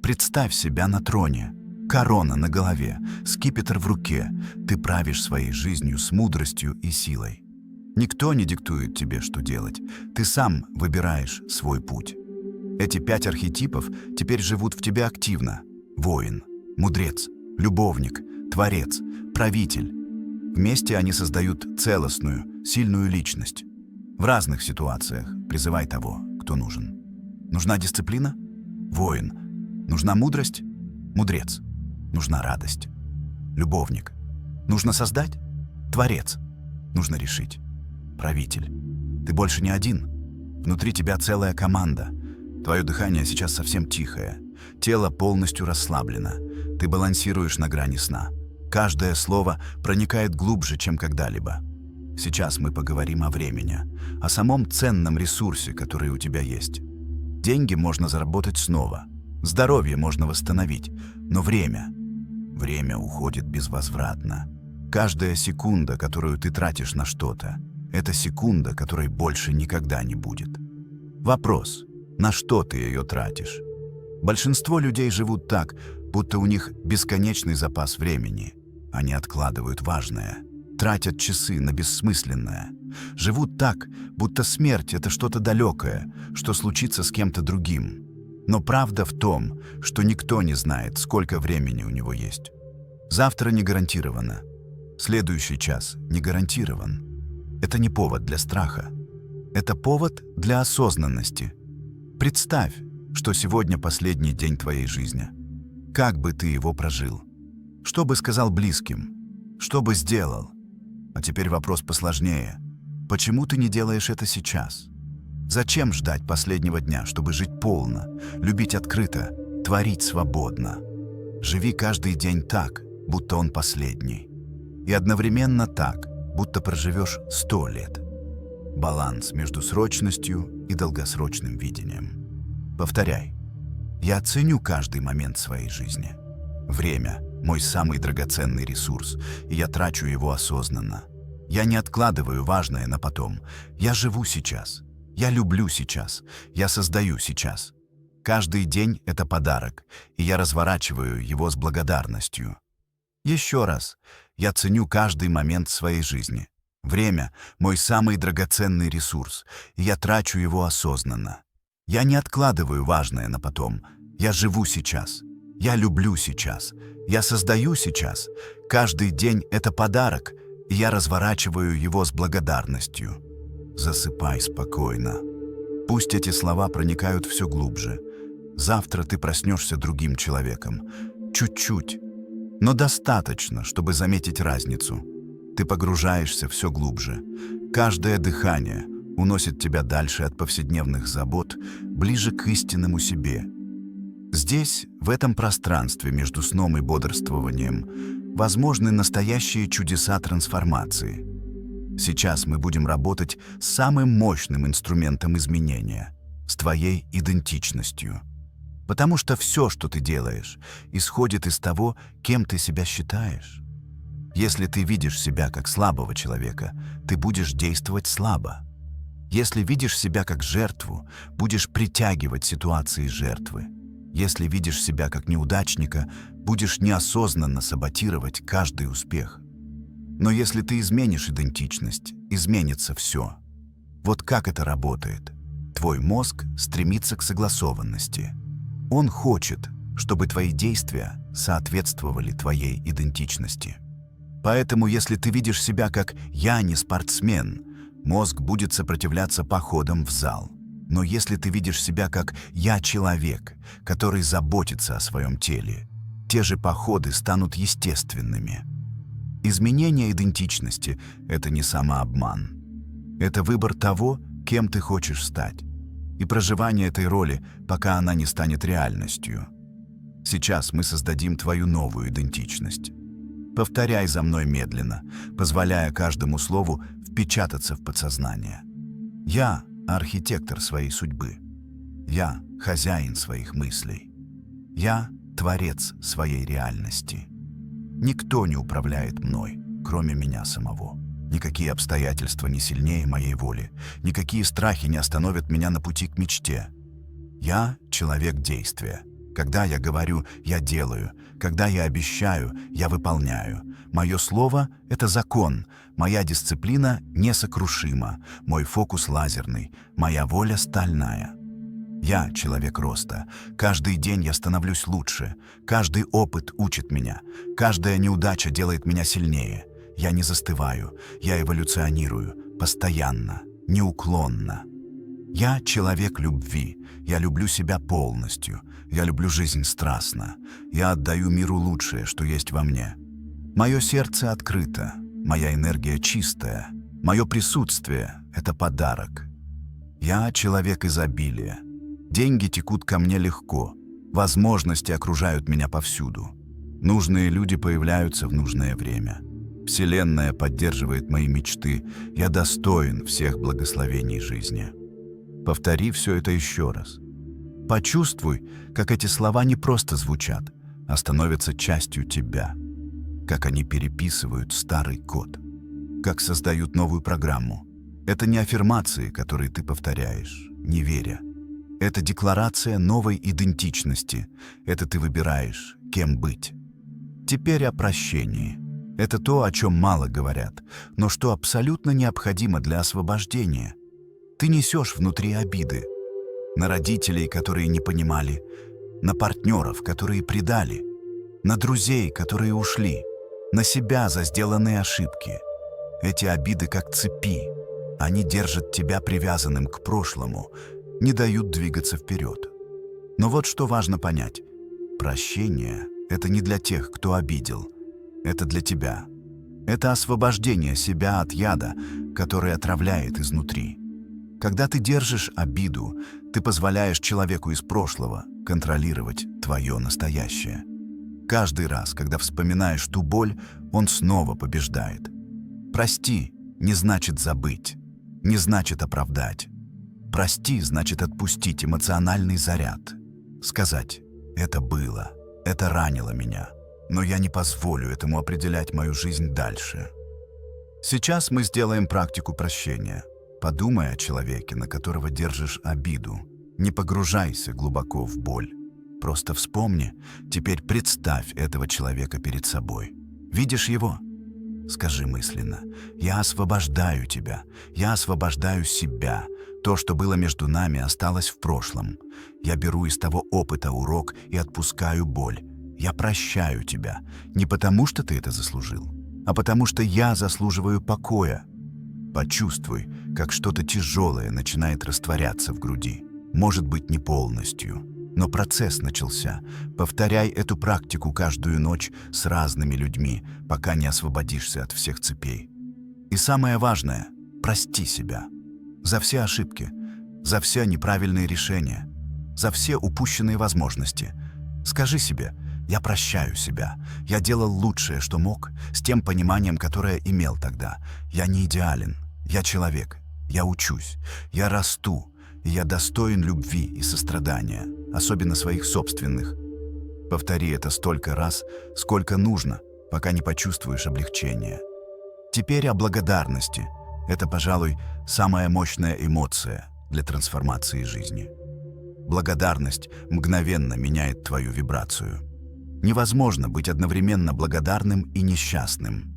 Представь себя на троне. Корона на голове, скипетр в руке. Ты правишь своей жизнью с мудростью и силой. Никто не диктует тебе, что делать. Ты сам выбираешь свой путь. Эти 5 архетипов теперь живут в тебе активно. Воин, мудрец, любовник, творец, правитель. Вместе они создают целостную, сильную личность. В разных ситуациях призывай того, кто нужен. Нужна дисциплина? Воин. Нужна мудрость? Мудрец. Нужна радость. Любовник. Нужно создать? Творец. Нужно решить. Правитель. Ты больше не один. Внутри тебя целая команда. Твое дыхание сейчас совсем тихое. Тело полностью расслаблено. Ты балансируешь на грани сна. Каждое слово проникает глубже, чем когда-либо. Сейчас мы поговорим о времени, о самом ценном ресурсе, который у тебя есть. Деньги можно заработать снова. Здоровье можно восстановить. Но время уходит безвозвратно. Каждая секунда, которую ты тратишь на что-то, это секунда, которой больше никогда не будет. Вопрос: на что ты ее тратишь? Большинство людей живут так, будто у них бесконечный запас времени. Они откладывают важное, тратят часы на бессмысленное. Живут так, будто смерть — это что-то далекое, что случится с кем-то другим. Но правда в том, что никто не знает, сколько времени у него есть. Завтра не гарантировано. Следующий час не гарантирован. Это не повод для страха. это повод для осознанности. Представь, что сегодня последний день твоей жизни. Как бы ты его прожил? Что бы сказал близким? Что бы сделал? А теперь вопрос посложнее. Почему ты не делаешь это сейчас? Зачем ждать последнего дня, чтобы жить полно, любить открыто, творить свободно? Живи каждый день так, будто он последний. И одновременно так, будто проживешь 100 лет. Баланс между срочностью и долгосрочным видением. Повторяй. Я ценю каждый момент своей жизни. Время – мой самый драгоценный ресурс, и я трачу его осознанно. Я не откладываю важное на потом. Я живу сейчас. Я люблю сейчас. Я создаю сейчас. Каждый день – это подарок, и я разворачиваю его с благодарностью. Еще раз. Я ценю каждый момент своей жизни. Время – мой самый драгоценный ресурс, и я трачу его осознанно. Я не откладываю важное на потом. Я живу сейчас. Я люблю сейчас. Я создаю сейчас. Каждый день – это подарок, и я разворачиваю его с благодарностью. Засыпай спокойно. Пусть эти слова проникают все глубже. Завтра ты проснешься другим человеком. Чуть-чуть, но достаточно, чтобы заметить разницу. Ты погружаешься все глубже. Каждое дыхание уносит тебя дальше от повседневных забот, ближе к истинному себе. Здесь, в этом пространстве между сном и бодрствованием, возможны настоящие чудеса трансформации. Сейчас мы будем работать с самым мощным инструментом изменения – с твоей идентичностью. Потому что все, что ты делаешь, исходит из того, кем ты себя считаешь. Если ты видишь себя как слабого человека, ты будешь действовать слабо. Если видишь себя как жертву, будешь притягивать ситуации жертвы. Если видишь себя как неудачника, будешь неосознанно саботировать каждый успех. Но если ты изменишь идентичность, изменится все. Вот как это работает. Твой мозг стремится к согласованности. Он хочет, чтобы твои действия соответствовали твоей идентичности. Поэтому, если ты видишь себя как «я не спортсмен», мозг будет сопротивляться походам в зал. Но если ты видишь себя как «я человек», который заботится о своем теле, те же походы станут естественными. Изменение идентичности – это не самообман. Это выбор того, кем ты хочешь стать, и проживание этой роли, пока она не станет реальностью. Сейчас мы создадим твою новую идентичность. Повторяй за мной медленно, позволяя каждому слову впечататься в подсознание. Я – архитектор своей судьбы. Я – хозяин своих мыслей. Я – творец своей реальности. Никто не управляет мной, кроме меня самого. Никакие обстоятельства не сильнее моей воли. Никакие страхи не остановят меня на пути к мечте. Я – человек действия. Когда я говорю, я делаю. Когда я обещаю, я выполняю. Мое слово – это закон. Моя дисциплина несокрушима. Мой фокус лазерный. Моя воля стальная. Я – человек роста. Каждый день я становлюсь лучше. Каждый опыт учит меня. Каждая неудача делает меня сильнее. Я не застываю. Я эволюционирую. Постоянно. Неуклонно. Я – человек любви. Я люблю себя полностью. Я люблю жизнь страстно. Я отдаю миру лучшее, что есть во мне. Мое сердце открыто. Моя энергия чистая. Мое присутствие – это подарок. Я – человек изобилия. Деньги текут ко мне легко. Возможности окружают меня повсюду. Нужные люди появляются в нужное время. Вселенная поддерживает мои мечты. Я достоин всех благословений жизни. Повтори все это еще раз. Почувствуй, как эти слова не просто звучат, а становятся частью тебя. Как они переписывают старый код. Как создают новую программу. Это не аффирмации, которые ты повторяешь, не веря. Это декларация новой идентичности. Это ты выбираешь, кем быть. Теперь о прощении. Это то, о чем мало говорят, но что абсолютно необходимо для освобождения. Ты несешь внутри обиды. На родителей, которые не понимали. На партнеров, которые предали. На друзей, которые ушли. На себя за сделанные ошибки. Эти обиды как цепи. Они держат тебя привязанным к прошлому, не дают двигаться вперед. Но вот что важно понять. Прощение — это не для тех, кто обидел. Это для тебя. Это освобождение себя от яда, который отравляет изнутри. Когда ты держишь обиду, ты позволяешь человеку из прошлого контролировать твое настоящее. Каждый раз, когда вспоминаешь ту боль, он снова побеждает. Прости не значит забыть, не значит оправдать. Прости значит отпустить эмоциональный заряд. Сказать: это было, это ранило меня, но я не позволю этому определять мою жизнь дальше. Сейчас мы сделаем практику прощения. Подумай о человеке, на которого держишь обиду. Не погружайся глубоко в боль. Просто вспомни, теперь представь этого человека перед собой. Видишь его? Скажи мысленно: я освобождаю тебя, я освобождаю себя. То, что было между нами, осталось в прошлом. Я беру из того опыта урок и отпускаю боль. Я прощаю тебя, не потому что ты это заслужил, а потому что я заслуживаю покоя. Почувствуй, как что-то тяжелое начинает растворяться в груди. Может быть, не полностью, но процесс начался. Повторяй эту практику каждую ночь с разными людьми, пока не освободишься от всех цепей. И самое важное — прости себя. За все ошибки, за все неправильные решения, за все упущенные возможности. Скажи себе: я прощаю себя, я делал лучшее, что мог, с тем пониманием, которое имел тогда. Я не идеален, я человек, я учусь, я расту, и я достоин любви и сострадания, особенно своих собственных. Повтори это столько раз, сколько нужно, пока не почувствуешь облегчения. Теперь о благодарности. Это, пожалуй, самая мощная эмоция для трансформации жизни. Благодарность мгновенно меняет твою вибрацию. Невозможно быть одновременно благодарным и несчастным.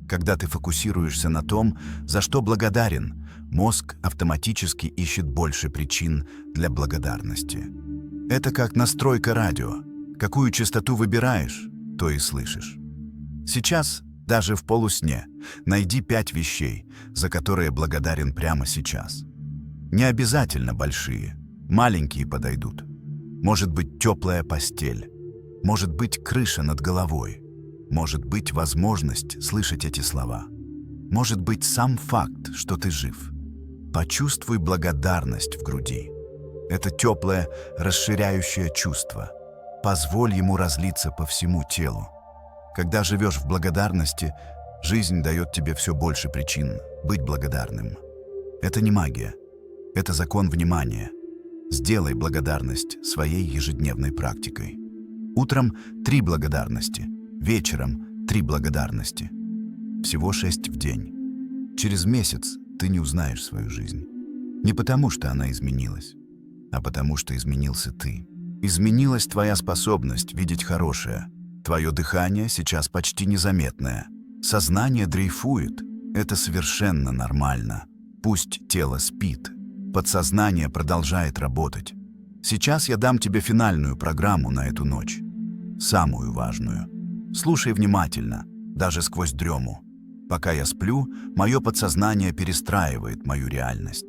Когда ты фокусируешься на том, за что благодарен, мозг автоматически ищет больше причин для благодарности. Это как настройка радио. Какую частоту выбираешь, то и слышишь. Сейчас, даже в полусне, найди 5 вещей, за которые благодарен прямо сейчас. Не обязательно большие, маленькие подойдут. Может быть, теплая постель, может быть, крыша над головой, может быть, возможность слышать эти слова, может быть, сам факт, что ты жив. Почувствуй благодарность в груди. Это теплое, расширяющее чувство. Позволь ему разлиться по всему телу. Когда живешь в благодарности, жизнь дает тебе все больше причин быть благодарным. Это не магия, это закон внимания. Сделай благодарность своей ежедневной практикой. Утром 3 благодарности, вечером 3 благодарности. Всего 6 в день. Через месяц ты не узнаешь свою жизнь. Не потому, что она изменилась, а потому, что изменился ты. Изменилась твоя способность видеть хорошее. Твое дыхание сейчас почти незаметное. Сознание дрейфует. Это совершенно нормально. Пусть тело спит. Подсознание продолжает работать. Сейчас я дам тебе финальную программу на эту ночь. Самую важную. Слушай внимательно, даже сквозь дрему. Пока я сплю, мое подсознание перестраивает мою реальность.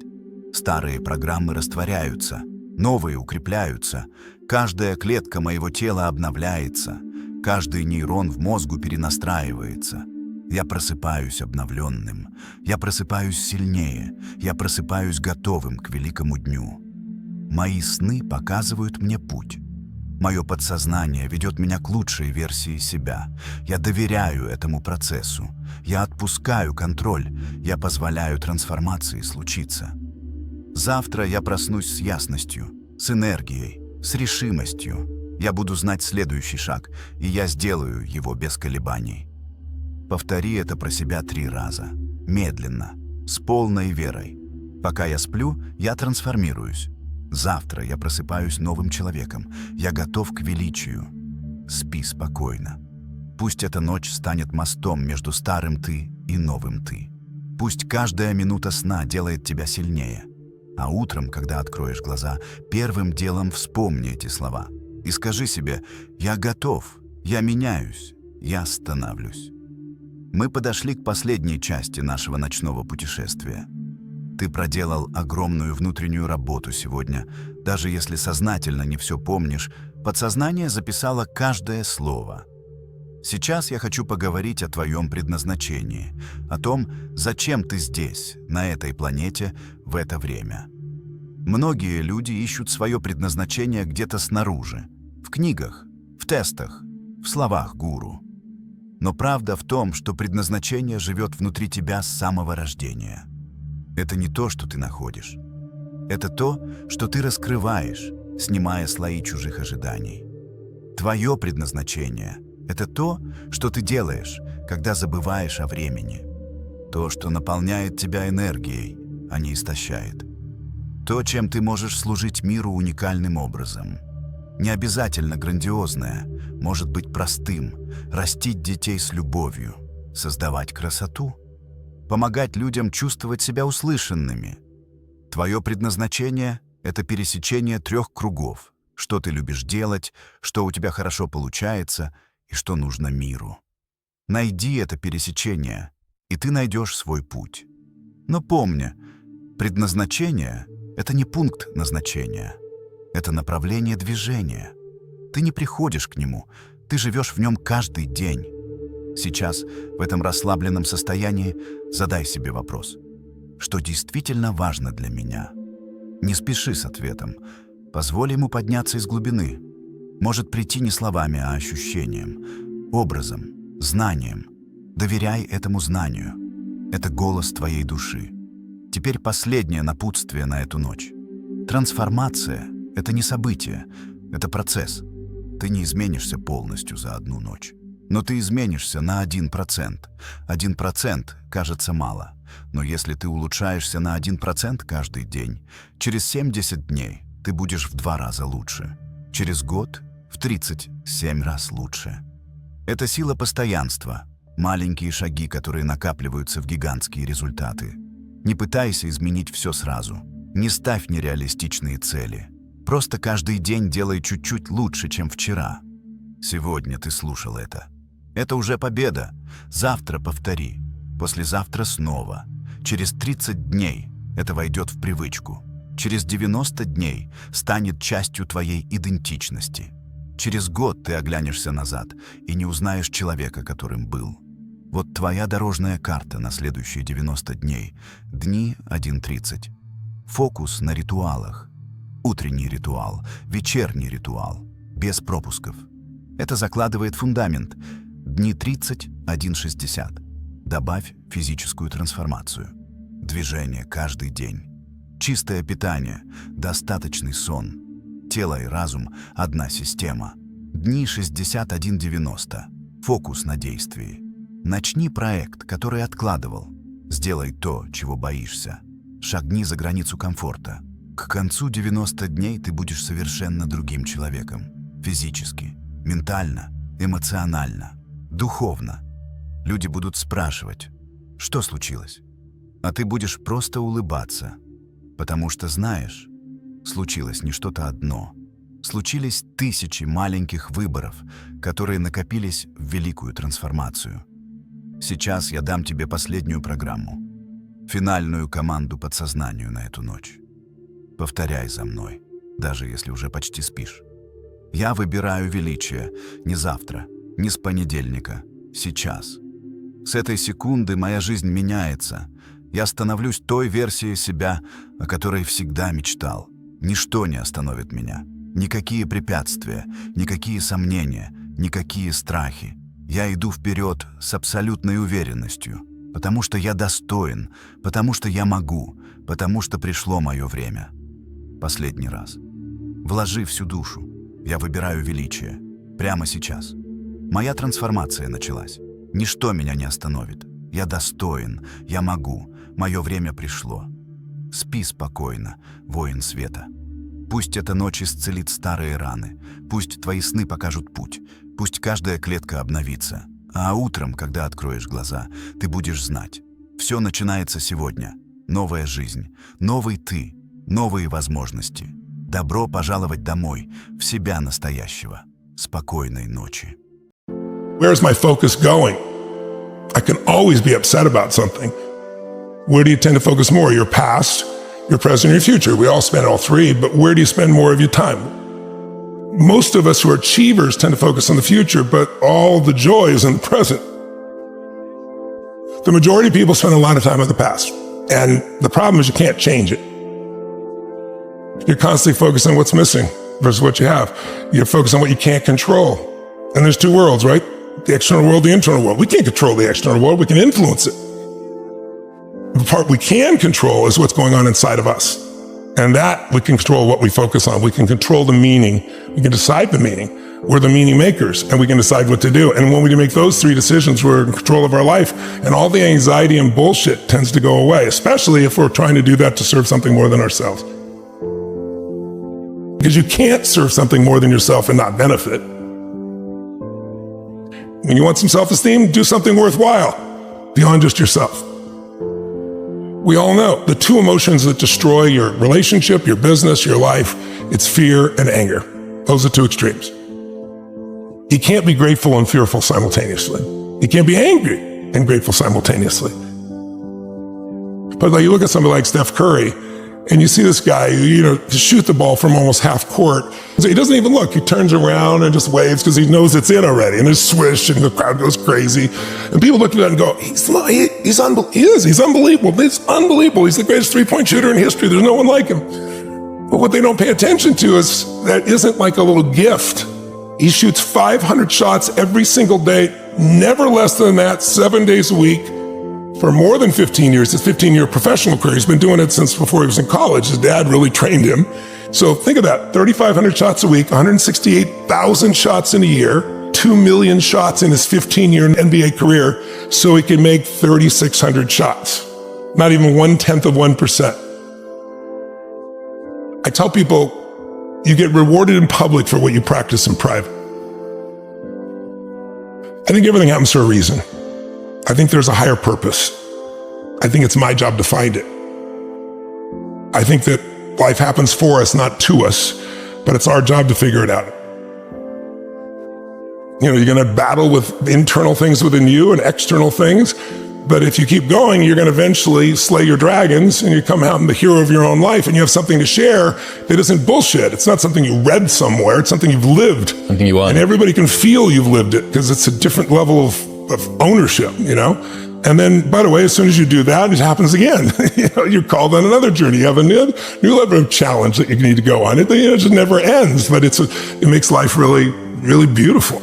Старые программы растворяются, новые укрепляются. Каждая клетка моего тела обновляется. Каждый нейрон в мозгу перенастраивается. Я просыпаюсь обновленным. Я просыпаюсь сильнее. Я просыпаюсь готовым к великому дню. Мои сны показывают мне путь. Мое подсознание ведет меня к лучшей версии себя. Я доверяю этому процессу. Я отпускаю контроль. Я позволяю трансформации случиться. Завтра я проснусь с ясностью, с энергией, с решимостью. Я буду знать следующий шаг, и я сделаю его без колебаний. Повтори это про себя 3 раза. Медленно, с полной верой. Пока я сплю, я трансформируюсь. Завтра я просыпаюсь новым человеком. Я готов к величию. Спи спокойно. Пусть эта ночь станет мостом между старым ты и новым ты. Пусть каждая минута сна делает тебя сильнее. А утром, когда откроешь глаза, первым делом вспомни эти слова. И скажи себе: я готов, я меняюсь, я становлюсь. Мы подошли к последней части нашего ночного путешествия. Ты проделал огромную внутреннюю работу сегодня. Даже если сознательно не все помнишь, подсознание записало каждое слово. Сейчас я хочу поговорить о твоем предназначении, о том, зачем ты здесь, на этой планете, в это время. Многие люди ищут свое предназначение где-то снаружи, в книгах, в тестах, в словах гуру. Но правда в том, что предназначение живет внутри тебя с самого рождения. Это не то, что ты находишь. Это то, что ты раскрываешь, снимая слои чужих ожиданий. Твое предназначение — это то, что ты делаешь, когда забываешь о времени. То, что наполняет тебя энергией, а не истощает. То, чем ты можешь служить миру уникальным образом. Не обязательно грандиозное, может быть простым, растить детей с любовью, создавать красоту, помогать людям чувствовать себя услышанными. Твое предназначение — это пересечение 3 кругов. Что ты любишь делать, что у тебя хорошо получается и что нужно миру. Найди это пересечение, и ты найдешь свой путь. Но помни, предназначение — это не пункт назначения. Это направление движения. Ты не приходишь к нему, ты живешь в нем каждый день. Сейчас, в этом расслабленном состоянии, задай себе вопрос: что действительно важно для меня? Не спеши с ответом. Позволь ему подняться из глубины. Может прийти не словами, а ощущением, образом, знанием. Доверяй этому знанию. Это голос твоей души. Теперь последнее напутствие на эту ночь. Трансформация — это не событие, это процесс. Ты не изменишься полностью за одну ночь. Но ты изменишься на 1%. 1% кажется мало. Но если ты улучшаешься на 1% каждый день, через 70 дней ты будешь в 2 раза лучше. Через год — в 37 раз лучше. Это сила постоянства. Маленькие шаги, которые накапливаются в гигантские результаты. Не пытайся изменить все сразу. Не ставь нереалистичные цели. Просто каждый день делай чуть-чуть лучше, чем вчера. Сегодня ты слушал это. Это уже победа. Завтра повтори. Послезавтра снова. Через 30 дней это войдет в привычку. Через 90 дней станет частью твоей идентичности. Через год ты оглянешься назад и не узнаешь человека, которым был. Вот твоя дорожная карта на следующие 90 дней. Дни 1:30. Фокус на ритуалах. Утренний ритуал, вечерний ритуал, без пропусков. Это закладывает фундамент. Дни 30, 1:60. Добавь физическую трансформацию. Движение каждый день. Чистое питание, достаточный сон. Тело и разум – одна система. Дни 61-90. Фокус на действии. Начни проект, который откладывал. Сделай то, чего боишься. Шагни за границу комфорта. К концу 90 дней ты будешь совершенно другим человеком. Физически, ментально, эмоционально, духовно. Люди будут спрашивать, что случилось? А ты будешь просто улыбаться. Потому что знаешь, случилось не что-то одно. Случились тысячи маленьких выборов, которые накопились в великую трансформацию. Сейчас я дам тебе последнюю программу. Финальную команду подсознанию на эту ночь. Повторяй за мной, даже если уже почти спишь. Я выбираю величие не завтра, не с понедельника, сейчас. С этой секунды моя жизнь меняется. Я становлюсь той версией себя, о которой всегда мечтал. Ничто не остановит меня. Никакие препятствия, никакие сомнения, никакие страхи. Я иду вперед с абсолютной уверенностью, потому что я достоин, потому что я могу, потому что пришло мое время. Последний раз. Вложи всю душу. Я выбираю величие. Прямо сейчас. Моя трансформация началась. Ничто меня не остановит. Я достоин, я могу, мое время пришло. Спи спокойно, воин света. Пусть эта ночь исцелит старые раны, пусть твои сны покажут путь, пусть каждая клетка обновится. А утром, когда откроешь глаза, ты будешь знать. Все начинается сегодня. Новая жизнь, новый ты, новые возможности. Добро пожаловать домой, в себя настоящего. Спокойной ночи. Where's my focus going? I can always be upset about something. Where do you tend to focus more? Your past, your present, or your future? We all spend all three, but where do you spend more of your time? Most of us who are achievers tend to focus on the future, but all the joy is in the present. The majority of people spend a lot of time in the past, and the problem is you can't change it. You're constantly focused on what's missing versus what you have. You're focused on what you can't control. And there's two worlds, right? The external world, the internal world. We can't control the external world, we can influence it. The part we can control is what's going on inside of us. And that we can control what we focus on. We can control the meaning. We can decide the meaning. We're the meaning makers, and we can decide what to do. And when we make those three decisions, we're in control of our life, and all the anxiety and bullshit tends to go away, especially if we're trying to do that to serve something more than ourselves. Because you can't serve something more than yourself and not benefit. When you want some self-esteem, do something worthwhile beyond just yourself. We all know the two emotions that destroy your relationship, your business, your life, it's fear and anger. Those are two extremes. You can't be grateful and fearful simultaneously. You can't be angry and grateful simultaneously. But like you look at somebody like Steph Curry, and you see this guy, to shoot the ball from almost half court. So he doesn't even look. He turns around and just waves because he knows it's in already. And there's swish, and the crowd goes crazy. And people look at that and go, he's unbelievable. He's unbelievable. It's unbelievable. He's the greatest three-point shooter in history. There's no one like him. But what they don't pay attention to is that isn't like a little gift. He shoots 500 shots every single day, never less than that, 7 days a week. For more than 15 years, his 15-year professional career, he's been doing it since before he was in college. His dad really trained him. So think of that, 3,500 shots a week, 168,000 shots in a year, 2 million shots in his 15-year NBA career, so he can make 3,600 shots. Not even 1/10%. I tell people, you get rewarded in public for what you practice in private. I think everything happens for a reason. I think there's a higher purpose. I think it's my job to find it. I think that life happens for us, not to us, but it's our job to figure it out. You're going to battle with internal things within you and external things, but if you keep going, you're going to eventually slay your dragons and you come out the hero of your own life, and you have something to share that isn't bullshit. It's not something you read somewhere. It's something you've lived. Something you want. And everybody can feel you've lived it because it's a different level of ownership, And then, by the way, as soon as you do that, it happens again. You're called on another journey. You have a new level of challenge that you need to go on. It just never ends, but it makes life really, really beautiful.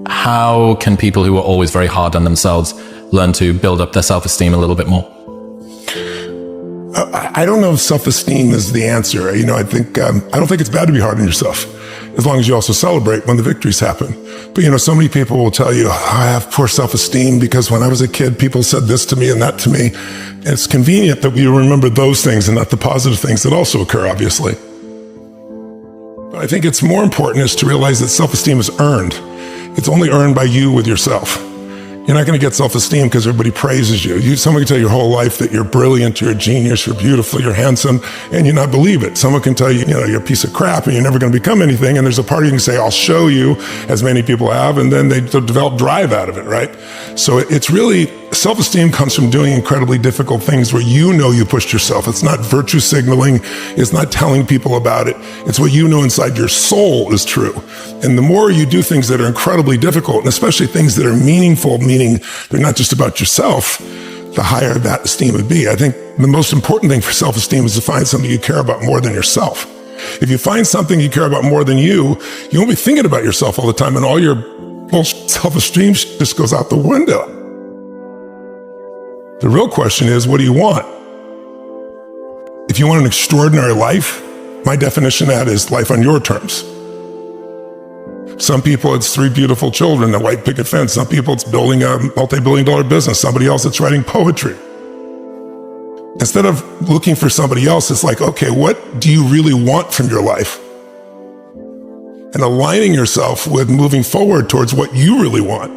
How can people who are always very hard on themselves learn to build up their self-esteem a little bit more? I don't know if self-esteem is the answer. I don't think it's bad to be hard on yourself, as long as you also celebrate when the victories happen. But so many people will tell you, I have poor self-esteem because when I was a kid, people said this to me and that to me. And it's convenient that we remember those things and not the positive things that also occur, obviously. But I think it's more important is to realize that self-esteem is earned. It's only earned by you with yourself. You're not going to get self-esteem because everybody praises you. Someone can tell you your whole life that you're brilliant, you're a genius, you're beautiful, you're handsome, and you not believe it. Someone can tell you, you're a piece of crap and you're never going to become anything. And there's a part of you can say, I'll show you, as many people have, and then they develop drive out of it, right? So it's really, self-esteem comes from doing incredibly difficult things where you pushed yourself. It's not virtue signaling. It's not telling people about it. It's what inside your soul is true. And the more you do things that are incredibly difficult, and especially things that are meaningful, meaning they're not just about yourself, the higher that esteem would be. I think the most important thing for self-esteem is to find something you care about more than yourself. If you find something you care about more than you won't be thinking about yourself all the time, and all your self-esteem just goes out the window. The real question is, what do you want? If you want an extraordinary life, my definition of that is life on your terms. Some people, it's 3 beautiful children, a white picket fence. Some people, it's building a multi-billion-dollar business. Somebody else, it's writing poetry. Instead of looking for somebody else, it's like, okay, what do you really want from your life? And aligning yourself with moving forward towards what you really want.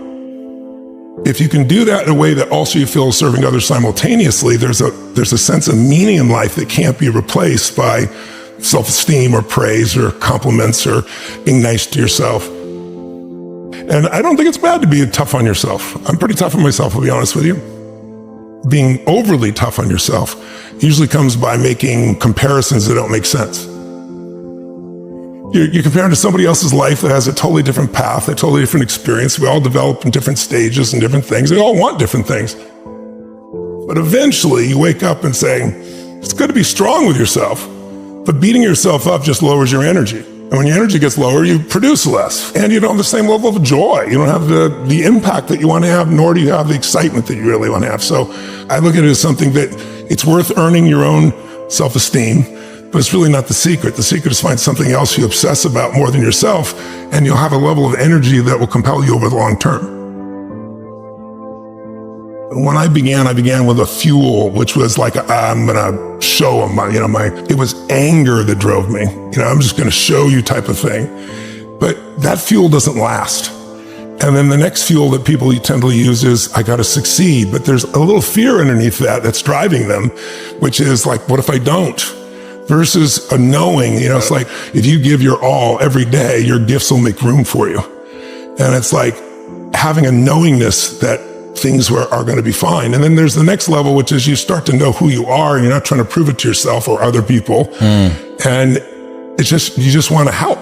If you can do that in a way that also you feel is serving others simultaneously, there's a sense of meaning in life that can't be replaced by self-esteem or praise or compliments or being nice to yourself. And I don't think it's bad to be tough on yourself. I'm pretty tough on myself, I'll be honest with you. being overly tough on yourself usually comes by making comparisons that don't make sense. You're comparing to somebody else's life that has a totally different path, a totally different experience. We all develop in different stages and different things. We all want different things. But eventually you wake up and say, it's good to be strong with yourself, but beating yourself up just lowers your energy. And when your energy gets lower, you produce less. And you don't have the same level of joy. You don't have the impact that you want to have, nor do you have the excitement that you really want to have. So I look at it as something that it's worth earning your own self-esteem, but it's really not the secret. The secret is find something else you obsess about more than yourself, and you'll have a level of energy that will compel you over the long term. When I began with a fuel, which was like, I'm gonna show them it was anger that drove me. I'm just gonna show you type of thing. But that fuel doesn't last. And then the next fuel that people tend to use is, I gotta succeed. But there's a little fear underneath that's driving them, which is like, what if I don't? Versus a knowing, it's like, if you give your all every day, your gifts will make room for you. And it's like having a knowingness that things are going to be fine. And then there's the next level, which is you start to know who you are, and you're not trying to prove it to yourself or other people. And you just want to help.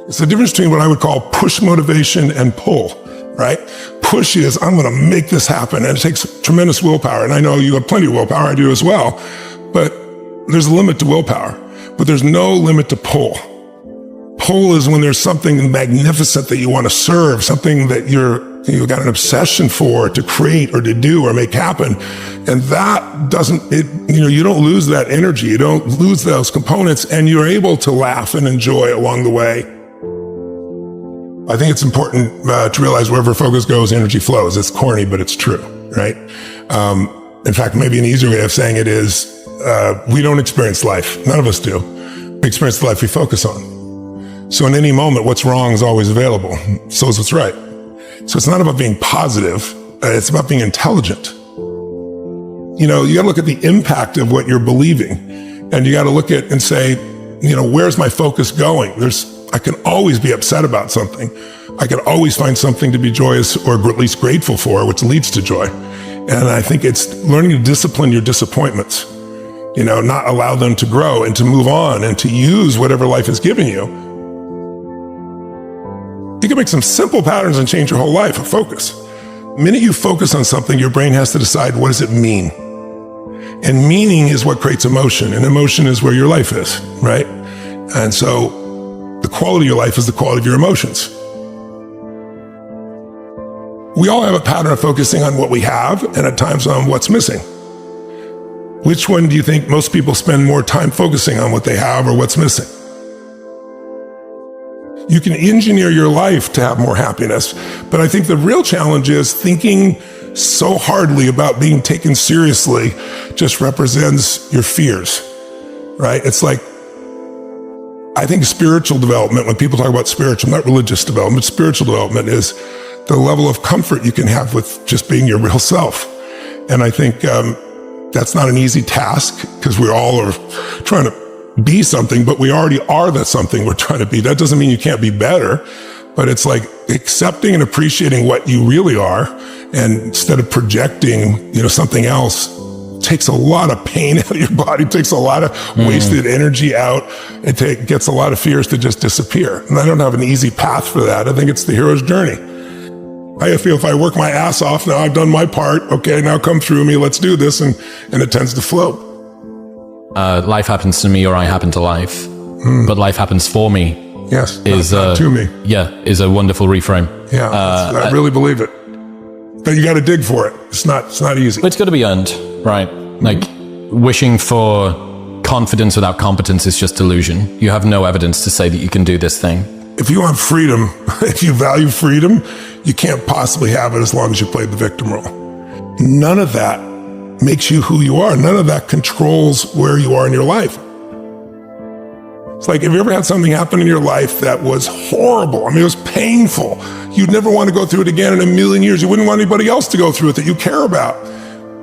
It's the difference between what I would call push motivation and pull, right? Push is, I'm going to make this happen. And it takes tremendous willpower. And I know you have plenty of willpower. I do as well. But there's a limit to willpower, but there's no limit to pull. Pull is when there's something magnificent that you want to serve, something that you've got an obsession for, to create or to do or make happen. And that you don't lose that energy. You don't lose those components, and you're able to laugh and enjoy along the way. I think it's important to realize wherever focus goes, energy flows. It's corny, but it's true, right? In fact, maybe an easier way of saying it is, we don't experience life. None of us do. We experience the life we focus on. So in any moment, what's wrong is always available. So is what's right. So it's not about being positive. It's about being intelligent. You got to look at the impact of what you're believing. And you got to look at and say, where's my focus going? I can always be upset about something. I can always find something to be joyous or at least grateful for, which leads to joy. And I think it's learning to discipline your disappointments, not allow them to grow and to move on and to use whatever life has given you. You can make some simple patterns and change your whole life. Focus. The minute you focus on something, your brain has to decide, what does it mean? And meaning is what creates emotion, and emotion is where your life is, right? And so the quality of your life is the quality of your emotions. We all have a pattern of focusing on what we have and at times on what's missing. Which one do you think most people spend more time focusing on, what they have or what's missing? You can engineer your life to have more happiness, but I think the real challenge is thinking so hardly about being taken seriously just represents your fears, right? It's like, I think spiritual development, when people talk about spiritual, not religious development, spiritual development is the level of comfort you can have with just being your real self. And I think that's not an easy task, because we all are trying to be something, but we already are that something we're trying to be. That doesn't mean you can't be better, but it's like accepting and appreciating what you really are, and instead of projecting, something else, takes a lot of pain out of your body, takes a lot of wasted energy out. It gets a lot of fears to just disappear. And I don't have an easy path for that. I think it's the hero's journey. I feel if I work my ass off, now I've done my part, okay, now come through me, let's do this, and it tends to flow. Life happens to me, or I happen to life, but life happens for me. Yes, not to me. Yeah, is a wonderful reframe. Yeah, I really believe it. But you got to dig for it. It's not easy. But it's got to be earned, right? Like wishing for confidence without competence is just delusion. You have no evidence to say that you can do this thing. If you want freedom, if you value freedom, you can't possibly have it as long as you play the victim role. None of that makes you who you are. None of that controls where you are in your life. It's like, have you ever had something happen in your life that was horrible? I mean, it was painful. You'd never want to go through it again in a million years. You wouldn't want anybody else to go through it that you care about.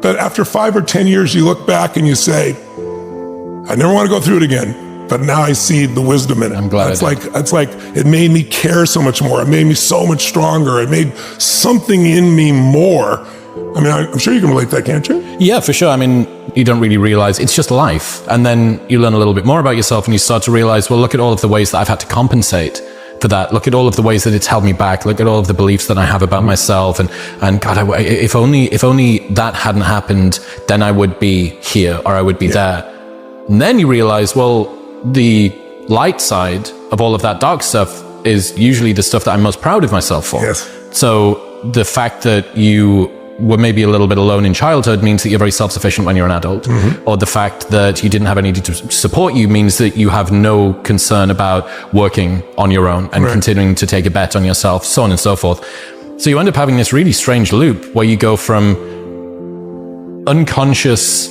But after 5 or 10 years, you look back and you say, I never want to go through it again. But now I see the wisdom in it. I'm glad. It's like it made me care so much more. It made me so much stronger. It made something in me more I mean, I'm sure you can relate to that, can't you? Yeah, for sure. I mean, you don't really realize it's just life. And then you learn a little bit more about yourself and you start to realize, well, look at all of the ways that I've had to compensate for that. Look at all of the ways that it's held me back. Look at all of the beliefs that I have about myself. And God, if only that hadn't happened, then I would be here or I would be there. And then you realize, well, the light side of all of that dark stuff is usually the stuff that I'm most proud of myself for. Yes. So the fact that you were maybe a little bit alone in childhood means that you're very self-sufficient when you're an adult. Or the fact that you didn't have anybody to support you means that you have no concern about working on your own and continuing to take a bet on yourself, so on and so forth. So you end up having this really strange loop where you go from unconscious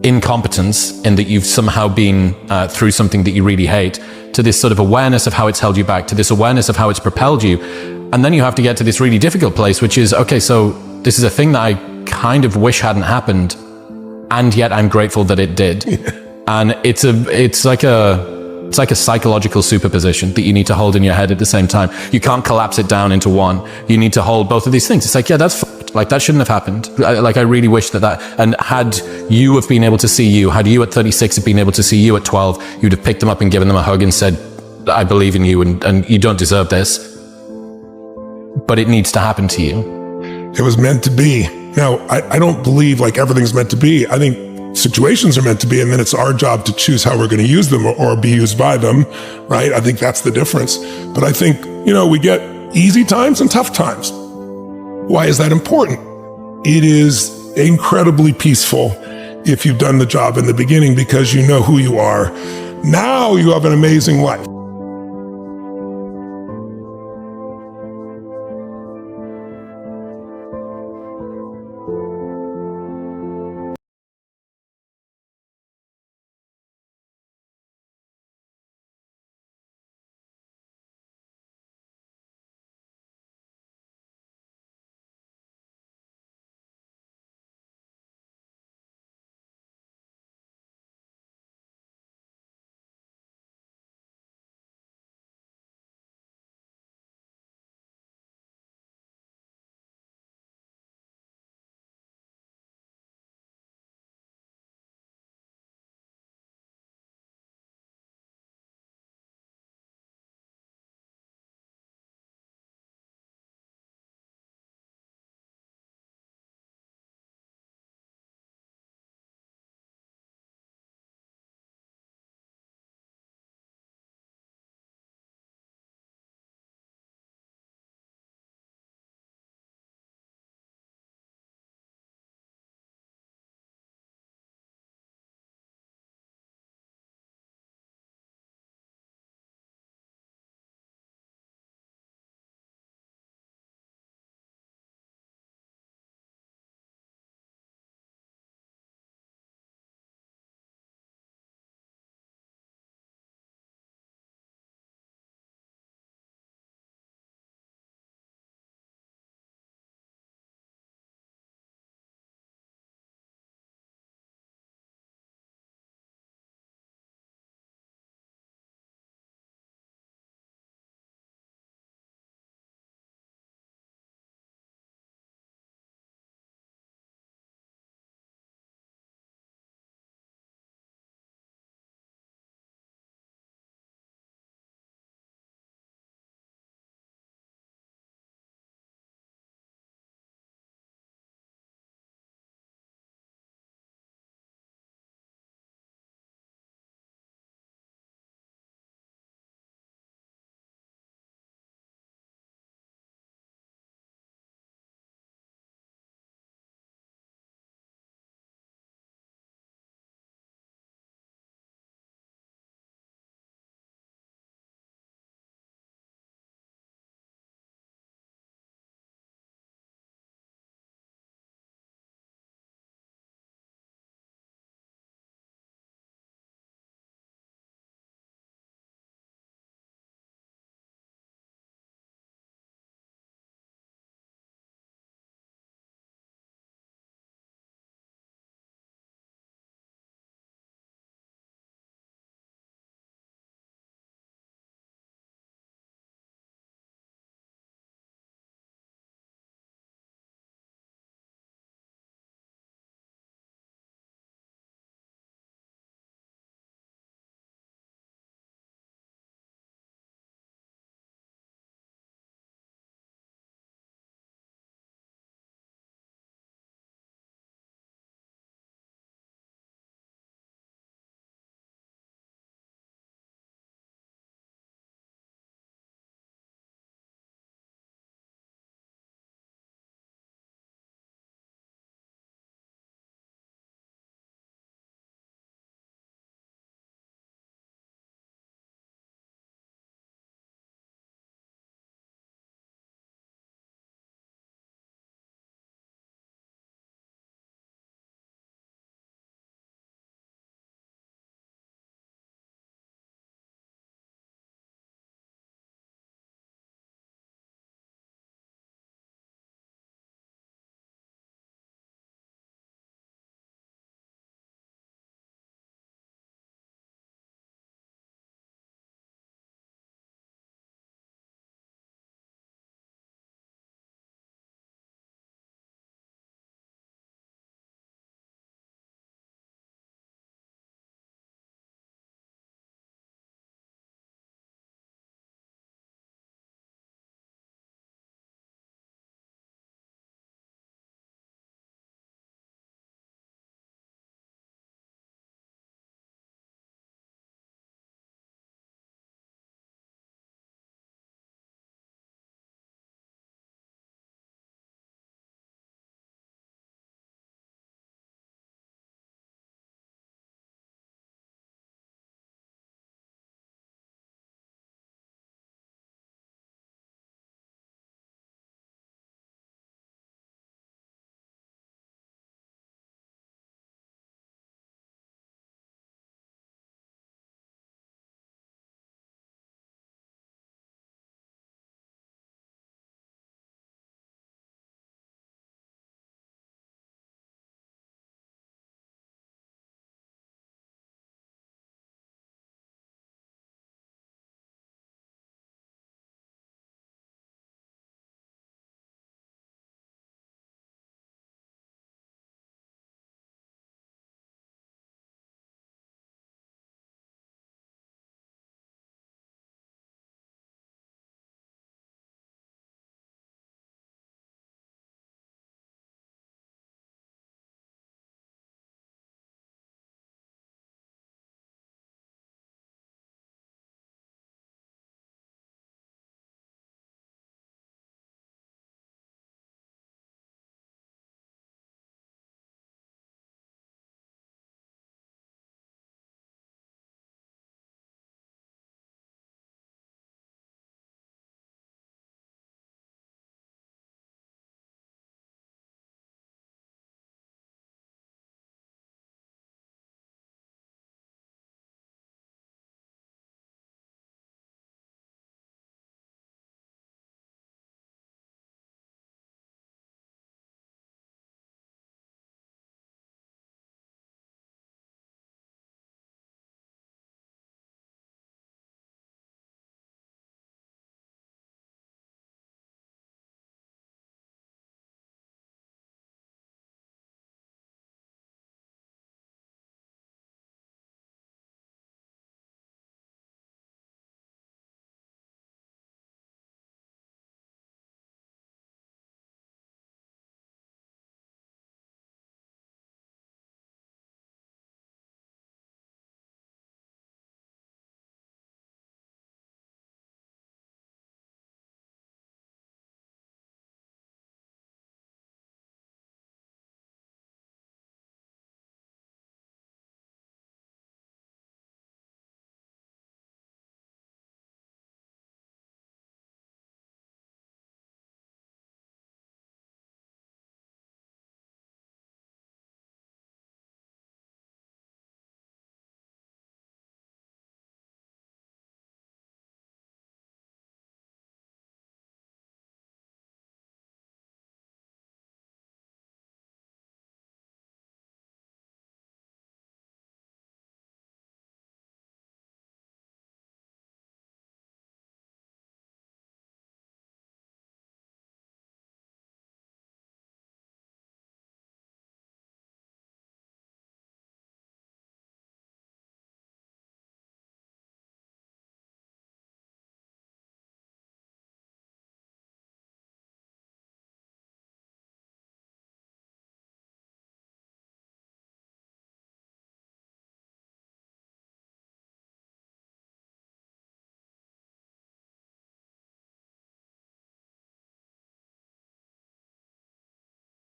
incompetence in that you've somehow been through something that you really hate, to this sort of awareness of how it's held you back, to this awareness of how it's propelled you. And then you have to get to this really difficult place, which is, okay, so this is a thing that I kind of wish hadn't happened, and yet I'm grateful that it did. And it's like a psychological superposition that you need to hold in your head at the same time. You can't collapse it down into one. You need to hold both of these things. It's like, yeah, that's fucked. Like, that shouldn't have happened. I really wish that, and had you have been able to see you, had you at 36 have been able to see you at 12, you'd have picked them up and given them a hug and said, I believe in you and you don't deserve this. But it needs to happen to you. It was meant to be. Now, I don't believe like everything's meant to be. I think situations are meant to be, and then it's our job to choose how we're going to use them or be used by them, right? I think that's the difference. But I think, we get easy times and tough times. Why is that important? It is incredibly peaceful if you've done the job in the beginning because you know who you are. Now you have an amazing life.